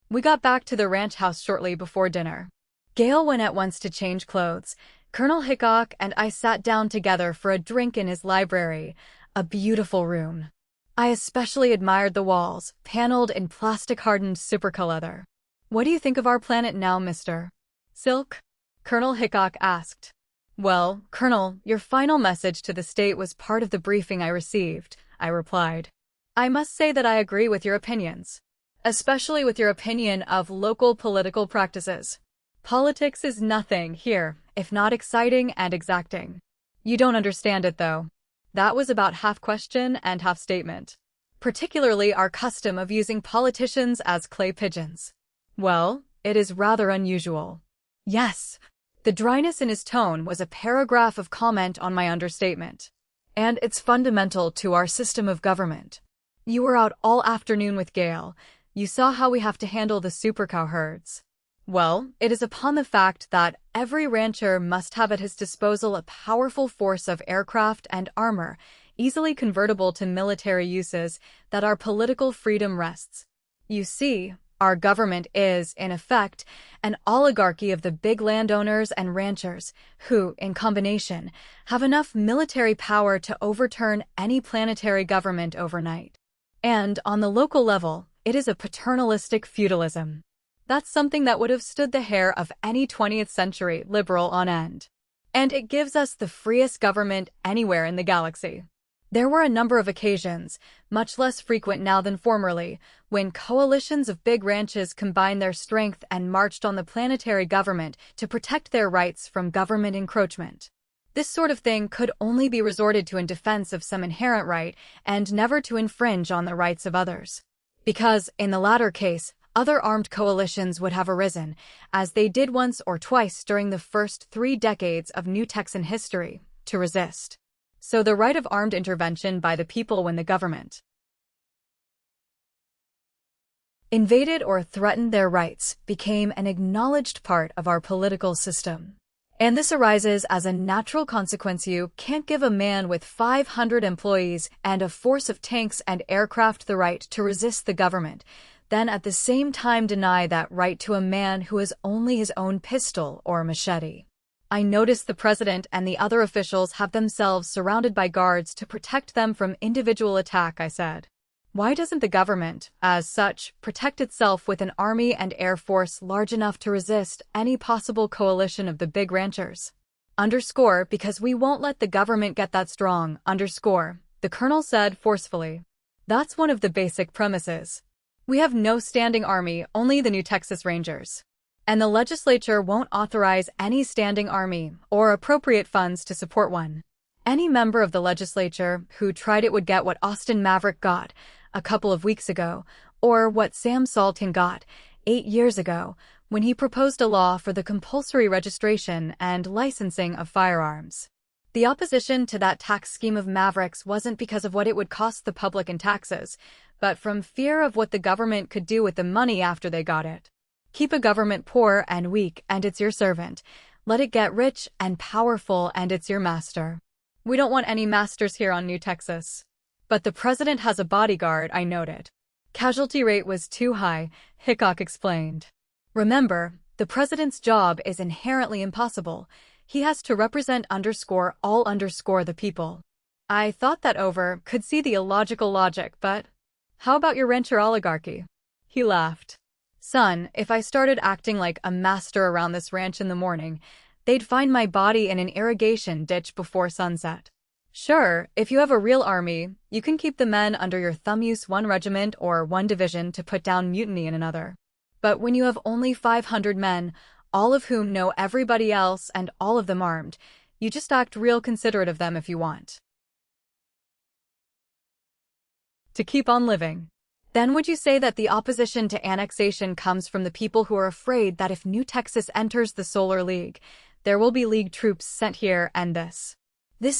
We got back to the ranch house shortly before dinner. Gail went at once to change clothes. Colonel Hickok and I sat down together for a drink in his library, a beautiful room. I especially admired the walls, paneled in plastic-hardened Superca leather. "What do you think of our planet now, Mr. Silk?" Colonel Hickok asked. "Well, Colonel, your final message to the state was part of the briefing I received," I replied. "I must say that I agree with your opinions, especially with your opinion of local political practices. Politics is nothing here, if not exciting and exacting. You don't understand it, though." That was about half question and half statement. Particularly our custom of using politicians as clay pigeons. "Well, it is rather unusual." "Yes." The dryness in his tone was a paragraph of comment on my understatement. "And it's fundamental to our system of government. You were out all afternoon with Gail. You saw how we have to handle the supercow herds. Well, it is upon the fact that every rancher must have at his disposal a powerful force of aircraft and armor, easily convertible to military uses, that our political freedom rests. You see, our government is, in effect, an oligarchy of the big landowners and ranchers, who, in combination, have enough military power to overturn any planetary government overnight. And, on the local level, it is a paternalistic feudalism. That's something that would have stood the hair of any 20th century liberal on end. And it gives us the freest government anywhere in the galaxy. There were a number of occasions, much less frequent now than formerly, when coalitions of big ranches combined their strength and marched on the planetary government to protect their rights from government encroachment. This sort of thing could only be resorted to in defense of some inherent right and never to infringe on the rights of others. Because, in the latter case, other armed coalitions would have arisen, as they did once or twice during the first 3 decades of New Texan history, to resist. So the right of armed intervention by the people when the government invaded or threatened their rights became an acknowledged part of our political system. And this arises as a natural consequence. You can't give a man with 500 employees and a force of tanks and aircraft the right to resist the government, then at the same time deny that right to a man who has only his own pistol or machete. I noticed the president and the other officials have themselves surrounded by guards to protect them from individual attack, I said. Why doesn't the government, as such, protect itself with an army and air force large enough to resist any possible coalition of the big ranchers? Because we won't let the government get that strong, the colonel said forcefully. That's one of the basic premises. We have no standing army, only the New Texas Rangers. And the legislature won't authorize any standing army or appropriate funds to support one. Any member of the legislature who tried it would get what Austin Maverick got a couple of weeks ago, or what Sam Salton got 8 years ago, when he proposed a law for the compulsory registration and licensing of firearms. The opposition to that tax scheme of Maverick's wasn't because of what it would cost the public in taxes, but from fear of what the government could do with the money after they got it. Keep a government poor and weak, and it's your servant. Let it get rich and powerful, and it's your master. We don't want any masters here on New Texas. But the president has a bodyguard, I noted. Casualty rate was too high, Hickok explained. Remember, the president's job is inherently impossible. He has to represent all the people. I thought that over, could see the illogical logic, but how about your rancher oligarchy? He laughed. Son, if I started acting like a master around this ranch in the morning, they'd find my body in an irrigation ditch before sunset. Sure, if you have a real army, you can keep the men under your thumb, use one regiment or one division to put down mutiny in another. But when you have only 500 men, all of whom know everybody else and all of them armed, you just act real considerate of them if you want to keep on living. Then would you say that the opposition to annexation comes from the people who are afraid that if New Texas enters the Solar League, there will be League troops sent here and this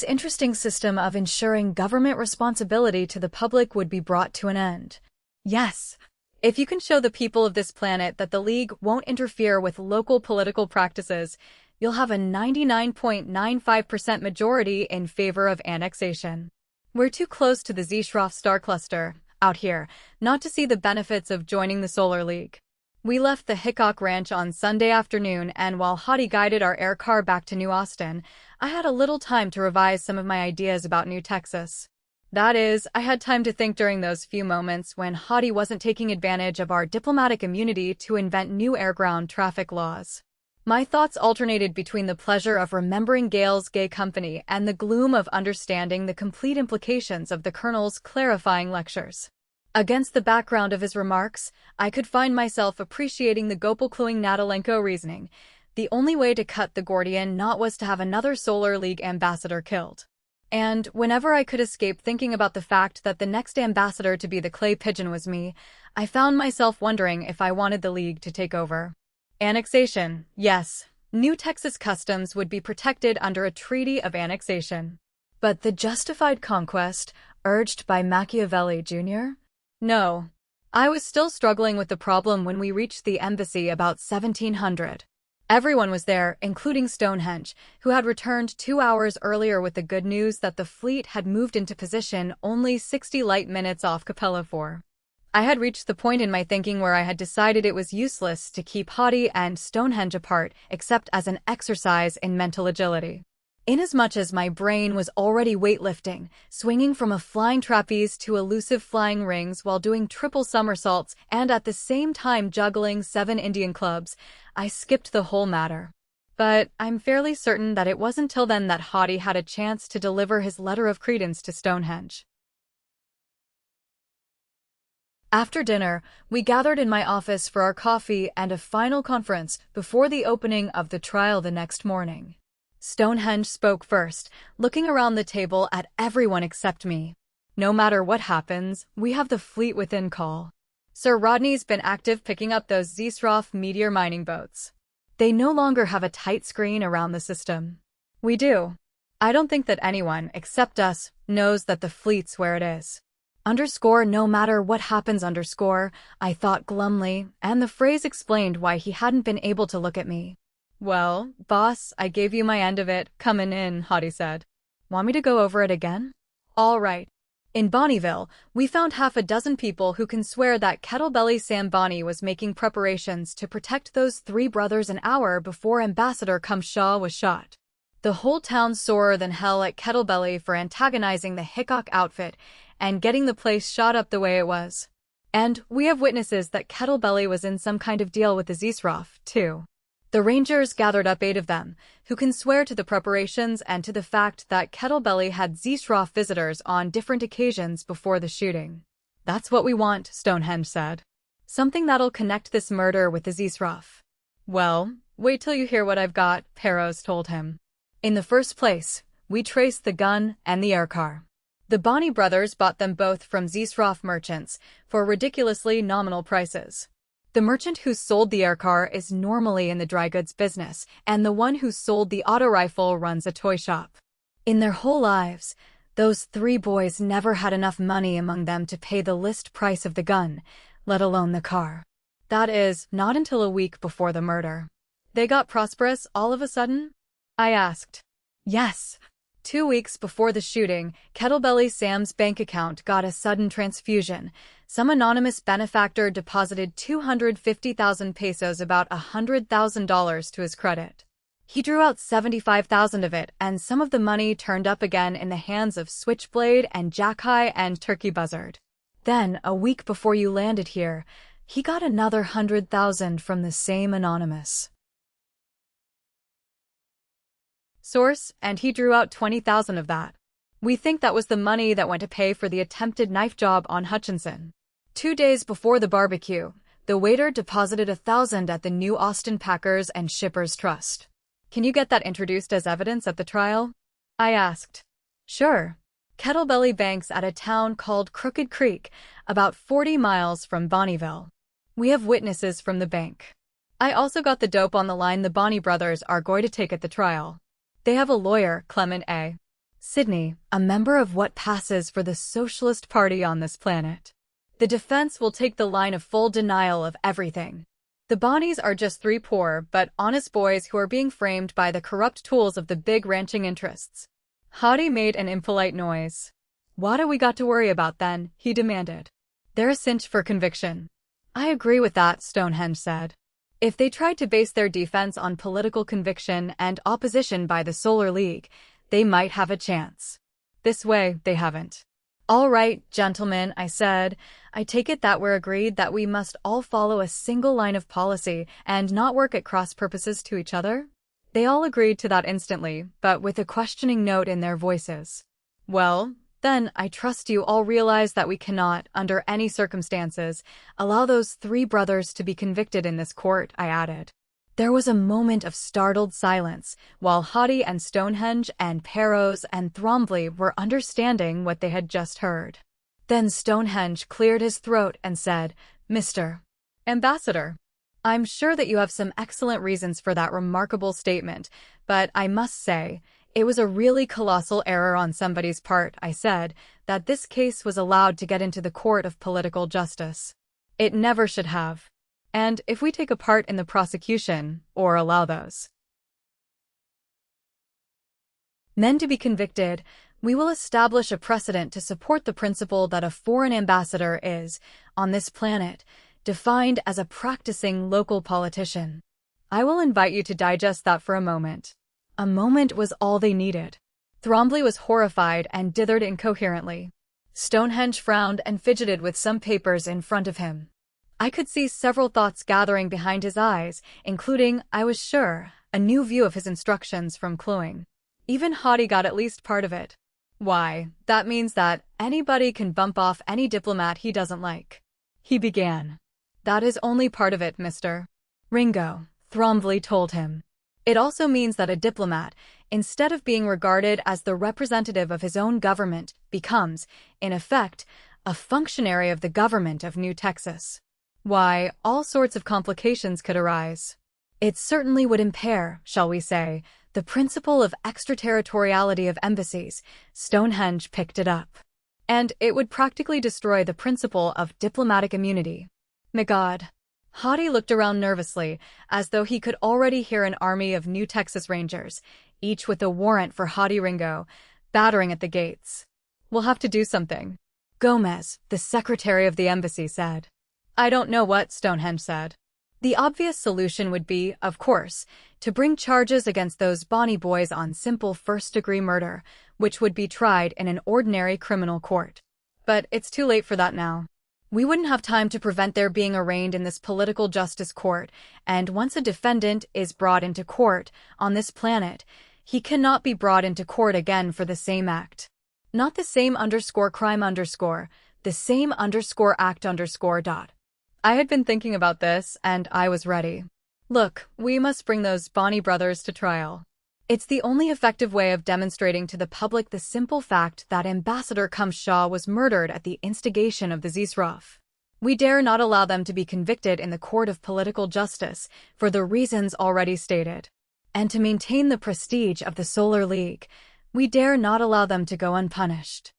interesting system of ensuring government responsibility to the public would be brought to an end? Yes. If you can show the people of this planet that the League won't interfere with local political practices, you'll have a 99.95% majority in favor of annexation. We're too close to the Zeeschroff star cluster out here not to see the benefits of joining the Solar League. We left the Hickok Ranch on Sunday afternoon, and while Hottie guided our air car back to New Austin, I had a little time to revise some of my ideas about New Texas. That is, I had time to think during those few moments when Hottie wasn't taking advantage of our diplomatic immunity to invent new air-ground traffic laws. My thoughts alternated between the pleasure of remembering Gail's gay company and the gloom of understanding the complete implications of the Colonel's clarifying lectures. Against the background of his remarks, I could find myself appreciating the Gopal-cluing Natalenko reasoning. The only way to cut the Gordian knot was to have another Solar League ambassador killed. And whenever I could escape thinking about the fact that the next ambassador to be the clay pigeon was me, I found myself wondering if I wanted the League to take over. Annexation, yes. New Texas customs would be protected under a treaty of annexation. But the justified conquest, urged by Machiavelli Jr.? No. I was still struggling with the problem when we reached the embassy about 1700. Everyone was there, including Stonehenge, who had returned 2 hours earlier with the good news that the fleet had moved into position only 60 light minutes off Capella 4. I had reached the point in my thinking where I had decided it was useless to keep Hottie and Stonehenge apart except as an exercise in mental agility. Inasmuch as my brain was already weightlifting, swinging from a flying trapeze to elusive flying rings while doing triple somersaults and at the same time juggling 7 Indian clubs, I skipped the whole matter. But I'm fairly certain that it wasn't till then that Hottie had a chance to deliver his letter of credence to Stonehenge. After dinner, we gathered in my office for our coffee and a final conference before the opening of the trial the next morning. Stonehenge spoke first, looking around the table at everyone except me. No matter what happens, we have the fleet within call. Sir Rodney's been active picking up those Zeeschroff meteor mining boats. They no longer have a tight screen around the system. We do. I don't think that anyone, except us, knows that the fleet's where it is. No matter what happens, I thought glumly, and the phrase explained why he hadn't been able to look at me. Well, boss, I gave you my end of it, coming in, Hottie said. Want me to go over it again? All right. In Bonneville, we found half a dozen people who can swear that Kettlebelly Sam Bonney was making preparations to protect those 3 brothers an hour before Ambassador Cumshaw was shot. The whole town's sorer than hell at Kettlebelly for antagonizing the Hickok outfit and getting the place shot up the way it was. And we have witnesses that Kettlebelly was in some kind of deal with the Zeeschroff, too. The Rangers gathered up 8 of them, who can swear to the preparations and to the fact that Kettlebelly had Zeeschroff visitors on different occasions before the shooting. That's what we want, Stonehenge said. Something that'll connect this murder with the Zisrof. Well, wait till you hear what I've got, Perros told him. In the first place, we traced the gun and the aircar. The Bonney brothers bought them both from Zisrof merchants for ridiculously nominal prices. The merchant who sold the aircar is normally in the dry goods business, and the one who sold the auto rifle runs a toy shop. In their whole lives, those three boys never had enough money among them to pay the list price of the gun, let alone the car. That is, not until a week before the murder. They got prosperous all of a sudden? I asked. Yes. 2 weeks before the shooting, Kettlebelly Sam's bank account got a sudden transfusion. Some anonymous benefactor deposited 250,000 pesos, about $100,000 to his credit. He drew out 75,000 of it, and some of the money turned up again in the hands of Switchblade and Jackhai and Turkey Buzzard. Then, a week before you landed here, he got another 100,000 from the same anonymous source, and he drew out 20,000 of that. We think that was the money that went to pay for the attempted knife job on Hutchinson. 2 days before the barbecue, the waiter deposited 1,000 at the New Austin Packers and Shippers Trust. Can you get that introduced as evidence at the trial? I asked. Sure. Kettlebelly banks at a town called Crooked Creek, about 40 miles from Bonneville. We have witnesses from the bank. I also got the dope on the line the Bonney brothers are going to take at the trial. They have a lawyer, Clement A. Sidney, a member of what passes for the Socialist Party on this planet. The defense will take the line of full denial of everything. The Bonnies are just 3 poor but honest boys who are being framed by the corrupt tools of the big ranching interests. Hottie made an impolite noise. What do we got to worry about then? He demanded. They're a cinch for conviction. I agree with that, Stonehenge said. If they tried to base their defense on political conviction and opposition by the Solar League, they might have a chance. This way, they haven't. All right, gentlemen, I said. I take it that we're agreed that we must all follow a single line of policy and not work at cross purposes to each other? They all agreed to that instantly, but with a questioning note in their voices. Well, then, I trust you all realize that we cannot, under any circumstances, allow those 3 brothers to be convicted in this court, I added. There was a moment of startled silence, while Hottie and Stonehenge and Perros and Thrombly were understanding what they had just heard. Then Stonehenge cleared his throat and said, Mr. Ambassador, I'm sure that you have some excellent reasons for that remarkable statement, but I must say, it was a really colossal error on somebody's part, I said, that this case was allowed to get into the court of political justice. It never should have. And if we take a part in the prosecution, or allow those men to be convicted, we will establish a precedent to support the principle that a foreign ambassador is, on this planet, defined as a practicing local politician. I will invite you to digest that for a moment. A moment was all they needed. Thrombly was horrified and dithered incoherently. Stonehenge frowned and fidgeted with some papers in front of him. I could see several thoughts gathering behind his eyes, including, I was sure, a new view of his instructions from Cluing. Even Hottie got at least part of it. Why, that means that anybody can bump off any diplomat he doesn't like. He began. That is only part of it, Mr. Ringo, Thrombly told him. It also means that a diplomat, instead of being regarded as the representative of his own government, becomes, in effect, a functionary of the government of New Texas. Why, all sorts of complications could arise. It certainly would impair, shall we say, the principle of extraterritoriality of embassies. Stonehenge picked it up. And it would practically destroy the principle of diplomatic immunity. My God. Hottie looked around nervously, as though he could already hear an army of New Texas Rangers, each with a warrant for Hottie Ringo, battering at the gates. We'll have to do something. Gomez, the secretary of the embassy, said. I don't know what, Stonehenge said. The obvious solution would be, of course, to bring charges against those Bonney boys on simple first-degree murder, which would be tried in an ordinary criminal court. But it's too late for that now. We wouldn't have time to prevent their being arraigned in this political justice court, and once a defendant is brought into court on this planet, he cannot be brought into court again for the same act. Not the same _crime_. the same _act_. I had been thinking about this, and I was ready. Look, we must bring those Boni brothers to trial. It's the only effective way of demonstrating to the public the simple fact that Ambassador Kumshaw was murdered at the instigation of the Zisrov. We dare not allow them to be convicted in the court of political justice for the reasons already stated. And to maintain the prestige of the Solar League, we dare not allow them to go unpunished.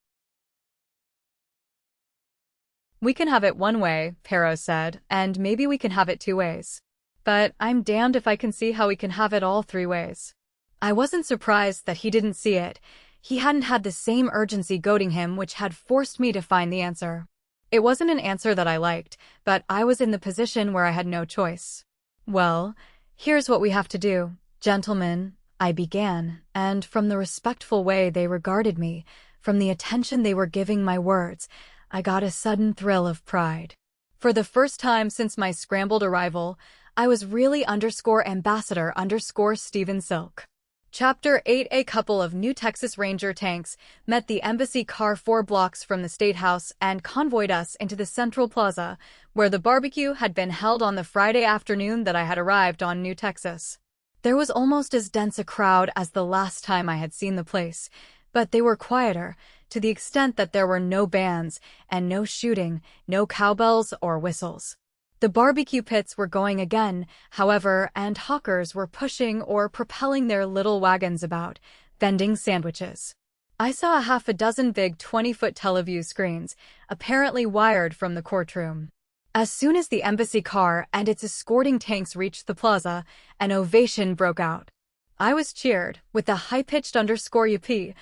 We can have it one way, Perros said, and maybe we can have it two ways. But I'm damned if I can see how we can have it all three ways. I wasn't surprised that he didn't see it. He hadn't had the same urgency goading him which had forced me to find the answer. It wasn't an answer that I liked, but I was in the position where I had no choice. Well, here's what we have to do, gentlemen, I began, and from the respectful way they regarded me, from the attention they were giving my words, I got a sudden thrill of pride. For the first time since my scrambled arrival, I was really _ambassador _Stephen Silk. Chapter 8. A couple of new Texas Ranger tanks met the embassy car 4 blocks from the State House and convoyed us into the Central Plaza, where the barbecue had been held on the Friday afternoon that I had arrived on New Texas. There was almost as dense a crowd as the last time I had seen the place, but they were quieter, to the extent that there were no bands and no shooting, no cowbells or whistles. The barbecue pits were going again, however, and hawkers were pushing or propelling their little wagons about, vending sandwiches. I saw a half a dozen big 20-foot teleview screens, apparently wired from the courtroom. As soon as the embassy car and its escorting tanks reached the plaza, an ovation broke out. I was cheered, with the high-pitched _UP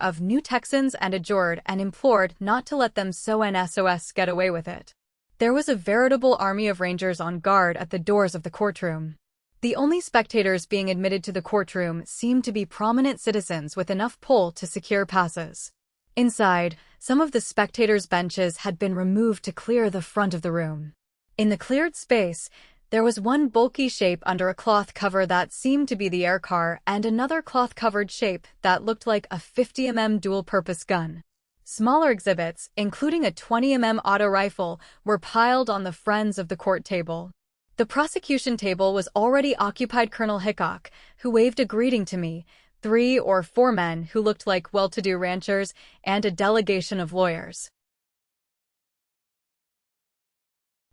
of New Texans and adjured and implored not to let them SOS get away with it. There was a veritable army of Rangers on guard at the doors of the courtroom. The only spectators being admitted to the courtroom seemed to be prominent citizens with enough pull to secure passes. Inside, some of the spectators' benches had been removed to clear the front of the room. In the cleared space, there was one bulky shape under a cloth cover that seemed to be the air car and another cloth-covered shape that looked like a 50mm dual-purpose gun. Smaller exhibits, including a 20mm auto rifle, were piled on the friends of the court table. The prosecution table was already occupied. Colonel Hickok, who waved a greeting to me, 3 or 4 men who looked like well-to-do ranchers, and a delegation of lawyers.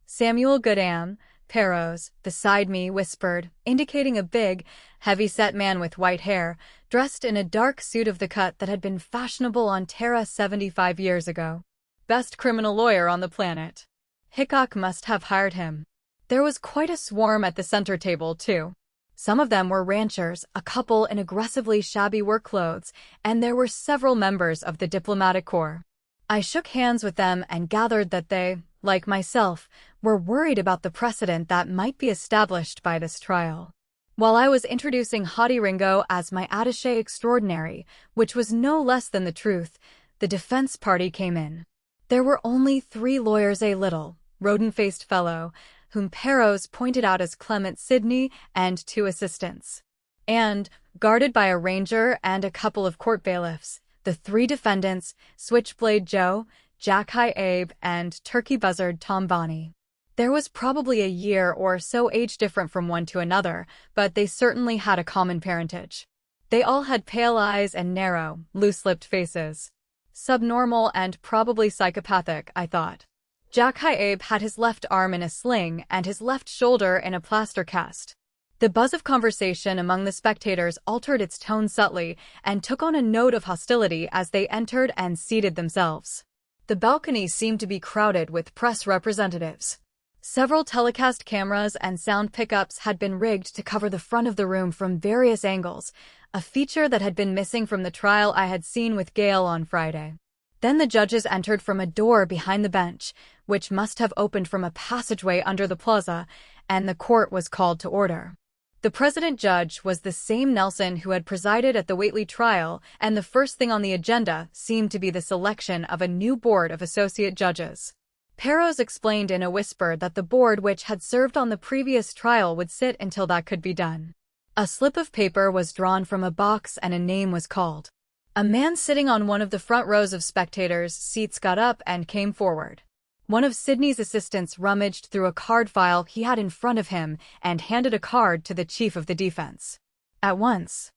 Samuel Goodam, Perros, beside me, whispered, indicating a big, heavy-set man with white hair, dressed in a dark suit of the cut that had been fashionable on Terra 75 years ago. Best criminal lawyer on the planet. Hickok must have hired him. There was quite a swarm at the center table, too. Some of them were ranchers, a couple in aggressively shabby work clothes, and there were several members of the diplomatic corps. I shook hands with them and gathered that they, like myself, were worried about the precedent that might be established by this trial. While I was introducing Hadi Ringo as my attaché extraordinary, which was no less than the truth, the defense party came in. There were only 3 lawyers, a little, rodent-faced fellow, whom Perros pointed out as Clement Sidney, and 2 assistants. And, guarded by a ranger and a couple of court bailiffs, the 3 defendants, Switchblade Joe, Jack High Abe, and Turkey Buzzard Tom Boni. There was probably a year or so age different from one to another, but they certainly had a common parentage. They all had pale eyes and narrow, loose-lipped faces. Subnormal and probably psychopathic, I thought. Jack High Abe had his left arm in a sling and his left shoulder in a plaster cast. The buzz of conversation among the spectators altered its tone subtly and took on a note of hostility as they entered and seated themselves. The balcony seemed to be crowded with press representatives. Several telecast cameras and sound pickups had been rigged to cover the front of the room from various angles, a feature that had been missing from the trial I had seen with Gale on Friday. Then the judges entered from a door behind the bench, which must have opened from a passageway under the plaza, and the court was called to order. The president judge was the same Nelson who had presided at the Whately trial, and the first thing on the agenda seemed to be the selection of a new board of associate judges. Perros explained in a whisper that the board which had served on the previous trial would sit until that could be done. A slip of paper was drawn from a box and a name was called. A man sitting on one of the front rows of spectators' seats got up and came forward. One of Sidney's assistants rummaged through a card file he had in front of him and handed a card to the chief of the defense. At once,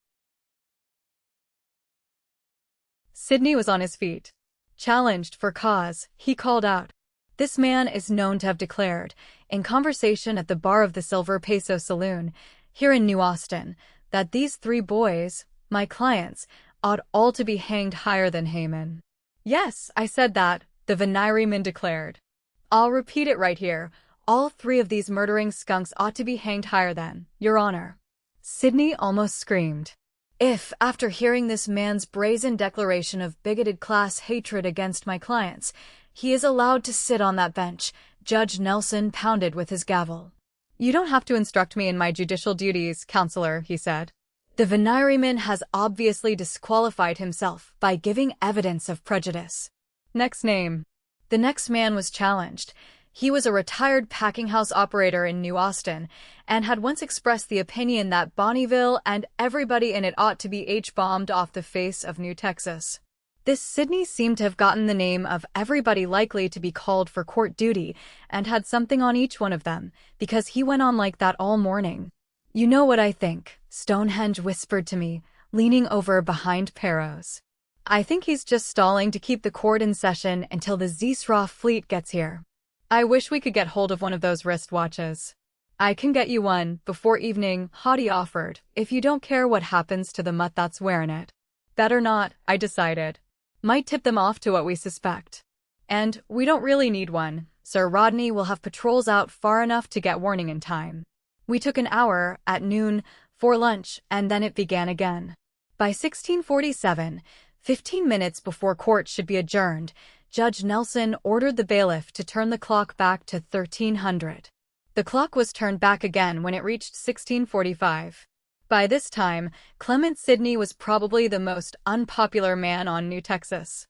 Sidney was on his feet. Challenged for cause, he called out. This man is known to have declared, in conversation at the bar of the Silver Peso Saloon, here in New Austin, that these 3 boys, my clients, ought all to be hanged higher than Haman. Yes, I said that, the Venaireman declared. I'll repeat it right here. All 3 of these murdering skunks ought to be hanged higher than, Your Honor. Sidney almost screamed. If, after hearing this man's brazen declaration of bigoted class hatred against my clients, he is allowed to sit on that bench, Judge Nelson pounded with his gavel. You don't have to instruct me in my judicial duties, Counselor, he said. The Venaireman has obviously disqualified himself by giving evidence of prejudice. Next name. The next man was challenged. He was a retired packing house operator in New Austin and had once expressed the opinion that Bonnieville and everybody in it ought to be H-bombed off the face of New Texas. This Sidney seemed to have gotten the name of everybody likely to be called for court duty and had something on each one of them, because he went on like that all morning. You know what I think, Stonehenge whispered to me, leaning over behind Perros. I think he's just stalling to keep the court in session until the Zeesroff fleet gets here. I wish we could get hold of one of those wristwatches. I can get you one before evening, Hottie offered, if you don't care what happens to the mutt that's wearing it. Better not, I decided. Might tip them off to what we suspect. And we don't really need one. Sir Rodney will have patrols out far enough to get warning in time. We took an hour, at noon, for lunch, and then it began again. By 1647, 15 minutes before court should be adjourned, Judge Nelson ordered the bailiff to turn the clock back to 1300. The clock was turned back again when it reached 1645. By this time, Clement Sidney was probably the most unpopular man on New Texas.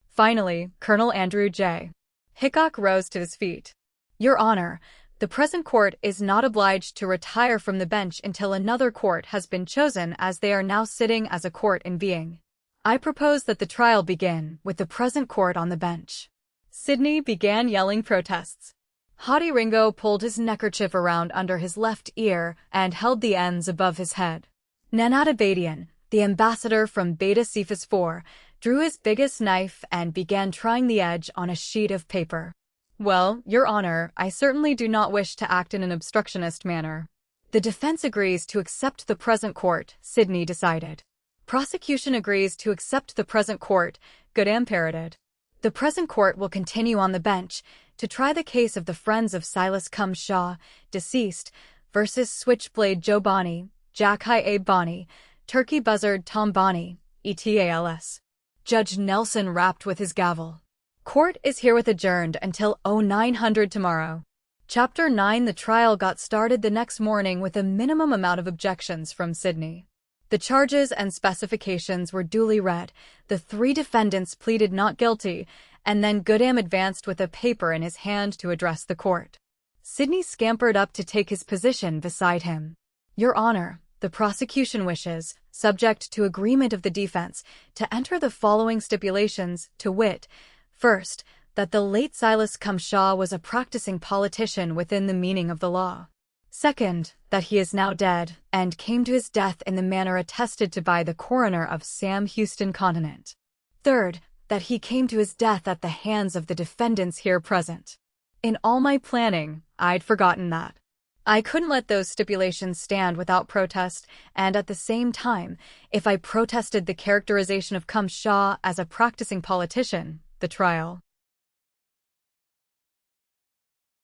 Finally, Colonel Andrew J. Hickok rose to his feet. Your Honor, the present court is not obliged to retire from the bench until another court has been chosen, as they are now sitting as a court in being. I propose that the trial begin with the present court on the bench. Sidney began yelling protests. Hottie Ringo pulled his neckerchief around under his left ear and held the ends above his head. Nanadabadian, the ambassador from Beta Cephas IV, drew his biggest knife and began trying the edge on a sheet of paper. Well, Your Honor, I certainly do not wish to act in an obstructionist manner. The defense agrees to accept the present court, Sidney decided. Prosecution agrees to accept the present court, Goodam parroted. The present court will continue on the bench to try the case of the friends of Silas Cum Shaw, deceased, versus Switchblade Joe Bonney, Jack High Abe Bonney, Turkey Buzzard Tom Bonney, ETALS. Judge Nelson rapped with his gavel. Court is herewith adjourned until 0900 tomorrow. Chapter 9. The trial got started the next morning with a minimum amount of objections from Sidney. The charges and specifications were duly read, the 3 defendants pleaded not guilty, and then Goodam advanced with a paper in his hand to address the court. Sidney scampered up to take his position beside him. Your Honor, the prosecution wishes, subject to agreement of the defense, to enter the following stipulations, to wit, first, that the late Silas Cum Shaw was a practicing politician within the meaning of the law. Second, that he is now dead, and came to his death in the manner attested to by the coroner of Sam Houston Continent. Third, that he came to his death at the hands of the defendants here present. In all my planning, I'd forgotten that. I couldn't let those stipulations stand without protest, and at the same time, if I protested the characterization of Cum Shaw as a practicing politician, the trial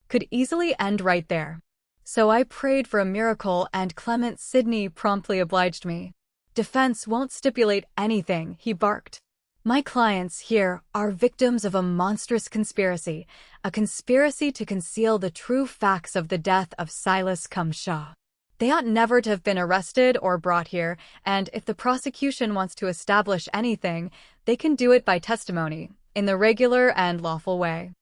could easily end right there. So I prayed for a miracle, and Clement Sidney promptly obliged me. Defense won't stipulate anything, he barked. My clients here are victims of a monstrous conspiracy, a conspiracy to conceal the true facts of the death of Silas Cum Shaw. They ought never to have been arrested or brought here, and if the prosecution wants to establish anything, they can do it by testimony, in the regular and lawful way.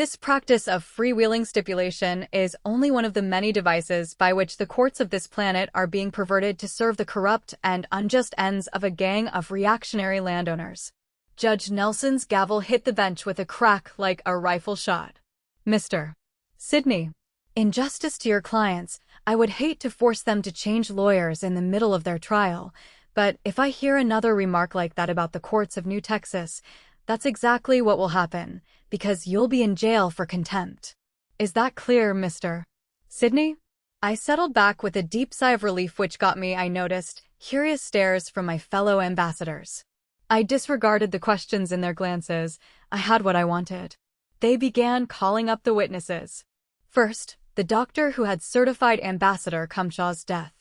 This practice of freewheeling stipulation is only one of the many devices by which the courts of this planet are being perverted to serve the corrupt and unjust ends of a gang of reactionary landowners. Judge Nelson's gavel hit the bench with a crack like a rifle shot. Mr. Sidney, in justice to your clients, I would hate to force them to change lawyers in the middle of their trial, but if I hear another remark like that about the courts of New Texas, that's exactly what will happen, because you'll be in jail for contempt. Is that clear, Mr. Sidney? I settled back with a deep sigh of relief, which got me, I noticed, curious stares from my fellow ambassadors. I disregarded the questions in their glances. I had what I wanted. They began calling up the witnesses. First, the doctor who had certified Ambassador Cumshaw's death.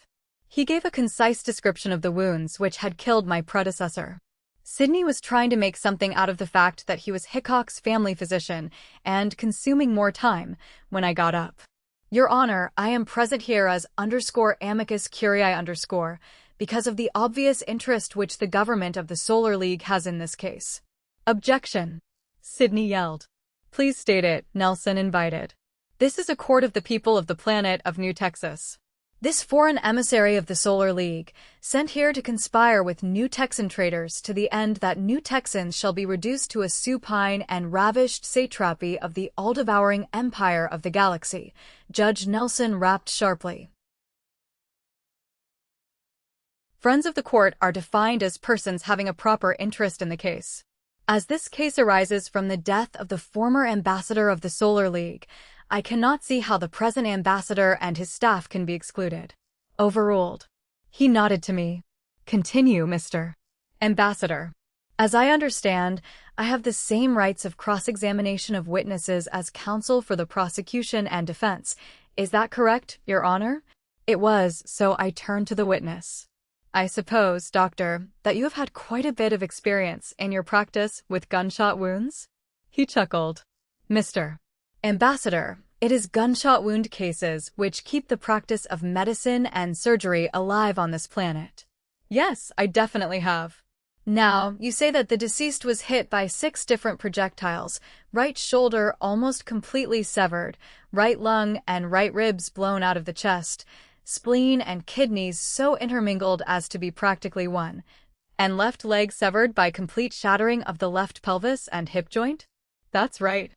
He gave a concise description of the wounds which had killed my predecessor. Sidney was trying to make something out of the fact that he was Hickok's family physician and consuming more time when I got up. Your Honor, I am present here as _amicus curiae_ because of the obvious interest which the government of the Solar League has in this case. Objection! Sidney yelled. Please state it, Nelson invited. This is a court of the people of the planet of New Texas. This foreign emissary of the Solar League, sent here to conspire with New Texan traitors to the end that New Texans shall be reduced to a supine and ravished satrapy of the all-devouring empire of the galaxy, Judge Nelson rapped sharply. Friends of the court are defined as persons having a proper interest in the case. As this case arises from the death of the former ambassador of the Solar League, I cannot see how the present ambassador and his staff can be excluded. Overruled. He nodded to me. Continue, Mr. Ambassador. As I understand, I have the same rights of cross-examination of witnesses as counsel for the prosecution and defense. Is that correct, Your Honor? It was, so I turned to the witness. I suppose, Doctor, that you have had quite a bit of experience in your practice with gunshot wounds? He chuckled. Mr. Ambassador, it is gunshot wound cases which keep the practice of medicine and surgery alive on this planet. Yes, I definitely have. Now, you say that the deceased was hit by 6 different projectiles, right shoulder almost completely severed, right lung and right ribs blown out of the chest, spleen and kidneys so intermingled as to be practically one, and left leg severed by complete shattering of the left pelvis and hip joint? That's right.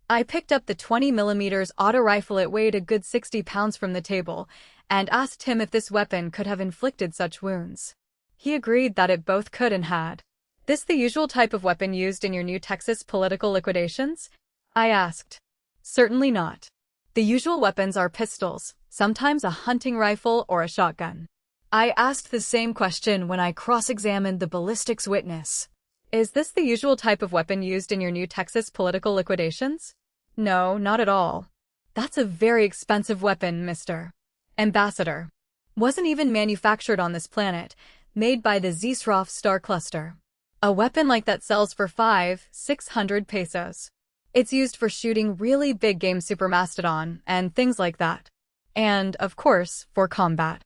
I picked up the 20mm auto rifle. It weighed a good 60 pounds from the table, and asked him if this weapon could have inflicted such wounds. He agreed that it both could and had. This the usual type of weapon used in your New Texas political liquidations? I asked. Certainly not. The usual weapons are pistols, sometimes a hunting rifle or a shotgun. I asked the same question when I cross-examined the ballistics witness. Is this the usual type of weapon used in your New Texas political liquidations? No, not at all. That's a very expensive weapon, Mr. Ambassador. Wasn't even manufactured on this planet, made by the Zesroff star cluster. A weapon like that sells for 500-600 pesos. It's used for shooting really big game supermastodon and things like that. And, of course, for combat.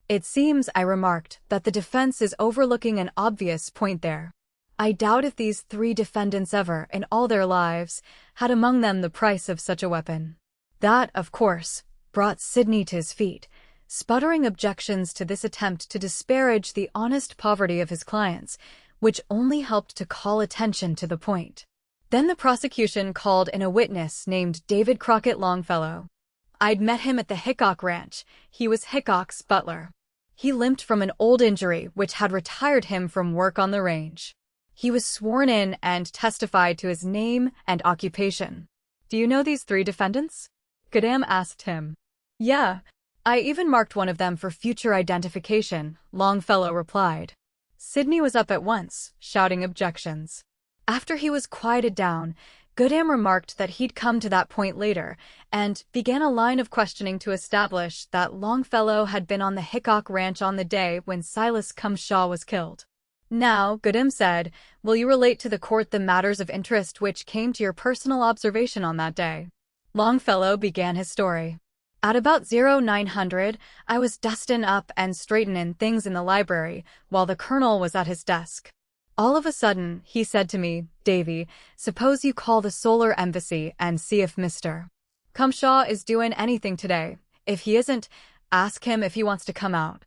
It seems, I remarked, that the defense is overlooking an obvious point there. I doubt if these 3 defendants ever, in all their lives, had among them the price of such a weapon. That, of course, brought Sidney to his feet, sputtering objections to this attempt to disparage the honest poverty of his clients, which only helped to call attention to the point. Then the prosecution called in a witness named David Crockett Longfellow. I'd met him at the Hickok Ranch. He was Hickok's butler. He limped from an old injury which had retired him from work on the range. He was sworn in and testified to his name and occupation. Do you know these 3 defendants? Goodam asked him. Yeah. I even marked one of them for future identification, Longfellow replied. Sidney was up at once, shouting objections. After he was quieted down, Goodam remarked that he'd come to that point later, and began a line of questioning to establish that Longfellow had been on the Hickok Ranch on the day when Silas Cumshaw was killed. Now, Goodam said, will you relate to the court the matters of interest which came to your personal observation on that day? Longfellow began his story. At about 0900, I was dustin' up and straightenin' things in the library, while the colonel was at his desk. All of a sudden, he said to me, "Davy, suppose you call the Solar Embassy and see if Mr. Cumshaw is doing anything today. If he isn't, ask him if he wants to come out."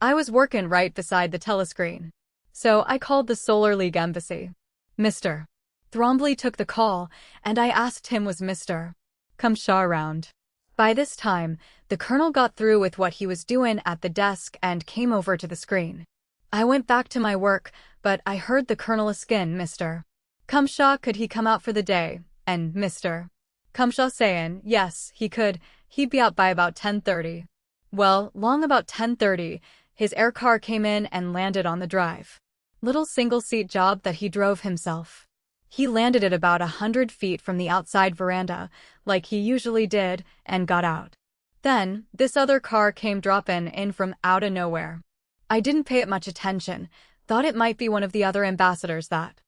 I was working right beside the telescreen. So I called the Solar League Embassy. Mr. Thrombly took the call, and I asked him was Mr. Cumshaw around. By this time, the colonel got through with what he was doing at the desk and came over to the screen. I went back to my work, but I heard the colonel askin Mr. Cumshaw could he come out for the day, and Mr. Cumshaw saying, yes, he could, he'd be out by about 10:30. Well, long about 10:30, his air car came in and landed on the drive. Little single-seat job that he drove himself. He landed it about 100 feet from the outside veranda, like he usually did, and got out. Then, this other car came dropping in from outta nowhere. I didn't pay it much attention, thought it might be one of the other ambassadors that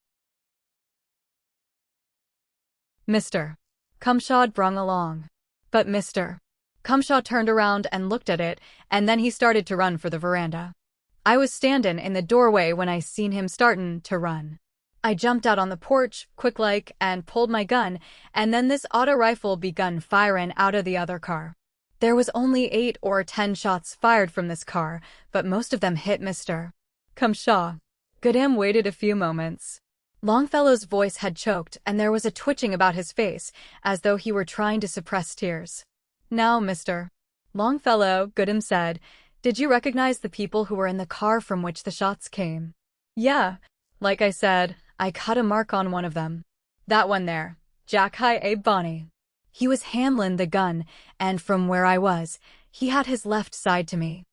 Mr. Cumshaw brung along. But Mr. Cumshaw turned around and looked at it, and then he started to run for the veranda. I was standin' in the doorway when I seen him startin' to run. I jumped out on the porch, quick-like, and pulled my gun, and then this auto rifle begun firin' out of the other car. There was only 8 or 10 shots fired from this car, but most of them hit Mr. Cumshaw. Goodham waited a few moments. Longfellow's voice had choked, and there was a twitching about his face, as though he were trying to suppress tears. "Now, Mr. Longfellow," Goodham said, "did you recognize the people who were in the car from which the shots came?" "Yeah. Like I said, I cut a mark on one of them. That one there, Jackie Abe Bonney. He was handlin' the gun, and from where I was, he had his left side to me.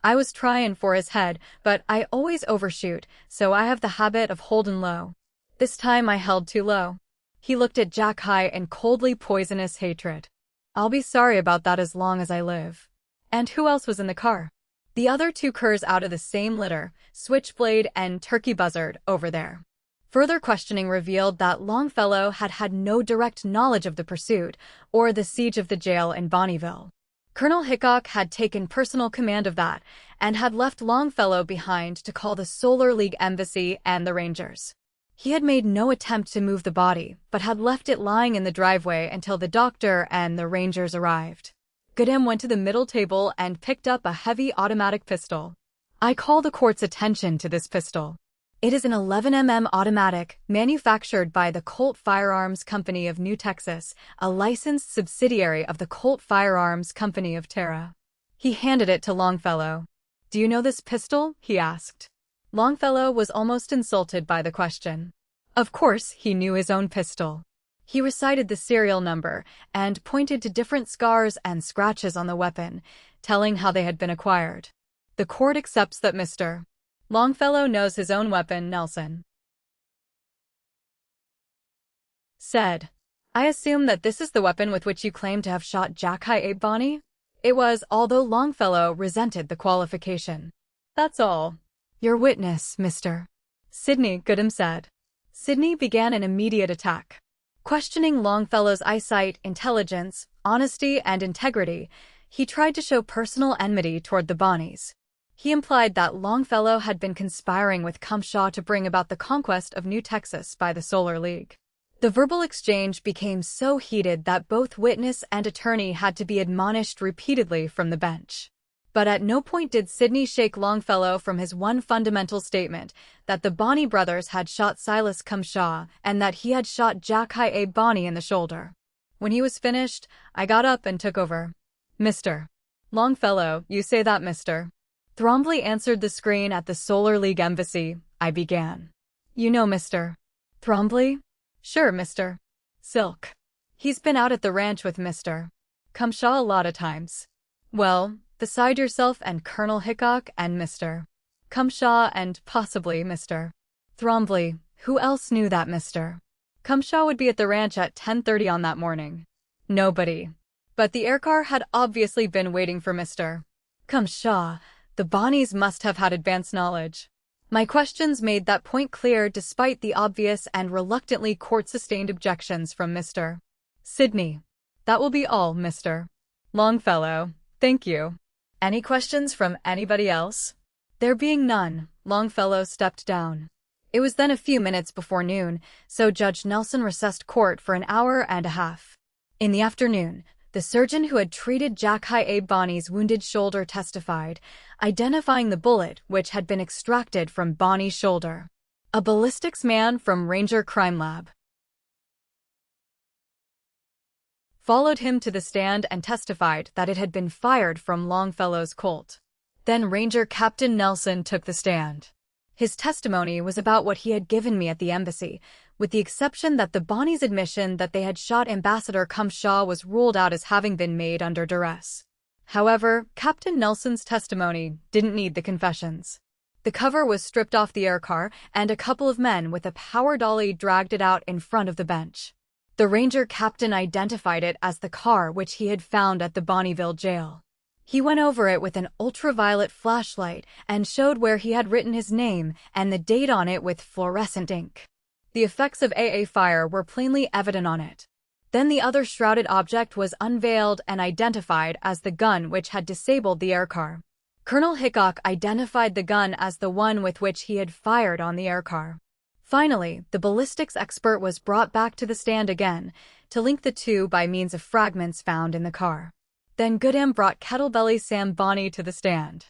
I was tryin' for his head, but I always overshoot, so I have the habit of holdin' low. This time I held too low." He looked at Jackie in coldly poisonous hatred. "I'll be sorry about that as long as I live." "And who else was in the car?" "The other 2 curs out of the same litter, Switchblade and Turkey Buzzard, over there." Further questioning revealed that Longfellow had had no direct knowledge of the pursuit or the siege of the jail in Bonneville. Colonel Hickok had taken personal command of that and had left Longfellow behind to call the Solar League Embassy and the Rangers. He had made no attempt to move the body, but had left it lying in the driveway until the doctor and the Rangers arrived. Goodham went to the middle table and picked up a heavy automatic pistol. I call the court's attention to this pistol. It is an 11mm automatic, manufactured by the Colt Firearms Company of New Texas, a licensed subsidiary of the Colt Firearms Company of Terra. He handed it to Longfellow. "Do you know this pistol?" he asked. Longfellow was almost insulted by the question. Of course, he knew his own pistol. He recited the serial number and pointed to different scars and scratches on the weapon, telling how they had been acquired. The court accepts that Mr. Longfellow knows his own weapon, Nelson said. "I assume that this is the weapon with which you claim to have shot Jackie Abe Bonney?" It was, although Longfellow resented the qualification. "That's all." "Your witness, Mr. Sidney," Goodham said. Sidney began an immediate attack. Questioning Longfellow's eyesight, intelligence, honesty, and integrity, he tried to show personal enmity toward the Bonnies. He implied that Longfellow had been conspiring with Cumshaw to bring about the conquest of New Texas by the Solar League. The verbal exchange became so heated that both witness and attorney had to be admonished repeatedly from the bench. But at no point did Sidney shake Longfellow from his one fundamental statement, that the Bonney brothers had shot Silas Cumshaw and that he had shot Jackie Abe Bonney in the shoulder. When he was finished, I got up and took over. "Mr. Longfellow, you say that, Mr. Thrombly answered the screen at the Solar League Embassy," I began. "You know Mr. Thrombly?" "Sure, Mr. Silk. He's been out at the ranch with Mr. Cumshaw a lot of times." "Well, beside yourself and Colonel Hickok and Mr. Cumshaw and possibly Mr. Thrombly, who else knew that Mr. Cumshaw would be at the ranch at 10:30 on that morning?" "Nobody. But the aircar had obviously been waiting for Mr. Cumshaw. The Bonnies must have had advance knowledge." My questions made that point clear despite the obvious and reluctantly court-sustained objections from Mr. Sidney. "That will be all, Mr. Longfellow. Thank you. Any questions from anybody else?" There being none, Longfellow stepped down. It was then a few minutes before noon, so Judge Nelson recessed court for an hour and a half. In the afternoon, the surgeon who had treated Jackie Abe Bonnie's wounded shoulder testified, identifying the bullet which had been extracted from Bonnie's shoulder. A ballistics man from Ranger Crime Lab followed him to the stand and testified that it had been fired from Longfellow's Colt. Then Ranger Captain Nelson took the stand. His testimony was about what he had given me at the embassy, with the exception that the Bonnies' admission that they had shot Ambassador Cumshaw was ruled out as having been made under duress. However, Captain Nelson's testimony didn't need the confessions. The cover was stripped off the aircar, and a couple of men with a power dolly dragged it out in front of the bench. The Ranger captain identified it as the car which he had found at the Bonnieville jail. He went over it with an ultraviolet flashlight and showed where he had written his name and the date on it with fluorescent ink. The effects of AA fire were plainly evident on it. Then the other shrouded object was unveiled and identified as the gun which had disabled the aircar. Colonel Hickok identified the gun as the one with which he had fired on the aircar. Finally, the ballistics expert was brought back to the stand again to link the two by means of fragments found in the car. Then Goodam brought Kettlebelly Sam Bonnie to the stand.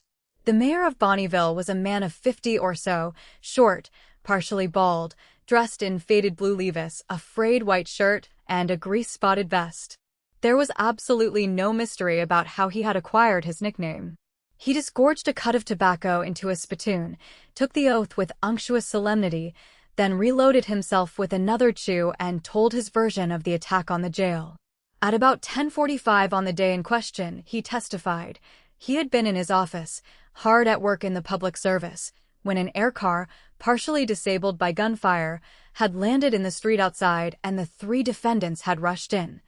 The mayor of Bonnieville was a man of 50 or so, short, partially bald, dressed in faded blue levis, a frayed white shirt, and a grease-spotted vest. There was absolutely no mystery about how he had acquired his nickname. He disgorged a cut of tobacco into a spittoon, took the oath with unctuous solemnity, then reloaded himself with another chew and told his version of the attack on the jail. At about 10:45 on the day in question, he testified, he had been in his office, hard at work in the public service, when an aircar, partially disabled by gunfire, had landed in the street outside and the three defendants had rushed in,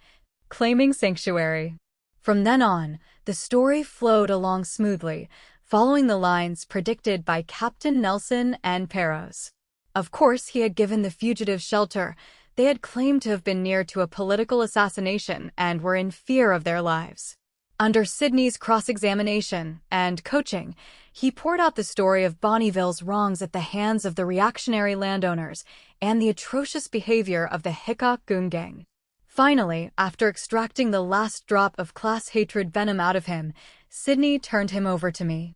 claiming sanctuary. From then on, the story flowed along smoothly, following the lines predicted by Captain Nelson and Perros. Of course, he had given the fugitives shelter. They had claimed to have been near to a political assassination and were in fear of their lives. Under Sidney's cross-examination and coaching, he poured out the story of Bonnieville's wrongs at the hands of the reactionary landowners and the atrocious behavior of the Hickok Goon Gang. Finally, after extracting the last drop of class hatred venom out of him, Sidney turned him over to me.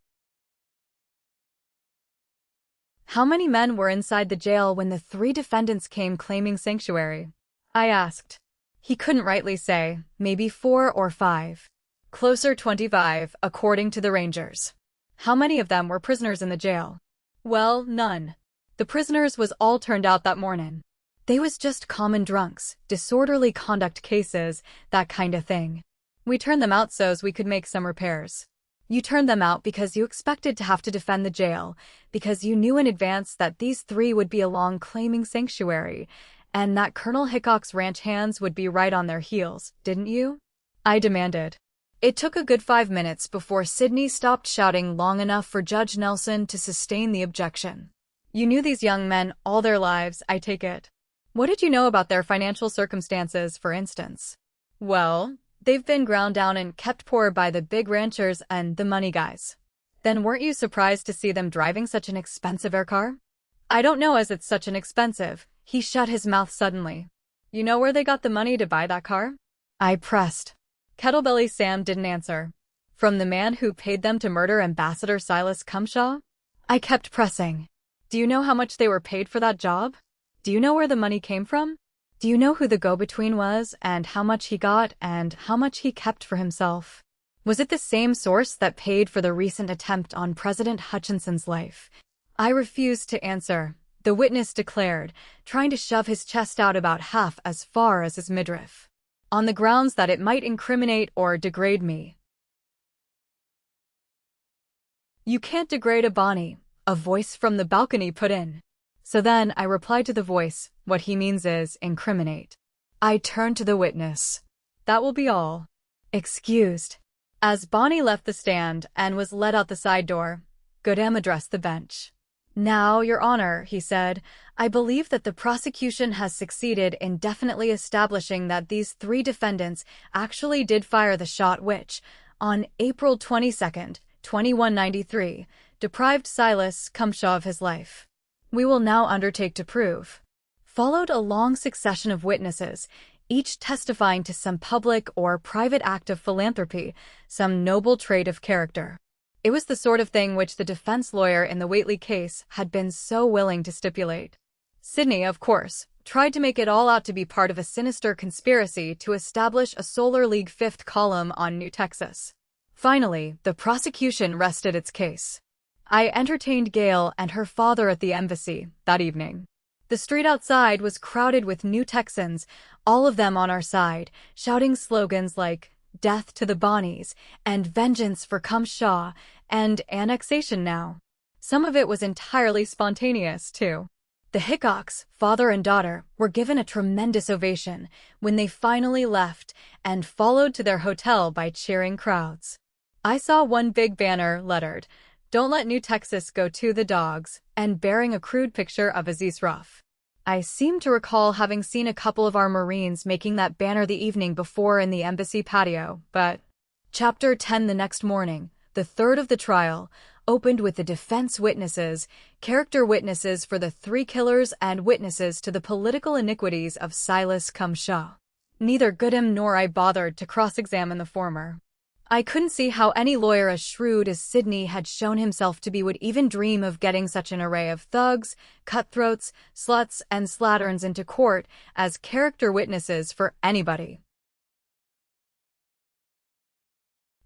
How many men were inside the jail when the three defendants came claiming sanctuary? I asked. He couldn't rightly say, maybe 4 or 5. Closer 25, according to the Rangers. How many of them were prisoners in the jail? Well, none. The prisoners was all turned out that mornin'. They was just common drunks, disorderly conduct cases, that kind of thing. We turned them out so's we could make some repairs. You turned them out because you expected to have to defend the jail, because you knew in advance that these three would be along claiming sanctuary, and that Colonel Hickok's ranch hands would be right on their heels, didn't you? I demanded. It took a good 5 minutes before Sidney stopped shouting long enough for Judge Nelson to sustain the objection. You knew these young men all their lives, I take it. What did you know about their financial circumstances, for instance? Well, they've been ground down and kept poor by the big ranchers and the money guys. Then weren't you surprised to see them driving such an expensive aircar? I don't know as it's such an expensive. He shut his mouth suddenly. You know where they got the money to buy that car? I pressed. Kettlebelly Sam didn't answer. From the man who paid them to murder Ambassador Silas Cumshaw? I kept pressing. Do you know how much they were paid for that job? Do you know where the money came from? Do you know who the go-between was, and how much he got, and how much he kept for himself? Was it the same source that paid for the recent attempt on President Hutchinson's life? I refused to answer, the witness declared, trying to shove his chest out about half as far as his midriff, on the grounds that it might incriminate or degrade me. You can't degrade a Bonnie, a voice from the balcony put in. So then I replied to the voice, what he means is incriminate. I turned to the witness. That will be all. Excused. As Bonnie left the stand and was led out the side door, Goodam addressed the bench. Now, Your Honor, he said, I believe that the prosecution has succeeded in definitely establishing that these three defendants actually did fire the shot which, on April 22nd, 2193, deprived Silas Cumshaw of his life. we will now undertake to prove. Followed a long succession of witnesses, each testifying to some public or private act of philanthropy, some noble trait of character. It was the sort of thing which the defense lawyer in the Whately case had been so willing to stipulate. Sidney, of course, tried to make it all out to be part of a sinister conspiracy to establish a Solar League fifth column on New Texas. Finally, the prosecution rested its case. I entertained Gail and her father at the embassy that evening. The street outside was crowded with New Texans, all of them on our side, shouting slogans like "Death to the Bonnies" and "Vengeance for Cumshaw" and "Annexation now." Some of it was entirely spontaneous, too. The Hickoks, father and daughter, were given a tremendous ovation when they finally left and followed to their hotel by cheering crowds. I saw one big banner lettered, "Don't let New Texas go to the dogs," and bearing a crude picture of Aziz Ruff. I seem to recall having seen a couple of our Marines making that banner the evening before in the embassy patio, but Chapter 10 the next morning, the third of the trial, opened with the defense witnesses, character witnesses for the three killers and witnesses to the political iniquities of Silas Cumshaw. Neither Goodham nor I bothered to cross-examine the former. I couldn't see how any lawyer as shrewd as Sidney had shown himself to be would even dream of getting such an array of thugs, cutthroats, sluts, and slatterns into court as character witnesses for anybody.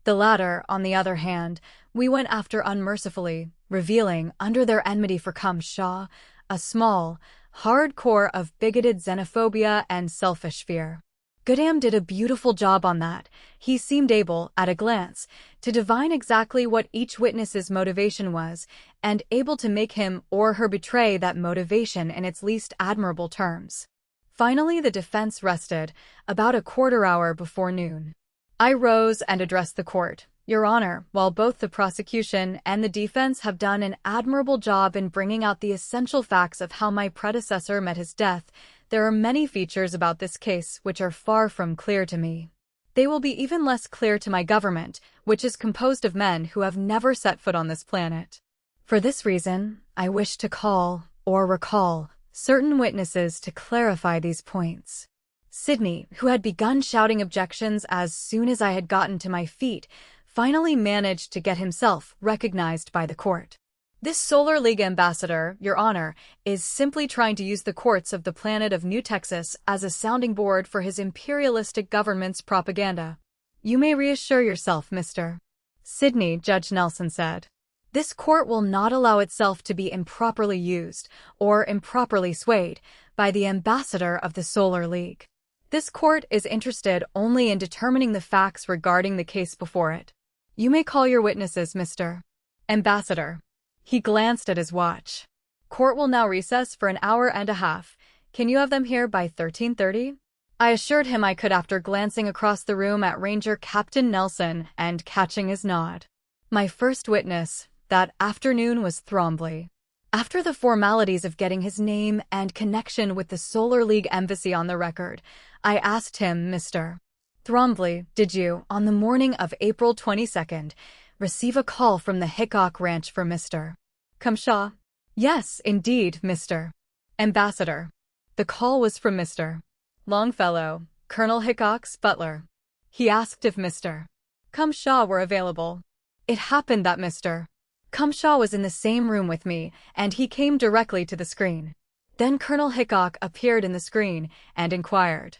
The latter, on the other hand, we went after unmercifully, revealing, under their enmity for Cumshaw, a small, hard core of bigoted xenophobia and selfish fear. Goodham did a beautiful job on that. He seemed able, at a glance, to divine exactly what each witness's motivation was, and able to make him or her betray that motivation in its least admirable terms. Finally, the defense rested, about a quarter hour before noon. I rose and addressed the court. "Your Honor, while both the prosecution and the defense have done an admirable job in bringing out the essential facts of how my predecessor met his death, there are many features about this case which are far from clear to me. They will be even less clear to my government, which is composed of men who have never set foot on this planet. For this reason, I wish to call, or recall, certain witnesses to clarify these points." Sidney, who had begun shouting objections as soon as I had gotten to my feet, finally managed to get himself recognized by the court. "This Solar League ambassador, Your Honor, is simply trying to use the courts of the planet of New Texas as a sounding board for his imperialistic government's propaganda. You may reassure yourself, Mr. Sidney," Judge Nelson said. "This court will not allow itself to be improperly used, or improperly swayed, by the ambassador of the Solar League. This court is interested only in determining the facts regarding the case before it. You may call your witnesses, Mr. Ambassador." He glanced at his watch. "Court will now recess for an hour and a half. Can you have them here by 13:30? I assured him I could after glancing across the room at Ranger Captain Nelson and catching his nod. My first witness that afternoon was Thrombly. After the formalities of getting his name and connection with the Solar League embassy on the record, I asked him, "Mr. Thrombly, did you, on the morning of April 22nd, receive a call from the Hickok Ranch for Mr. Cumshaw?" "Yes, indeed, Mr. Ambassador. The call was from Mr. Longfellow, Colonel Hickok's butler. He asked if Mr. Cumshaw were available. It happened that Mr. Cumshaw was in the same room with me, and he came directly to the screen. Then Colonel Hickok appeared in the screen and inquired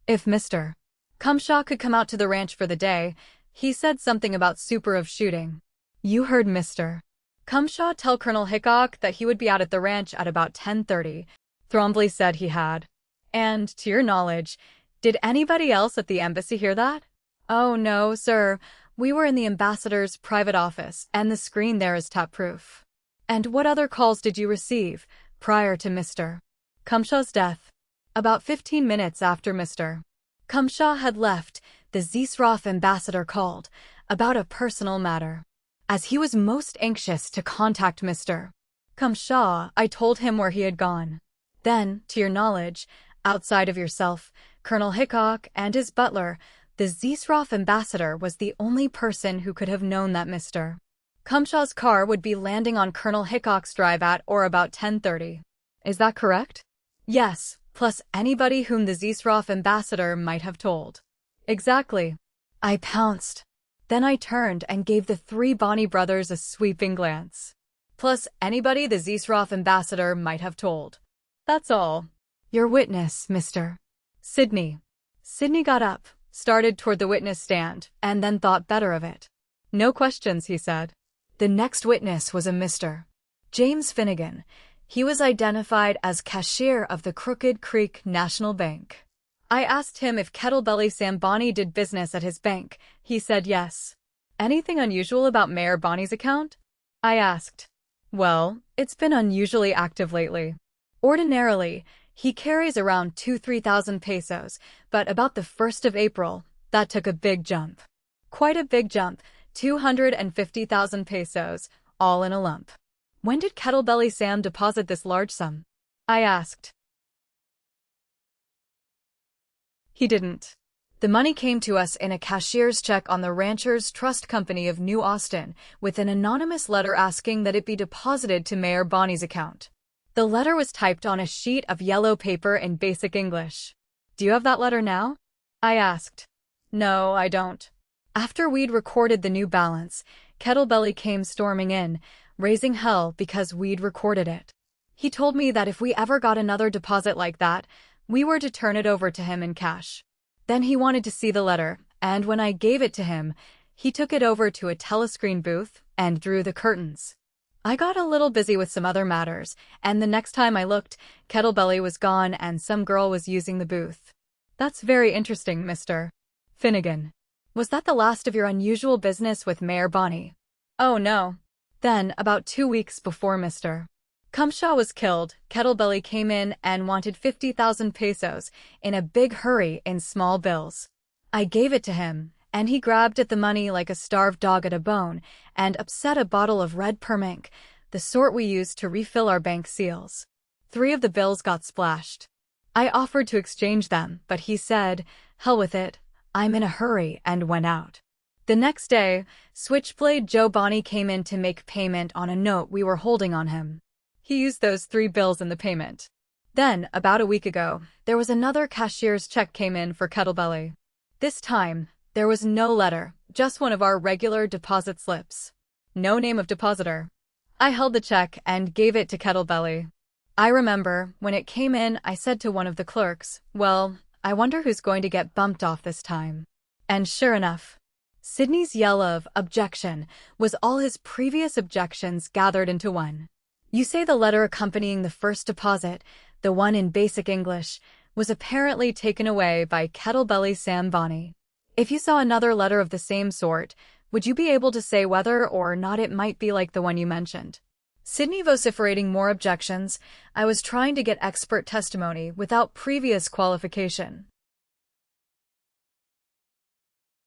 if Mr. Cumshaw could come out to the ranch for the day. He said something about super of shooting. You heard Mr. Cumshaw tell Colonel Hickok that he would be out at the ranch at about 10:30. Thrombly said he had. And, to your knowledge, did anybody else at the embassy hear that?" "Oh, no, sir. We were in the ambassador's private office, and the screen there is tap-proof." "And what other calls did you receive prior to Mr. Cumshaw's death?" "About 15 minutes after Mr. Cumshaw had left, the Zisroff ambassador called, about a personal matter. As he was most anxious to contact Mr. Cumshaw, I told him where he had gone. Then, to your knowledge, outside of yourself, Colonel Hickok, and his butler, the Zisroff ambassador was the only person who could have known that Mr. Cumshaw's car would be landing on Colonel Hickok's drive at or about 10:30. Is that correct? Yes, plus anybody whom the Zisroff ambassador might have told. Exactly. I pounced. Then I turned and gave the three Bonney brothers a sweeping glance. Plus anybody the Zisroff ambassador might have told. That's all. Your witness, Mr. Sidney. Sidney got up, started toward the witness stand, and then thought better of it. No questions, he said. The next witness was a Mr. James Finnegan. He was identified as cashier of the Crooked Creek National Bank. I asked him if Kettlebelly Sam Bonney did business at his bank. He said yes. Anything unusual about Mayor Bonney's account? I asked. Well, it's been unusually active lately. Ordinarily, he carries around 2,000–3,000 pesos, but about the 1st of April, that took a big jump. Quite a big jump, 250,000 pesos, all in a lump. When did Kettlebelly Sam deposit this large sum? I asked. He didn't. The money came to us in a cashier's check on the Ranchers Trust Company of New Austin, with an anonymous letter asking that it be deposited to Mayor Bonney's account. The letter was typed on a sheet of yellow paper in basic English. Do you have that letter now? I asked. No, I don't. After we'd recorded the new balance, Kettlebelly came storming in, raising hell because we'd recorded it. He told me that if we ever got another deposit like that, we were to turn it over to him in cash. Then he wanted to see the letter, and when I gave it to him, he took it over to a telescreen booth and drew the curtains. I got a little busy with some other matters, and the next time I looked, Kettlebelly was gone and some girl was using the booth. That's very interesting, Mr. Finnegan. Was that the last of your unusual business with Mayor Bonney? Oh no. Then, about 2 weeks before Mr. Cumshaw was killed, Kettlebelly came in and wanted 50,000 pesos in a big hurry in small bills. I gave it to him, and he grabbed at the money like a starved dog at a bone and upset a bottle of red permink, the sort we use to refill our bank seals. 3 of the bills got splashed. I offered to exchange them, but he said, "Hell with it, I'm in a hurry," and went out. The next day, Switchblade Joe Bonney came in to make payment on a note we were holding on him. He used those 3 bills in the payment. Then, about a week ago, there was another cashier's check came in for Kettlebelly. This time, there was no letter, just one of our regular deposit slips. No name of depositor. I held the check and gave it to Kettlebelly. I remember, when it came in, I said to one of the clerks, "Well, I wonder who's going to get bumped off this time." And sure enough, Sidney's yell of objection was all his previous objections gathered into one. You say the letter accompanying the first deposit, the one in basic English, was apparently taken away by Kettlebelly Sam Bonney. If you saw another letter of the same sort, would you be able to say whether or not it might be like the one you mentioned? Sidney vociferating more objections. I was trying to get expert testimony without previous qualification.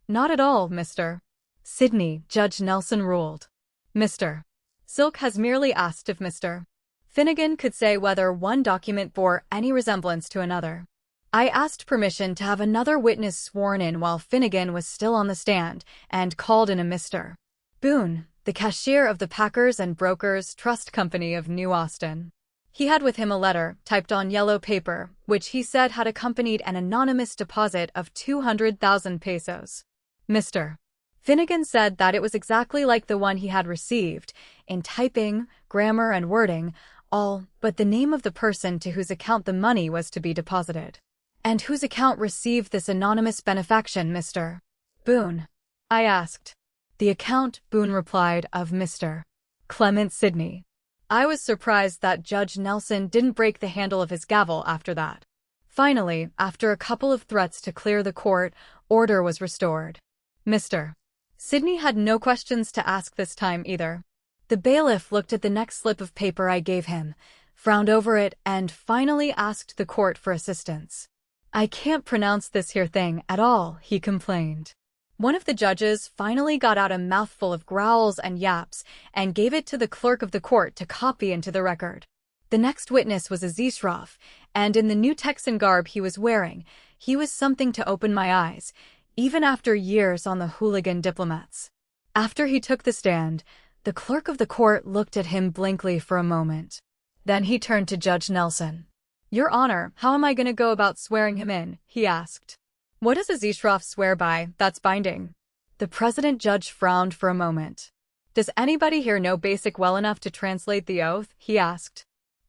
Not at all, Mr. Sidney, Judge Nelson ruled. Mr. Silk has merely asked if Mr. Finnegan could say whether one document bore any resemblance to another. I asked permission to have another witness sworn in while Finnegan was still on the stand, and called in a Mr. Boone, the cashier of the Packers and Brokers Trust Company of New Austin. He had with him a letter, typed on yellow paper, which he said had accompanied an anonymous deposit of 200,000 pesos. Mr. Finnegan said that it was exactly like the one he had received, in typing, grammar, and wording, all but the name of the person to whose account the money was to be deposited. And whose account received this anonymous benefaction, Mr. Boone? I asked. The account, Boone replied, of Mr. Clement Sidney. I was surprised that Judge Nelson didn't break the handle of his gavel after that. Finally, after a couple of threats to clear the court, order was restored. Mr. Sidney had no questions to ask this time either. The bailiff looked at the next slip of paper I gave him, frowned over it, and finally asked the court for assistance. "I can't pronounce this here thing at all," he complained. One of the judges finally got out a mouthful of growls and yaps and gave it to the clerk of the court to copy into the record. The next witness was a Zisroff, and in the new Texan garb he was wearing, he was something to open my eyes, even after years on the hooligan diplomats. After he took the stand, The clerk of the court looked at him blankly for a moment. Then he turned to Judge Nelson. "Your Honor, how am I going to go about swearing him in?" he asked. "What does Aziz Sharaf swear by that's binding?" The president judge frowned for a moment. "Does anybody here know basic well enough to translate the oath?" he asked.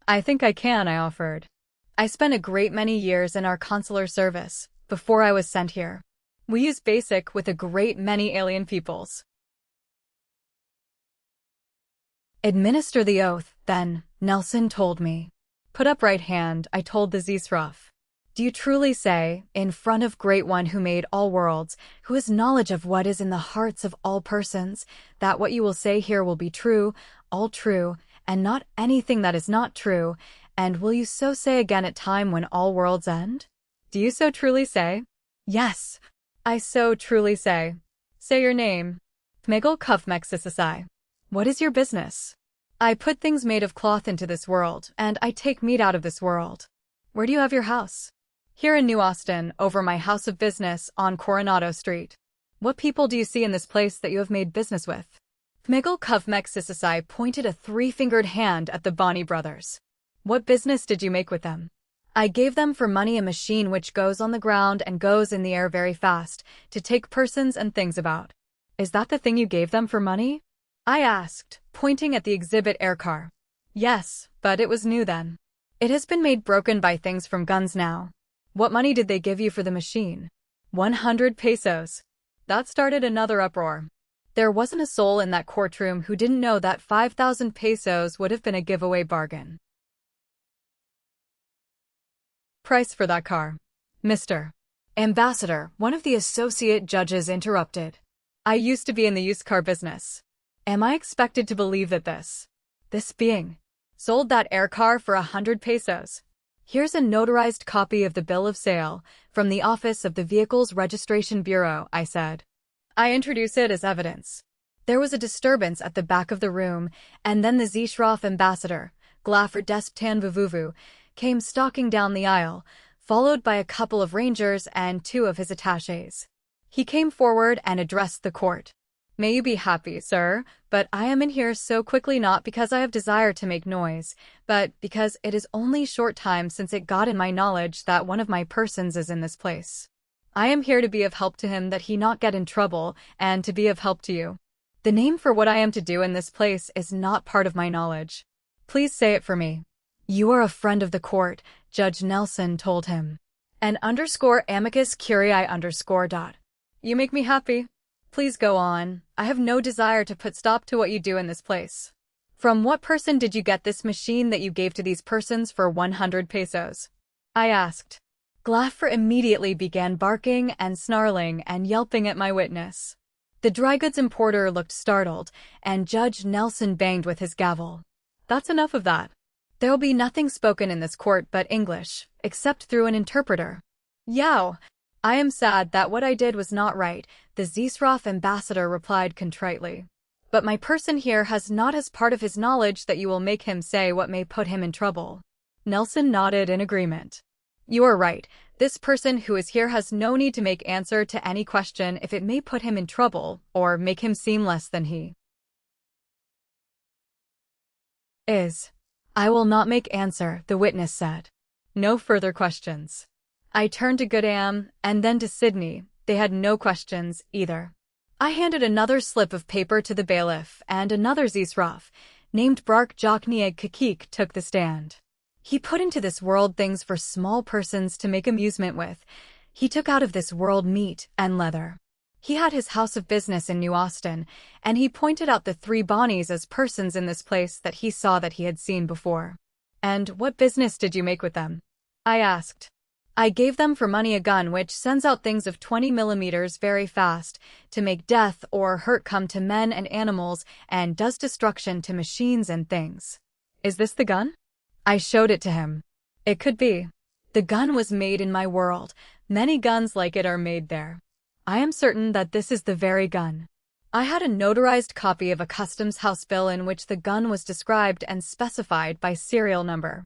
"I think I can," I offered. "I spent a great many years in our consular service before I was sent here. We use basic with a great many alien peoples." "Administer the oath, then," Nelson told me. "Put up right hand," I told the Zisraf. "Do you truly say, in front of Great One who made all worlds, who has knowledge of what is in the hearts of all persons, that what you will say here will be true, all true, and not anything that is not true, and will you so say again at time when all worlds end?" "Do you so truly say?" "Yes, I so truly say." "Say your name." "Tmigel Kuvmeksisasai." "What is your business?" "I put things made of cloth into this world, and I take meat out of this world." "Where do you have your house?" "Here in New Austin, over my house of business on Coronado Street." "What people do you see in this place that you have made business with?" Tmigel Kuvmeksisasai pointed a three-fingered hand at the Boni brothers. "What business did you make with them?" "I gave them for money a machine which goes on the ground and goes in the air very fast, to take persons and things about." "Is that the thing you gave them for money?" I asked, pointing at the exhibit aircar. "Yes, but it was new then. It has been made broken by things from guns now." "What money did they give you for the machine?" 100 pesos. That started another uproar. There wasn't a soul in that courtroom who didn't know that 5,000 pesos would have been a giveaway bargain. "Price for that car." "Mr. Ambassador," one of the associate judges interrupted. "I used to be in the used car business. Am I expected to believe that this being sold that air car for 100 pesos? Here's a notarized copy of the bill of sale from the Office of the Vehicles Registration Bureau," I said. "I introduce it as evidence." There was a disturbance at the back of the room, and then the Zishraf ambassador, Glafir Desptan Vavuvu, came stalking down the aisle, followed by a couple of rangers and 2 of his attachés. He came forward and addressed the court. "May you be happy, sir, but I am in here so quickly not because I have desire to make noise, but because it is only short time since it got in my knowledge that one of my persons is in this place. I am here to be of help to him that he not get in trouble, and to be of help to you. The name for what I am to do in this place is not part of my knowledge. Please say it for me." "You are a friend of the court," Judge Nelson told him. _amicus curiae _. "You make me happy. Please go on. I have no desire to put stop to what you do in this place. From what person did you get this machine that you gave to these persons for 100 pesos? I asked. Glafir immediately began barking and snarling and yelping at my witness. The dry goods importer looked startled, and Judge Nelson banged with his gavel. That's enough of that. There'll be nothing spoken in this court but English, except through an interpreter. Yow! I am sad that what I did was not right, the Zisraf ambassador replied contritely. But my person here has not as part of his knowledge that you will make him say what may put him in trouble. Nelson nodded in agreement. You are right. This person who is here has no need to make answer to any question if it may put him in trouble or make him seem less than he is. I will not make answer, the witness said. No further questions. I turned to Goodam and then to Sydney. They had no questions either. I handed another slip of paper to the bailiff, and another Zisraf, named Bark Joknieg Kakik, took the stand. He put into this world things for small persons to make amusement with. He took out of this world meat and leather. He had his house of business in New Austin, and he pointed out the 3 Bonnies as persons in this place that he saw that he had seen before. And what business did you make with them? I asked. I gave them for money a gun which sends out things of 20 millimeters very fast, to make death or hurt come to men and animals, and does destruction to machines and things. Is this the gun? I showed it to him. It could be. The gun was made in my world. Many guns like it are made there. I am certain that this is the very gun. I had a notarized copy of a customs house bill in which the gun was described and specified by serial number.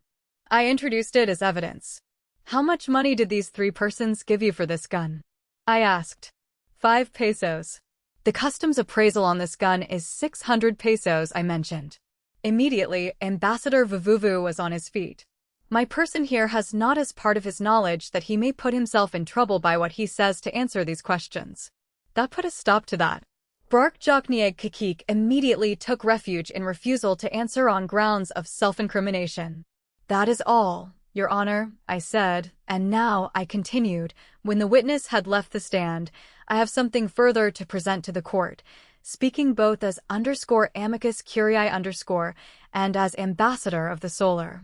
I introduced it as evidence. How much money did these 3 persons give you for this gun? I asked. 5 pesos. The customs appraisal on this gun is 600 pesos, I mentioned. Immediately, Ambassador Vuvuvu was on his feet. My person here has not as part of his knowledge that he may put himself in trouble by what he says to answer these questions. That put a stop to that. Brark Joknieg Kakik immediately took refuge in refusal to answer on grounds of self-incrimination. That is all, Your Honor, I said, and now, I continued, when the witness had left the stand, I have something further to present to the court, speaking both as _amicus curiae_ and as ambassador of the Solar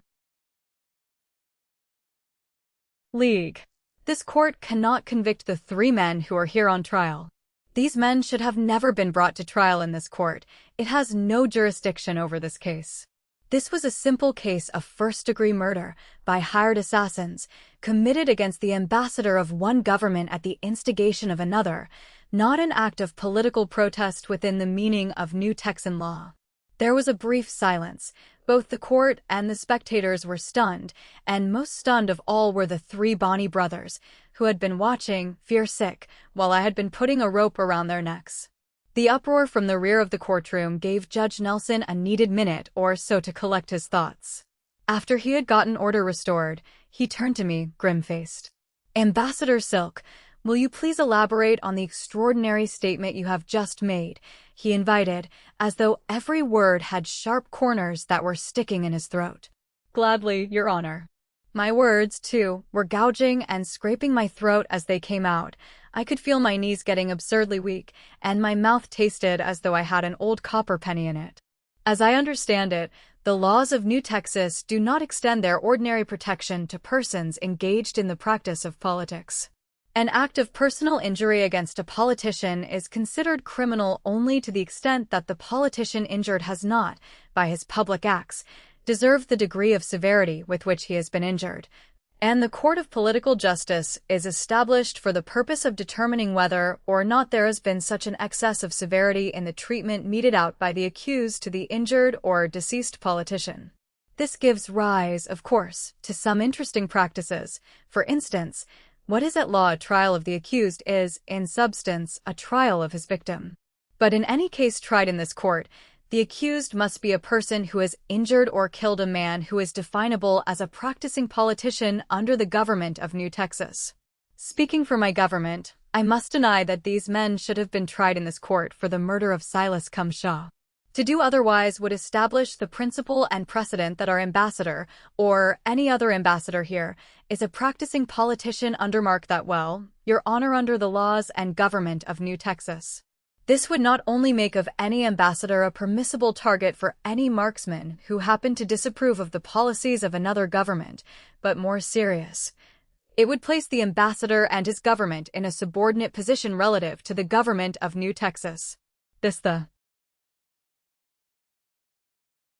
League. This court cannot convict the 3 men who are here on trial. These men should have never been brought to trial in this court. It has no jurisdiction over this case. This was a simple case of first-degree murder by hired assassins committed against the ambassador of one government at the instigation of another, not an act of political protest within the meaning of New Texan law. There was a brief silence. Both the court and the spectators were stunned, and most stunned of all were the 3 Bonney brothers, who had been watching, fear-sick, while I had been putting a rope around their necks. The uproar from the rear of the courtroom gave Judge Nelson a needed minute or so to collect his thoughts. After he had gotten order restored, he turned to me, grim-faced. Ambassador Silk, will you please elaborate on the extraordinary statement you have just made? He invited, as though every word had sharp corners that were sticking in his throat. Gladly, Your Honor. My words, too, were gouging and scraping my throat as they came out. I could feel my knees getting absurdly weak, and my mouth tasted as though I had an old copper penny in it. As I understand it, the laws of New Texas do not extend their ordinary protection to persons engaged in the practice of politics. An act of personal injury against a politician is considered criminal only to the extent that the politician injured has not, by his public acts, deserved the degree of severity with which he has been injured, and the Court of Political Justice is established for the purpose of determining whether or not there has been such an excess of severity in the treatment meted out by the accused to the injured or deceased politician. This gives rise, of course, to some interesting practices. For instance, what is at law a trial of the accused is, in substance, a trial of his victim. But in any case tried in this court, the accused must be a person who has injured or killed a man who is definable as a practicing politician under the government of New Texas. Speaking for my government, I must deny that these men should have been tried in this court for the murder of Silas Cumshaw. To do otherwise would establish the principle and precedent that our ambassador, or any other ambassador here, is a practicing politician under mark that well, Your Honor, under the laws and government of New Texas. This would not only make of any ambassador a permissible target for any marksman who happened to disapprove of the policies of another government, but more serious. It would place the ambassador and his government in a subordinate position relative to the government of New Texas. The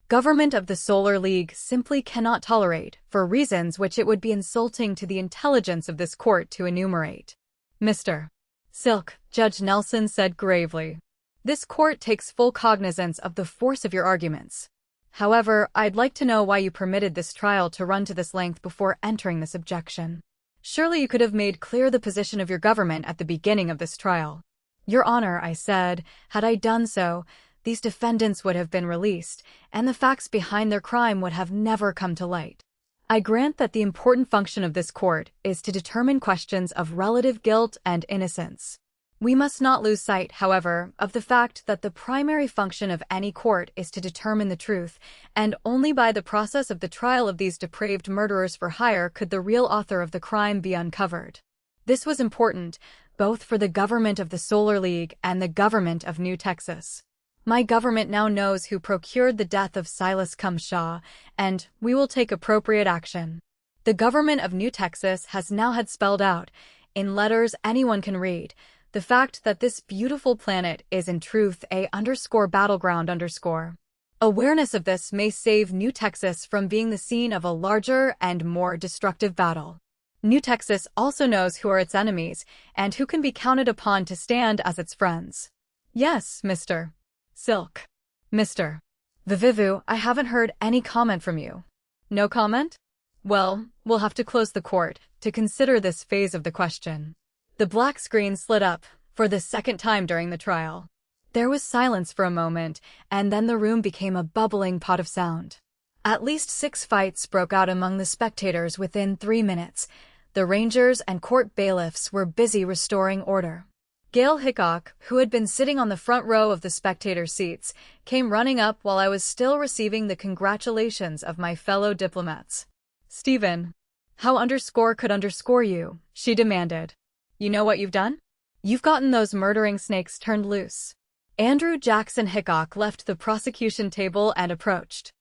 government of the Solar League simply cannot tolerate, for reasons which it would be insulting to the intelligence of this court to enumerate. Mr. Silk, Judge Nelson said gravely. This court takes full cognizance of the force of your arguments. However, I'd like to know why you permitted this trial to run to this length before entering this objection. Surely you could have made clear the position of your government at the beginning of this trial. Your Honor, I said, had I done so, these defendants would have been released, and the facts behind their crime would have never come to light. I grant that the important function of this court is to determine questions of relative guilt and innocence. We must not lose sight, however, of the fact that the primary function of any court is to determine the truth, and only by the process of the trial of these depraved murderers for hire could the real author of the crime be uncovered. This was important, both for the government of the Solar League and the government of New Texas. My government now knows who procured the death of Silas Cumshaw, and we will take appropriate action. The government of New Texas has now had spelled out, in letters anyone can read, the fact that this beautiful planet is in truth _battleground_. Awareness of this may save New Texas from being the scene of a larger and more destructive battle. New Texas also knows who are its enemies and who can be counted upon to stand as its friends. Yes, Mr. Silk. Mr. Vuvuvu, I haven't heard any comment from you. No comment? Well, we'll have to close the court to consider this phase of the question. The black screen slid up, for the second time during the trial. There was silence for a moment, and then the room became a bubbling pot of sound. At least 6 fights broke out among the spectators within 3 minutes. The rangers and court bailiffs were busy restoring order. Gail Hickok, who had been sitting on the front row of the spectator seats, came running up while I was still receiving the congratulations of my fellow diplomats. "Stephen, how underscore could underscore you?" she demanded. "You know what you've done? You've gotten those murdering snakes turned loose." Andrew Jackson Hickok left the prosecution table and approached.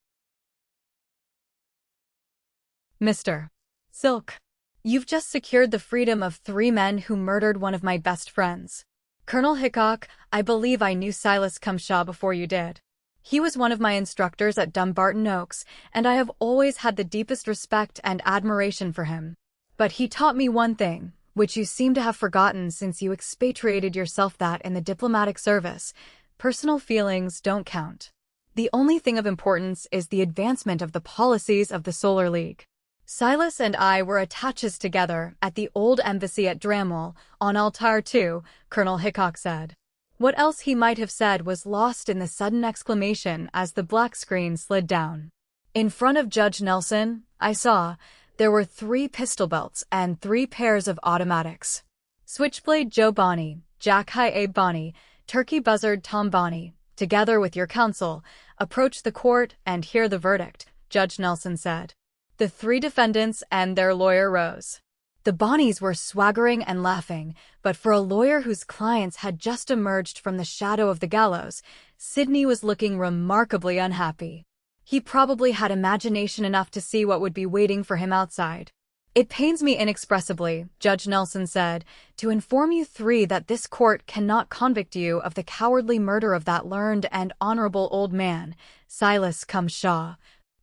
"Mr. Silk, you've just secured the freedom of 3 men who murdered one of my best friends. Colonel Hickok, I believe I knew Silas Cumshaw before you did. He was one of my instructors at Dumbarton Oaks, and I have always had the deepest respect and admiration for him. But he taught me one thing, which you seem to have forgotten since you expatriated yourself, that in the diplomatic service, personal feelings don't count. The only thing of importance is the advancement of the policies of the Solar League. Silas and I were attaches together at the old embassy at Dramel, on Altar 2, Colonel Hickok said. What else he might have said was lost in the sudden exclamation as the black screen slid down. In front of Judge Nelson, I saw, there were 3 pistol belts and 3 pairs of automatics. Switchblade Joe Bonney, Jack High Abe Bonney, Turkey Buzzard Tom Bonney, together with your counsel, approach the court and hear the verdict, Judge Nelson said. The 3 defendants and their lawyer rose. The Bonnies were swaggering and laughing, but for a lawyer whose clients had just emerged from the shadow of the gallows, Sidney was looking remarkably unhappy. He probably had imagination enough to see what would be waiting for him outside. "It pains me inexpressibly," Judge Nelson said, "to inform you 3 that this court cannot convict you of the cowardly murder of that learned and honorable old man, Silas Cumshaw.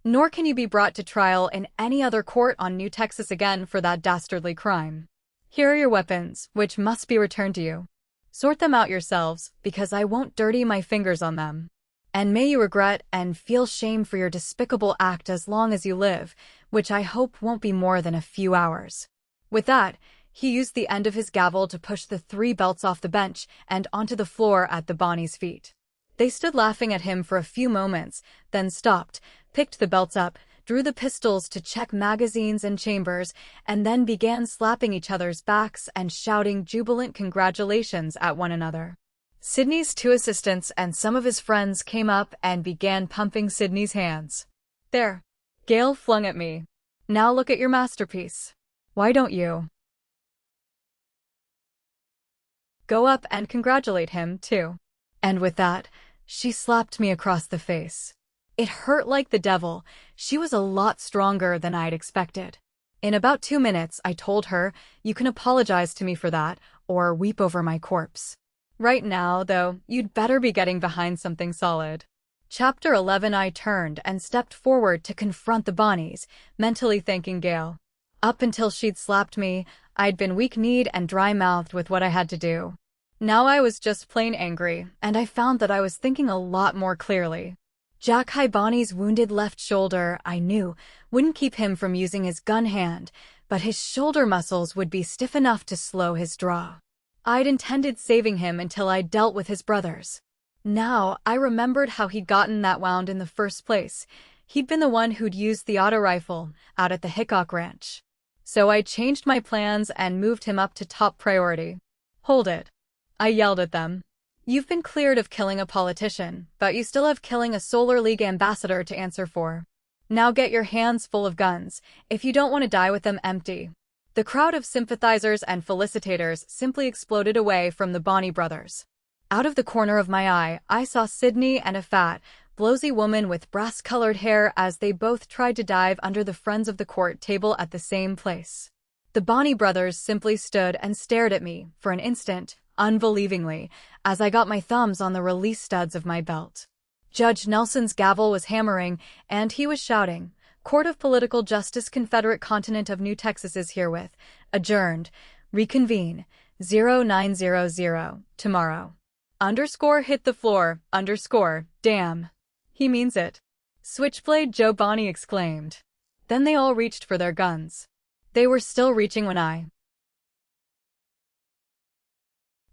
Nor can you be brought to trial in any other court on New Texas again for that dastardly crime. Here are your weapons, which must be returned to you. Sort them out yourselves, because I won't dirty my fingers on them. And may you regret and feel shame for your despicable act as long as you live, which I hope won't be more than a few hours." With that, he used the end of his gavel to push the 3 belts off the bench and onto the floor at the Bonnies' feet. They stood laughing at him for a few moments, then stopped, picked the belts up, drew the pistols to check magazines and chambers, and then began slapping each other's backs and shouting jubilant congratulations at one another. Sidney's 2 assistants and some of his friends came up and began pumping Sidney's hands. "There," Gail flung at me. "Now look at your masterpiece. Why don't you go up and congratulate him, too?" And with that, she slapped me across the face. It hurt like the devil. She was a lot stronger than I'd expected. In about 2 minutes, I told her, "You can apologize to me for that, or weep over my corpse. Right now, though, you'd better be getting behind something solid." Chapter 11. I turned and stepped forward to confront the Bonnies, mentally thanking Gail. Up until she'd slapped me, I'd been weak-kneed and dry-mouthed with what I had to do. Now I was just plain angry, and I found that I was thinking a lot more clearly. Jack High Bonnie's wounded left shoulder, I knew, wouldn't keep him from using his gun hand, but his shoulder muscles would be stiff enough to slow his draw. I'd intended saving him until I'd dealt with his brothers. Now, I remembered how he'd gotten that wound in the first place. He'd been the one who'd used the auto rifle out at the Hickok Ranch. So I changed my plans and moved him up to top priority. "Hold it," I yelled at them. "You've been cleared of killing a politician, but you still have killing a Solar League ambassador to answer for. Now get your hands full of guns, if you don't want to die with them empty." The crowd of sympathizers and felicitators simply exploded away from the Bonney brothers. Out of the corner of my eye, I saw Sidney and a fat, blowsy woman with brass-colored hair as they both tried to dive under the Friends of the Court table at the same place. The Bonney brothers simply stood and stared at me, for an instant, unbelievingly, as I got my thumbs on the release studs of my belt. Judge Nelson's gavel was hammering, and he was shouting, "Court of Political Justice, Confederate Continent of New Texas is herewith adjourned. Reconvene. 0900 tomorrow. Underscore hit the floor. Underscore, damn. He means it." Switchblade Joe Bonney exclaimed. Then they all reached for their guns. They were still reaching when I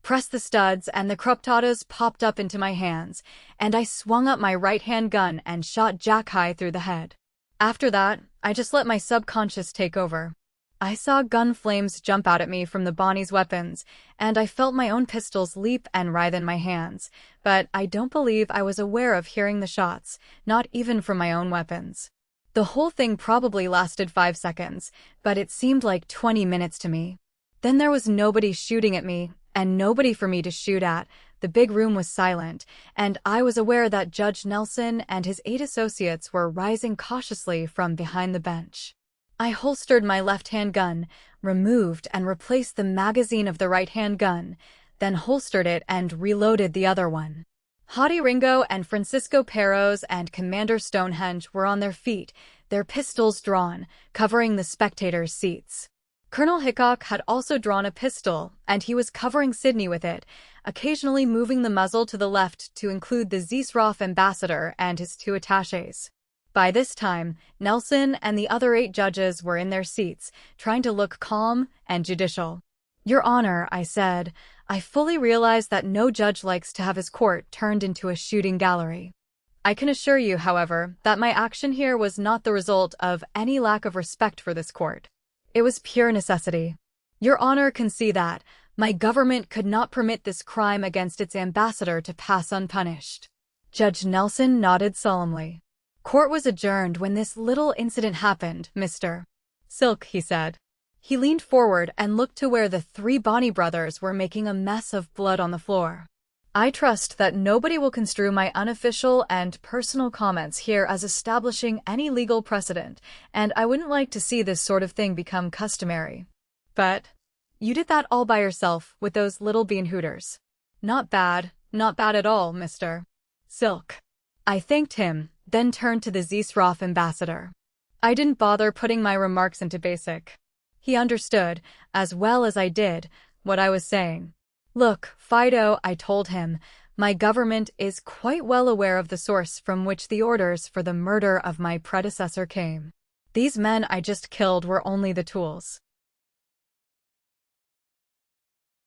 pressed the studs, and the Kruptatas popped up into my hands, and I swung up my right-hand gun and shot Jack high through the head. After that, I just let my subconscious take over. I saw gun flames jump out at me from the Bonnie's weapons, and I felt my own pistols leap and writhe in my hands, but I don't believe I was aware of hearing the shots, not even from my own weapons. The whole thing probably lasted 5 seconds, but it seemed like 20 minutes to me. Then there was nobody shooting at me, and nobody for me to shoot at. The big room was silent, and I was aware that Judge Nelson and his 8 associates were rising cautiously from behind the bench. I holstered my left-hand gun, removed and replaced the magazine of the right-hand gun, then holstered it and reloaded the other one. Hadi Ringo and Francisco Perros and Commander Stonehenge were on their feet, their pistols drawn, covering the spectators' seats. Colonel Hickok had also drawn a pistol, and he was covering Sydney with it, occasionally moving the muzzle to the left to include the Zisrov ambassador and his 2 attachés. By this time, Nelson and the other 8 judges were in their seats, trying to look calm and judicial. "Your Honor," I said, "I fully realize that no judge likes to have his court turned into a shooting gallery. I can assure you, however, that my action here was not the result of any lack of respect for this court. It was pure necessity. Your Honor can see that my government could not permit this crime against its ambassador to pass unpunished." Judge Nelson nodded solemnly. "Court was adjourned when this little incident happened, Mr. Silk," he said. He leaned forward and looked to where the 3 Bonnie brothers were making a mess of blood on the floor. "I trust that nobody will construe my unofficial and personal comments here as establishing any legal precedent, and I wouldn't like to see this sort of thing become customary. But you did that all by yourself with those little bean hooters. Not bad at all, Mr. Silk." I thanked him, then turned to the Zisrov ambassador. I didn't bother putting my remarks into basic. He understood, as well as I did, what I was saying. "Look, Fido," I told him, "my government is quite well aware of the source from which the orders for the murder of my predecessor came. These men I just killed were only the tools.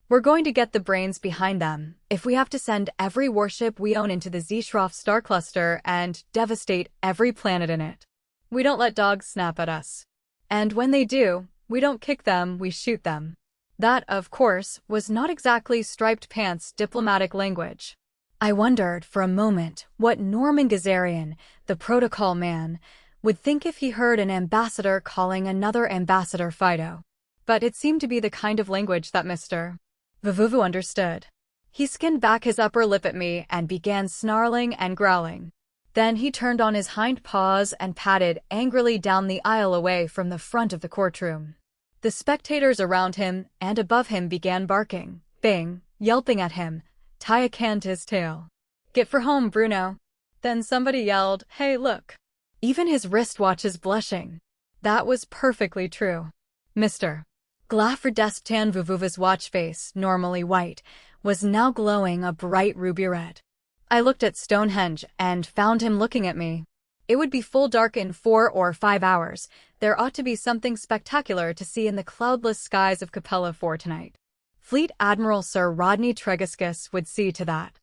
We're going to get the brains behind them, if we have to send every warship we own into the Zisrov star cluster and devastate every planet in it. We don't let dogs snap at us. And when they do, we don't kick them, we shoot them." That, of course, was not exactly striped pants diplomatic language. I wondered for a moment what Norman Gazarian, the protocol man, would think if he heard an ambassador calling another ambassador Fido. But it seemed to be the kind of language that Mr. Vuvu understood. He skinned back his upper lip at me and began snarling and growling. Then he turned on his hind paws and padded angrily down the aisle away from the front of the courtroom. The spectators around him and above him began barking, baying, yelping at him, tie a can to his tail. "Get for home, Bruno." Then somebody yelled, "Hey, look." Even his wristwatches blushing. That was perfectly true. Mr. Glafredestan Vuvuva's watch face, normally white, was now glowing a bright ruby red. I looked at Stonehenge and found him looking at me. It would be full dark in 4 or 5 hours. There ought to be something spectacular to see in the cloudless skies of Capella 4 tonight. Fleet Admiral Sir Rodney Tregaskis would see to that.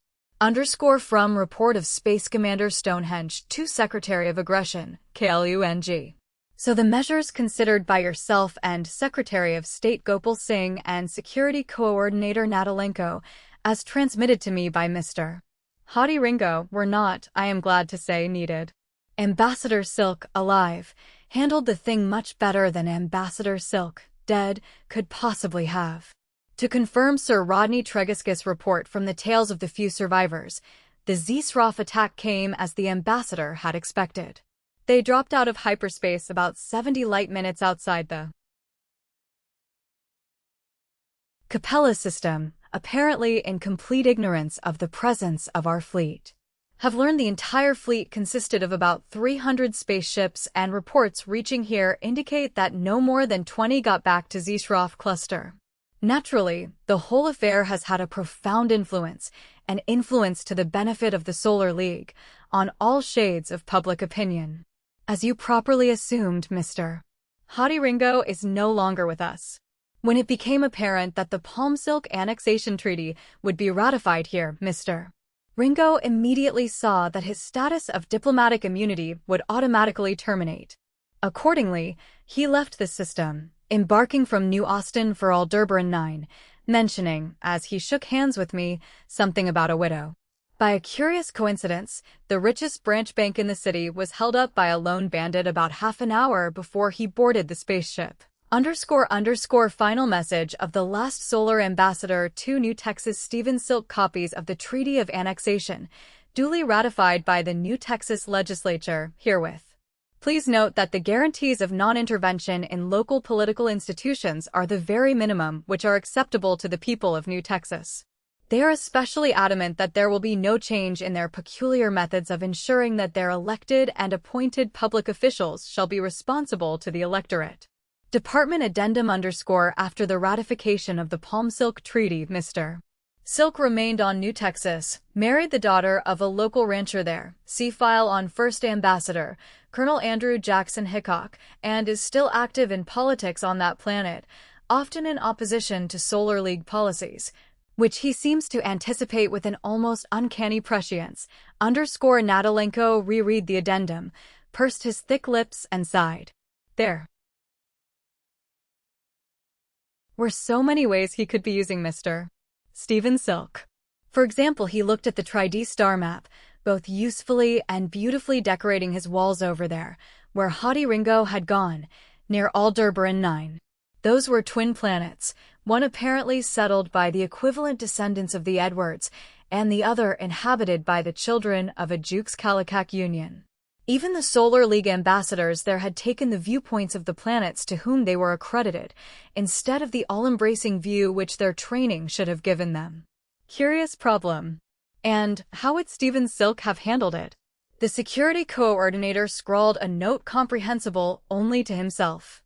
From report of Space Commander Stonehenge to Secretary of Aggression, KLUNG. So the measures considered by yourself and Secretary of State Gopal Singh and Security Coordinator Natalenko, as transmitted to me by Mr. Hadi Ringo, were not, I am glad to say, needed. Ambassador Silk, alive, handled the thing much better than Ambassador Silk, dead, could possibly have. To confirm Sir Rodney Tregaskis' report from the tales of the few survivors, the Zisrov attack came as the ambassador had expected. They dropped out of hyperspace about 70 light minutes outside the Capella system, apparently in complete ignorance of the presence of our fleet. Have learned the entire fleet consisted of about 300 spaceships, and reports reaching here indicate that no more than 20 got back to Zisrov cluster. Naturally, the whole affair has had a profound influence, an influence to the benefit of the Solar League, on all shades of public opinion. As you properly assumed, Mr. Hadi Ringo is no longer with us. When it became apparent that the Palm Silk Annexation Treaty would be ratified here, Mr. Ringo immediately saw that his status of diplomatic immunity would automatically terminate. Accordingly, he left the system, embarking from New Austin for Aldebaran 9, mentioning, as he shook hands with me, something about a widow. By a curious coincidence, the richest branch bank in the city was held up by a lone bandit about half an hour before he boarded the spaceship. Final message of the last Solar Ambassador to New Texas. Stephen Silk. Copies of the Treaty of Annexation, duly ratified by the New Texas Legislature, herewith. Please note that the guarantees of non-intervention in local political institutions are the very minimum which are acceptable to the people of New Texas. They are especially adamant that there will be no change in their peculiar methods of ensuring that their elected and appointed public officials shall be responsible to the electorate. Department Addendum _ After the ratification of the Palm Silk Treaty, Mr. Silk remained on New Texas, married the daughter of a local rancher there, see file on First Ambassador, Colonel Andrew Jackson Hickok, and is still active in politics on that planet, often in opposition to Solar League policies, which he seems to anticipate with an almost uncanny prescience. Natalenko reread the addendum, pursed his thick lips and sighed. There were so many ways he could be using Mr. Stephen Silk. For example, he looked at the Tri-D star map, both usefully and beautifully decorating his walls over there, where haughty Ringo had gone, near Aldebaran 9. Those were twin planets, one apparently settled by the equivalent descendants of the Edwards, and the other inhabited by the children of a Jukes Kallikak union. Even the Solar League ambassadors there had taken the viewpoints of the planets to whom they were accredited, instead of the all-embracing view which their training should have given them. Curious problem. And how would Stephen Silk have handled it? The security coordinator scrawled a note comprehensible only to himself.